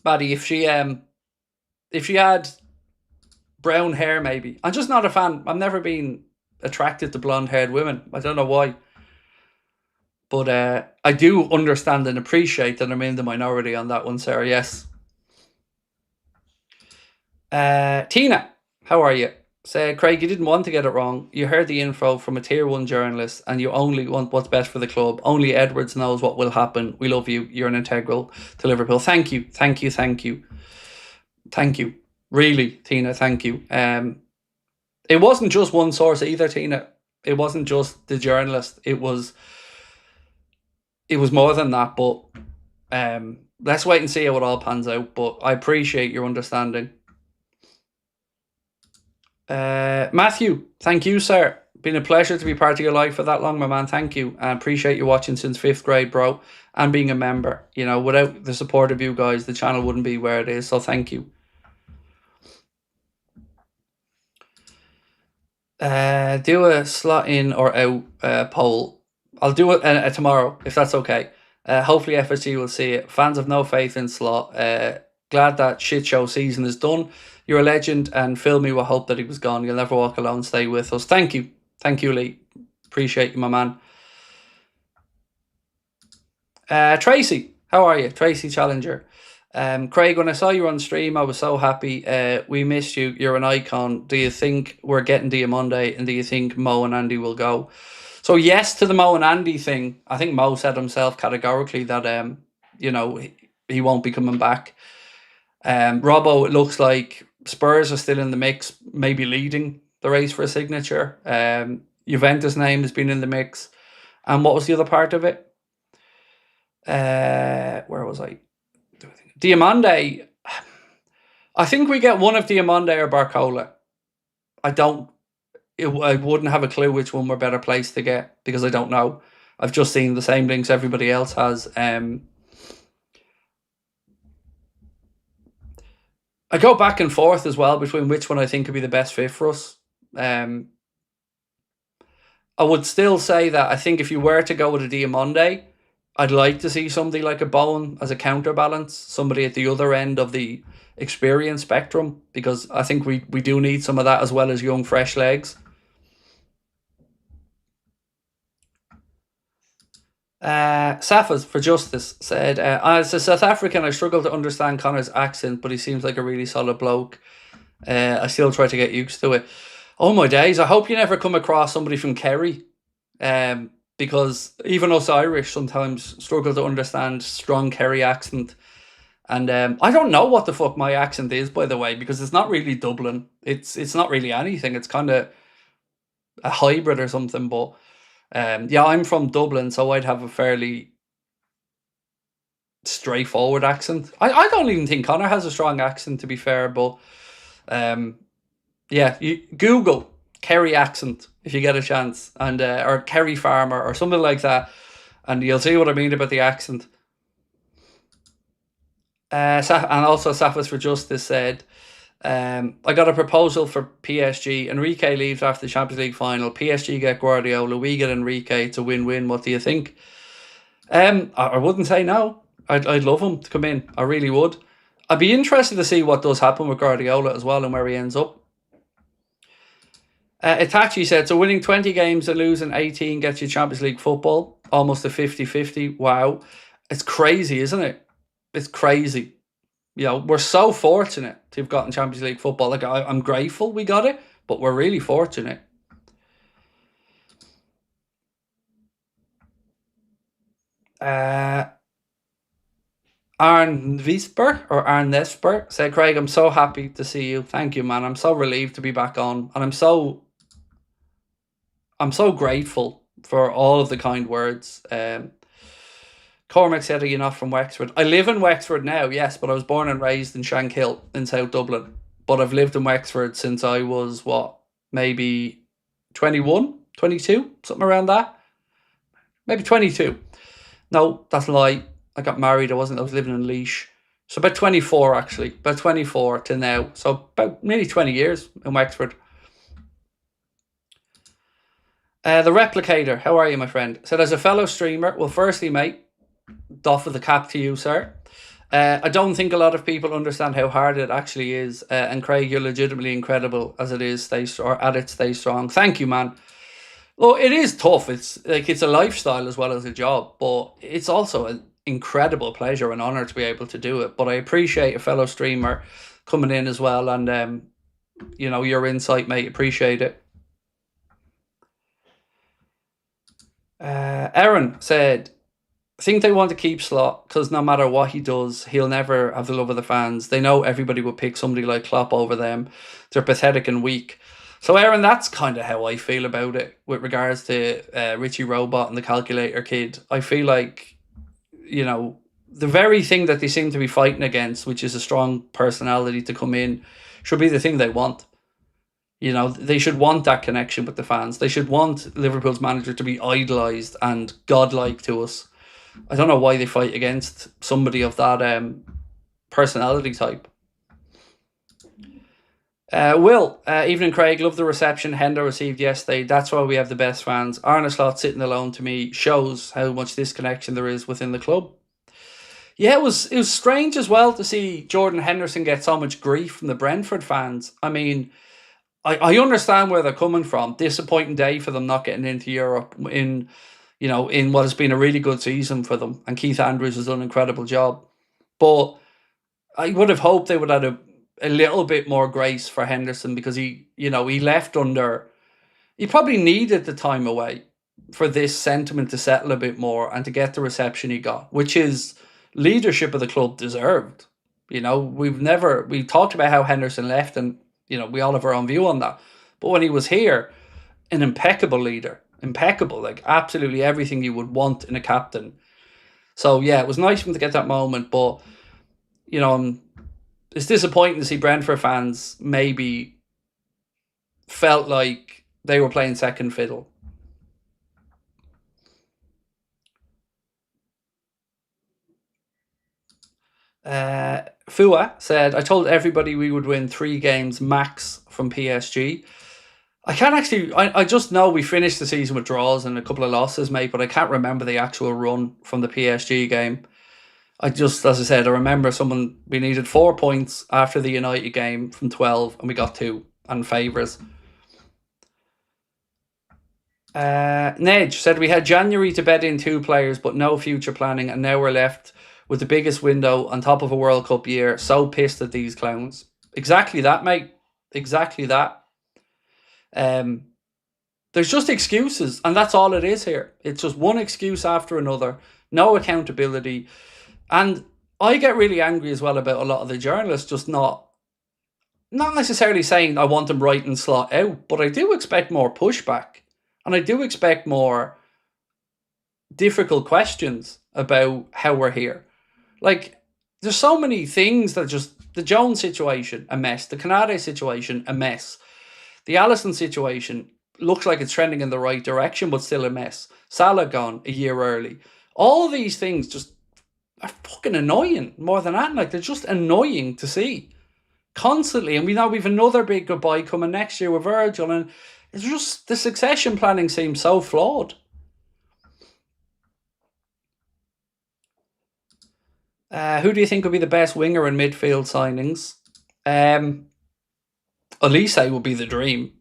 [SPEAKER 1] Maddie, if she had brown hair, maybe. I'm just not a fan. I've never been attracted to blonde-haired women. I don't know why. But I do understand and appreciate that I'm in the minority on that one, Sarah. Yes. Tina, how are you? Said, Craig, you didn't want to get it wrong. You heard the info from a tier 1 journalist, and you only want what's best for the club. Only Edwards knows what will happen. We love you. You're an integral to Liverpool. Thank you. Thank you. Thank you. Thank you. Really, Tina, thank you. It wasn't just one source either, Tina. It wasn't just the journalist. It was more than that, but let's wait and see how it all pans out. But I appreciate your understanding. Matthew, thank you, sir. Been a pleasure to be part of your life for that long, my man. Thank you. I appreciate you watching since 5th grade, bro, and being a member. Without the support of you guys, the channel wouldn't be where it is. So thank you. Do a slot in or out poll. I'll do it tomorrow if that's okay. Hopefully FSG will see it. Fans have no faith in Slot. Glad that shit show season is done. You're a legend, and fill me with hope that he was gone. You'll never walk alone. Stay with us. Thank you. Thank you, Lee. Appreciate you, my man. Tracy, how are you? Tracy Challenger. Craig, when I saw you on stream, I was so happy. We missed you. You're an icon. Do you think we're getting Diamonde, and do you think Mo and Andy will go? So yes to the Mo and Andy thing. I think Mo said himself categorically that he won't be coming back. Robbo, it looks like Spurs are still in the mix, maybe leading the race for a signature. Juventus' name has been in the mix. And what was the other part of it? Where was I? Diamonde. I think we get one of Diamonde or Barcola. I wouldn't have a clue which one we're better placed to get, because I don't know. I've just seen the same links everybody else has. I go back and forth as well between which one I think could be the best fit for us. I would still say that I think if you were to go with a Diamonde, I'd like to see somebody like a Bowen as a counterbalance, somebody at the other end of the experience spectrum, because I think we do need some of that as well as young, fresh legs. Safas for Justice said, as a South African, I struggle to understand Connor's accent, but he seems like a really solid bloke. I still try to get used to it. Oh my days, I hope you never come across somebody from Kerry. because even us Irish sometimes struggle to understand strong Kerry accent. And I don't know what the fuck my accent is, by the way, because it's not really Dublin. It's not really anything. It's kind of a hybrid or something. But yeah, I'm from Dublin, so I'd have a fairly straightforward accent. I don't even think Connor has a strong accent, to be fair. But yeah, you Google Kerry accent if you get a chance, and or Kerry farmer or something like that, and you'll see what I mean about the accent. And also Safas for Justice said, I got a proposal for PSG. Enrique leaves after the Champions League final. PSG get Guardiola. We get Enrique. It's a win-win. What do you think? I wouldn't say no. I'd love him to come in. I really would. I'd be interested to see what does happen with Guardiola as well and where he ends up. Itachi said, so winning 20 games and losing 18 gets you Champions League football. Almost a 50-50. Wow. It's crazy, isn't it? It's crazy. You know, we're so fortunate to have gotten Champions League football. Like, I'm grateful we got it, but we're really fortunate. Arn Visper or Arn Nesper said, Craig, I'm so happy to see you. Thank you, man. I'm so relieved to be back on. And I'm so grateful for all of the kind words. Cormac said, are you not from Wexford? I live in Wexford now, yes, but I was born and raised in Shankill in South Dublin. But I've lived in Wexford since I was, maybe 21, 22, something around that. Maybe 22. No, that's a lie. I got married. I was living in Laois. So about 24, actually. About 24 to now. So about nearly 20 years in Wexford. The Replicator, how are you, my friend? Said, as a fellow streamer, well, firstly, mate, doff of the cap to you, sir. I don't think a lot of people understand how hard it actually is. And Craig, you're legitimately incredible as it is. Stay strong. Thank you, man. Well, it is tough. It's a lifestyle as well as a job, but it's also an incredible pleasure and honor to be able to do it. But I appreciate a fellow streamer coming in as well, and your insight, mate. Appreciate it. Aaron said, I think they want to keep Slot because no matter what he does, he'll never have the love of the fans. They know everybody would pick somebody like Klopp over them. They're pathetic and weak. So, Aaron, that's kind of how I feel about it with regards to Richie Robot and the Calculator Kid. I feel like, the very thing that they seem to be fighting against, which is a strong personality to come in, should be the thing they want. They should want that connection with the fans. They should want Liverpool's manager to be idolised and godlike to us. I don't know why they fight against somebody of that personality type. Will, evening Craig, love the reception Hendo received yesterday. That's why we have the best fans. Arne Slot sitting alone, to me, shows how much disconnection there is within the club. Yeah, it was strange as well to see Jordan Henderson get so much grief from the Brentford fans. I mean, I understand where they're coming from. Disappointing day for them not getting into Europe in what has been a really good season for them. And Keith Andrews has done an incredible job. But I would have hoped they would have a little bit more grace for Henderson because he left under... He probably needed the time away for this sentiment to settle a bit more and to get the reception he got, which is leadership of the club deserved. We talked about how Henderson left and, we all have our own view on that. But when he was here, an impeccable leader. Impeccable, like absolutely everything you would want in a captain. So yeah, it was nice for him to get that moment, but it's disappointing to see Brentford fans maybe felt like they were playing second fiddle. Fua said, I told everybody we would win 3 games max from PSG. I can't actually... I just know we finished the season with draws and a couple of losses, mate, but I can't remember the actual run from the PSG game. As I said, I remember we needed 4 points after the United game from 12, and we got 2 and favours. Nedge said, we had January to bet in 2 players, but no future planning, and now we're left with the biggest window on top of a World Cup year. So pissed at these clowns. Exactly that, mate. Exactly that. There's just excuses, and that's all it is here. It's just one excuse after another, no accountability. And I get really angry as well about a lot of the journalists just not necessarily saying I want them right and slot out, but I do expect more pushback. And I do expect more difficult questions about how we're here. Like, there's so many things that just, the Jones situation, a mess. The Canade situation, a mess. The Allison situation looks like it's trending in the right direction, but still a mess. Salah gone a year early. All these things just are fucking annoying more than that. Like, they're just annoying to see constantly. And we know we've another big goodbye coming next year with Virgil, and it's just, the succession planning seems so flawed. Who do you think would be the best winger in midfield signings? Elise would be the dream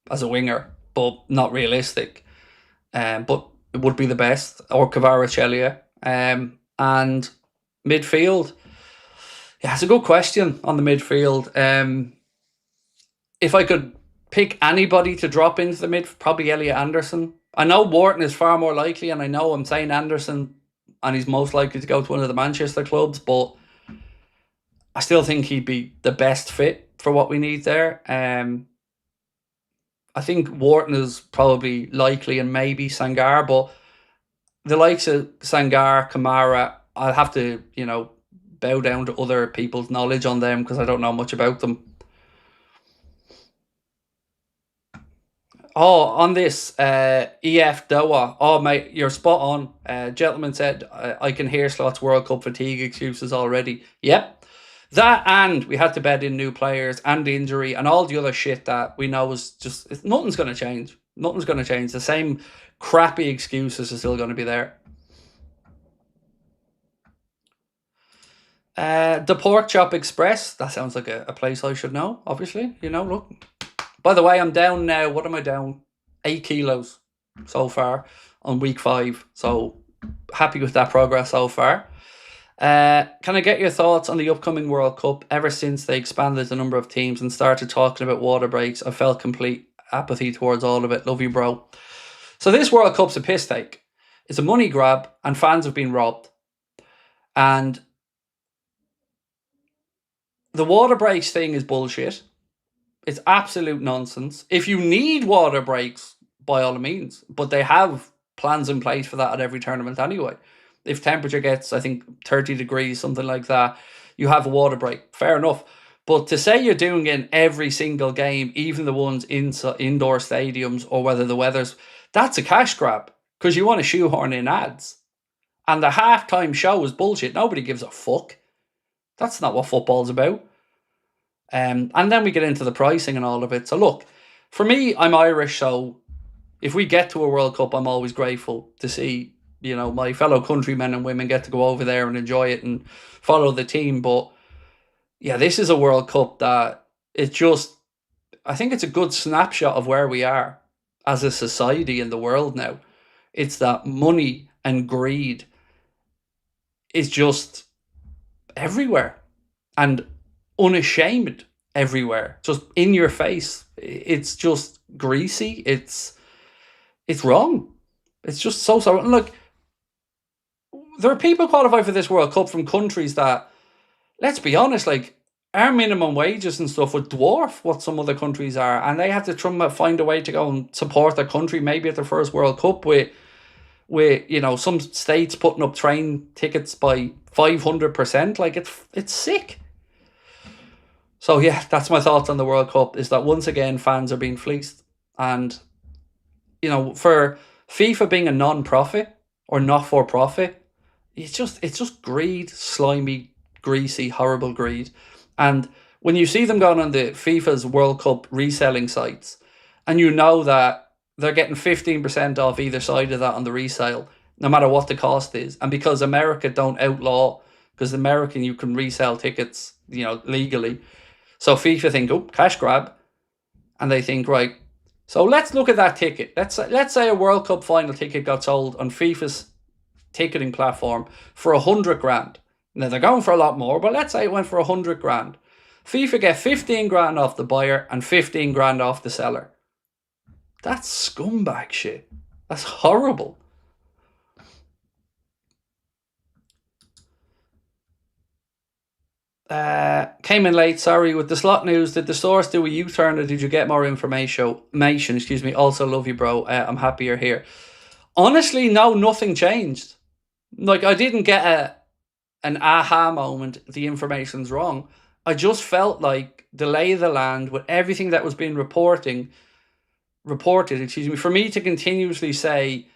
[SPEAKER 1] as a winger, but not realistic. But it would be the best, or Kvaratskhelia. And midfield, yeah, it's a good question on the midfield. If I could pick anybody to drop into the mid, probably Elliot Anderson. I know Wharton is far more likely, and I know I'm saying Anderson, and he's most likely to go to one of the Manchester clubs, but I still think he'd be the best fit for what we need there. I think Wharton is probably likely, and maybe Sangar, but the likes of Sangar, Kamara, I'll have to, bow down to other people's knowledge on them because I don't know much about them. Oh, on this, EF Doha. Oh, mate, you're spot on. Gentleman said, I can hear Slots World Cup fatigue excuses already. Yep. That, and we had to bed in new players and injury and all the other shit that we know is just, nothing's going to change. Nothing's going to change. The same crappy excuses are still going to be there. The Pork Chop Express. That sounds like a place I should know, obviously. Look. By the way, I'm down now. What am I down? 8 kilos so far on week 5. So happy with that progress so far. Can I get your thoughts on the upcoming World Cup? Ever since they expanded the number of teams and started talking about water breaks, I felt complete apathy towards all of it. Love you, bro. So this World Cup's a piss take. It's a money grab, and fans have been robbed. And the water breaks thing is bullshit. It's absolute nonsense. If you need water breaks, by all means, but they have plans in place for that at every tournament anyway. If temperature gets, I think, 30 degrees, something like that, you have a water break. Fair enough. But to say you're doing it in every single game, even the ones in indoor stadiums, or whether the weather's, that's a cash grab because you want to shoehorn in ads. And the halftime show is bullshit. Nobody gives a fuck. That's not what football's about. And then we get into the pricing and all of it. So look, for me, I'm Irish, so if we get to a World Cup, I'm always grateful to see, my fellow countrymen and women get to go over there and enjoy it and follow the team. But yeah, this is a World Cup that I think it's a good snapshot of where we are as a society in the world now. It's that money and greed is just everywhere. And unashamed everywhere, just in your face. It's just greasy. It's wrong. It's just so. And look, there are people qualified for this World Cup from countries that, let's be honest, like our minimum wages and stuff would dwarf what some other countries are, and they have to try and find a way to go and support their country, maybe at their first World Cup with some states putting up train tickets by 500%. Like it's sick. So yeah, that's my thoughts on the World Cup, is that once again fans are being fleeced. And for FIFA being a non-profit or not-for-profit, it's just greed, slimy, greasy, horrible greed. And when you see them going on the FIFA's World Cup reselling sites, and that they're getting 15% off either side of that on the resale, no matter what the cost is. And because America don't outlaw, because American you can resell tickets, legally. So FIFA think, oh, cash grab. And they think, right, so let's look at that ticket. Let's say a World Cup final ticket got sold on FIFA's ticketing platform for 100 grand. Now they're going for a lot more, but let's say it went for 100 grand. FIFA get 15 grand off the buyer and 15 grand off the seller. That's scumbag shit. That's horrible. Came in late, sorry. With the slot news, did the source do a U-turn or did you get more information? Excuse me. Also, love you, bro. I'm happy you're here. Honestly, no, nothing changed. Like, I didn't get an aha moment, the information's wrong. I just felt like the lay of the land with everything that was being reported, for me to continuously say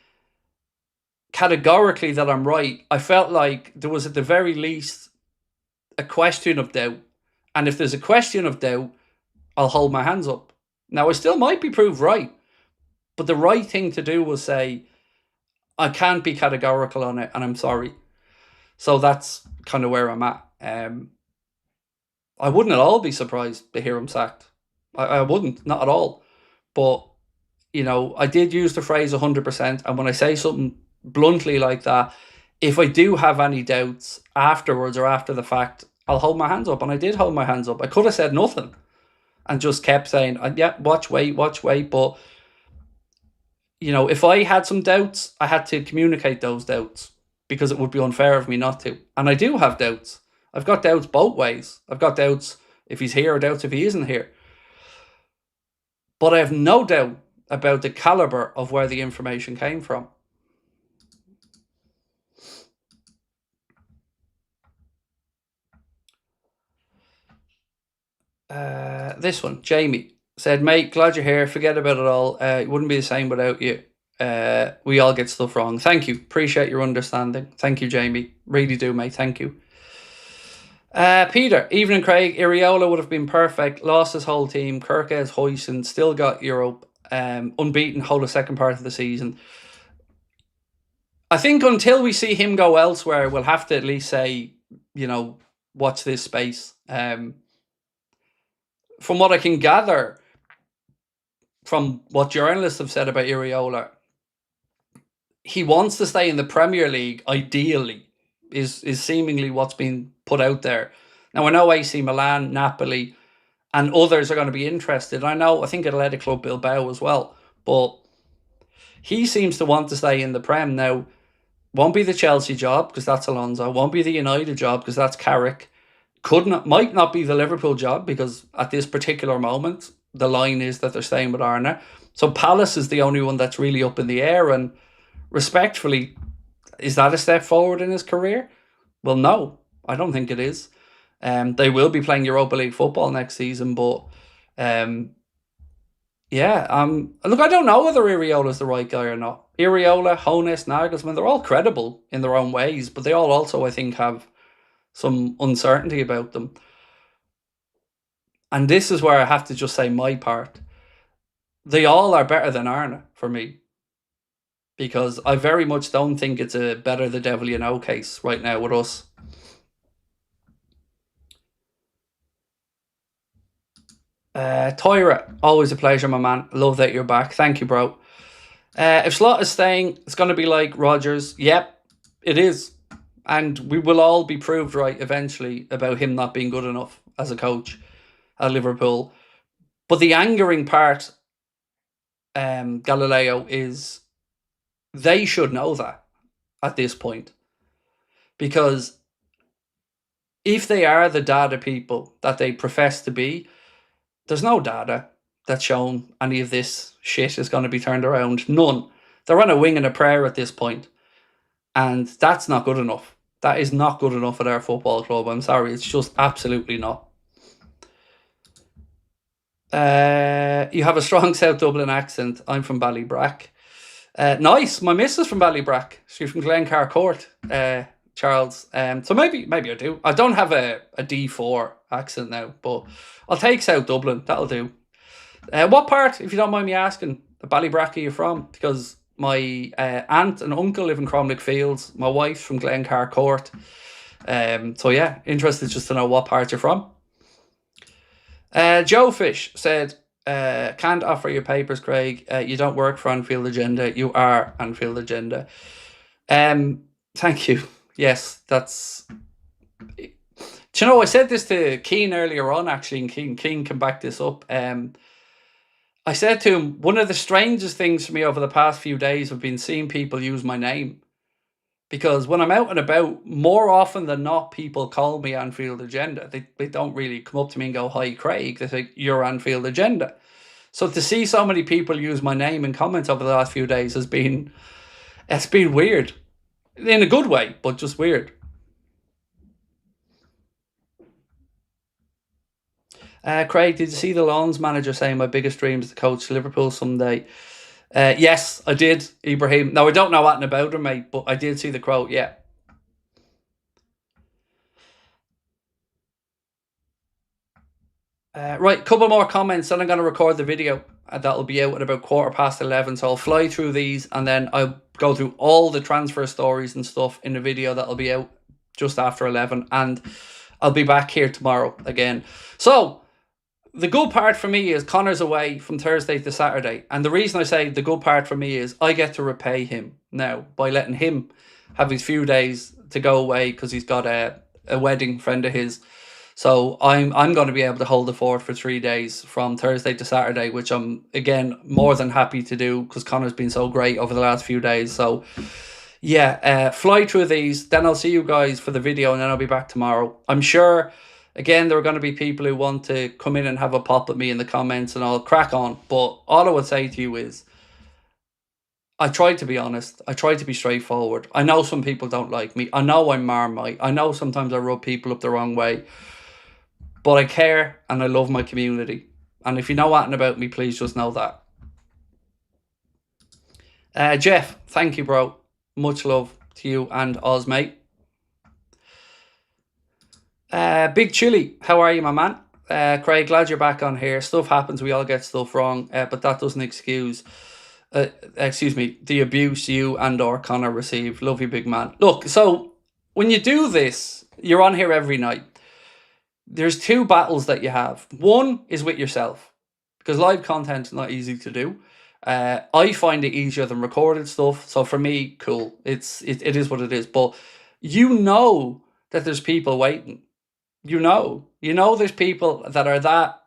[SPEAKER 1] categorically that I'm right, I felt like there was at the very least a question of doubt. And if there's a question of doubt, I'll hold my hands up. Now, I still might be proved right, but the right thing to do was say, I can't be categorical on it, and I'm sorry. So that's kind of where I'm at. I wouldn't at all be surprised to hear him sacked. I wouldn't, not at all. But, you know, I did use the phrase 100%. And when I say something bluntly like that, if I do have any doubts afterwards or after the fact, I'll hold my hands up. And I did hold my hands up. I could have said nothing and just kept saying, yeah, watch, wait. But, you know, if I had some doubts, I had to communicate those doubts because it would be unfair of me not to. And I do have doubts. I've got doubts both ways. I've got doubts if he's here or doubts if he isn't here. But I have no doubt about the caliber of where the information came from. This one, Jamie said, mate, glad you're here. Forget about it all. It wouldn't be the same without you. We all get stuff wrong. Thank you. Appreciate your understanding. Thank you, Jamie. Really do, mate. Thank you. Peter, evening, Craig. Iriola would have been perfect. Lost his whole team. Kirkes, Hoyson, still got Europe. Unbeaten whole of second part of the season. I think until we see him go elsewhere, we'll have to at least say, you know, watch this space. From what I can gather, from what journalists have said about Iriola, he wants to stay in the Premier League, ideally, is seemingly what's been put out there. Now, I know AC Milan, Napoli, and others are going to be interested. I think Athletic Club Bilbao as well. But he seems to want to stay in the Prem. Now, won't be the Chelsea job, because that's Alonso. Won't be the United job, because that's Carrick. Might not be the Liverpool job, because at this particular moment, the line is that they're staying with Arne. So Palace is the only one that's really up in the air. And respectfully, is that a step forward in his career? Well, no, I don't think it is. They will be playing Europa League football next season, but look, I don't know whether Iriola is the right guy or not. Iriola, Hones, Nagelsmann, they're all credible in their own ways, but they all also, I think, have some uncertainty about them. And this is where I have to just say my part. They all are better than Arne for me, because I very much don't think it's a better the devil you know case right now with us. Tyra, always a pleasure, my man. Love that you're back. Thank you, bro. If Slot is staying, it's going to be like Rodgers. Yep, it is. And we will all be proved right eventually about him not being good enough as a coach at Liverpool. But the angering part, Galileo, is they should know that at this point. Because if they are the data people that they profess to be, there's no data that's shown any of this shit is going to be turned around. None. They're on a wing and a prayer at this point. And that's not good enough. That is not good enough at our football club. I'm sorry. It's just absolutely not. You have a strong South Dublin accent. I'm from Ballybrack. Nice. My missus from Ballybrack. She's from Glencar Court, Charles. So maybe I do. I don't have a D4 accent now, but I'll take South Dublin. That'll do. What part, if you don't mind me asking, Ballybrack are you from? Because my aunt and uncle live in Cromlech Fields. My wife's from Glencar Court. So yeah, interested just to know what part you're from. Joe Fish said, can't offer your papers, Craig. You don't work for Anfield Agenda. You are Anfield Agenda. Thank you. Yes, that's... Do you know, I said this to Keane earlier on, actually, and Keane can back this up. I I said to him, one of the strangest things for me over the past few days have been seeing people use my name. Because when I'm out and about, more often than not, people call me Anfield Agenda. They don't really come up to me and go, "Hi, Craig." They say, "You're Anfield Agenda." So to see so many people use my name in comments over the last few days it's been weird. In a good way, but just weird. Craig, did you see the Lawns manager saying my biggest dream is to coach Liverpool someday? Yes, I did, Ibrahim. Now, I don't know anything about him, mate, but I did see the quote, yeah. Right, couple more comments, then I'm going to record the video. That'll be out at about 11:15, so I'll fly through these, and then I'll go through all the transfer stories and stuff in the video that'll be out just after 11, and I'll be back here tomorrow again. So, the good part for me is Connor's away from Thursday to Saturday. And the reason I say the good part for me is I get to repay him now by letting him have his few days to go away because he's got a wedding friend of his. So I'm going to be able to hold the fort for 3 days from Thursday to Saturday, which I'm, again, more than happy to do because Connor's been so great over the last few days. So, yeah, fly through these. Then I'll see you guys for the video and then I'll be back tomorrow. I'm sure... Again, there are going to be people who want to come in and have a pop at me in the comments and I'll crack on. But all I would say to you is, I try to be honest. I try to be straightforward. I know some people don't like me. I know I'm Marmite. I know sometimes I rub people up the wrong way. But I care and I love my community. And if you know anything about me, please just know that. Jeff, thank you, bro. Much love to you and Oz, mate. Big Chili, how are you, my man? Craig, glad you're back on here. Stuff happens, we all get stuff wrong, but that doesn't excuse the abuse you and or Connor received. Love you, big man. Look, so when you do this, you're on here every night. There's two battles that you have. One is with yourself, because live content is not easy to do. I find it easier than recorded stuff, so for me, cool. It is what it is, but you know that there's people waiting. You know there's people that are that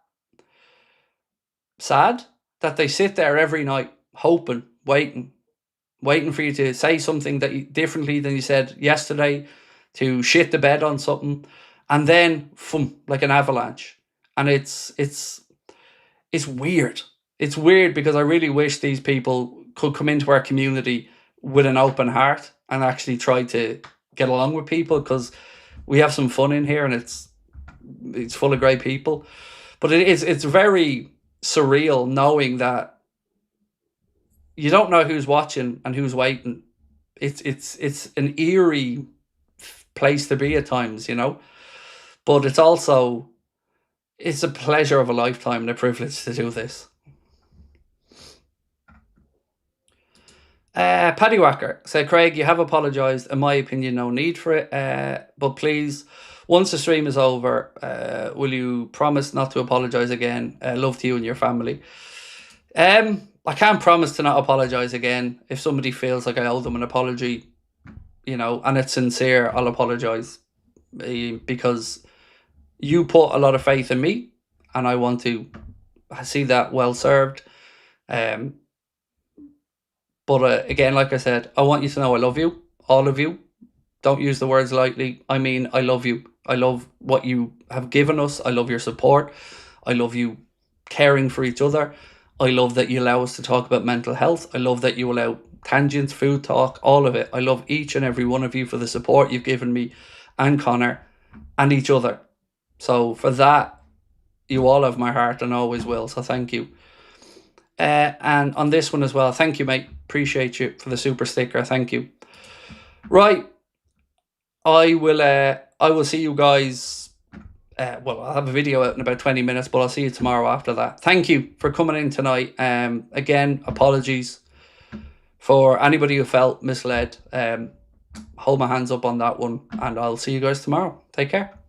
[SPEAKER 1] sad that they sit there every night hoping, waiting for you to say something differently than you said yesterday, to shit the bed on something, and then like an avalanche. And it's weird. It's weird because I really wish these people could come into our community with an open heart and actually try to get along with people, because we have some fun in here and it's full of great people. But it's very surreal knowing that you don't know who's watching and who's waiting. It's an eerie place to be at times, but it's a pleasure of a lifetime and a privilege to do this. Paddy Wacker said, Craig, you have apologised. In my opinion, no need for it. But please, once the stream is over, will you promise not to apologise again? Love to you and your family. I can't promise to not apologise again. If somebody feels like I owe them an apology, and it's sincere, I'll apologise. Because you put a lot of faith in me and I want to see that well served. But again, like I said, I want you to know I love you, all of you. Don't use the words lightly. I mean, I love you. I love what you have given us. I love your support. I love you caring for each other. I love that you allow us to talk about mental health. I love that you allow tangents, food talk, all of it. I love each and every one of you for the support you've given me and Connor and each other. So for that, you all have my heart and always will. So thank you. And on this one as well, thank you, mate. Appreciate you for the super sticker. Thank you. Right. I will see you guys. I'll have a video out in about 20 minutes, but I'll see you tomorrow after that. Thank you for coming in tonight. Again, apologies for anybody who felt misled. Hold my hands up on that one, and I'll see you guys tomorrow. Take care.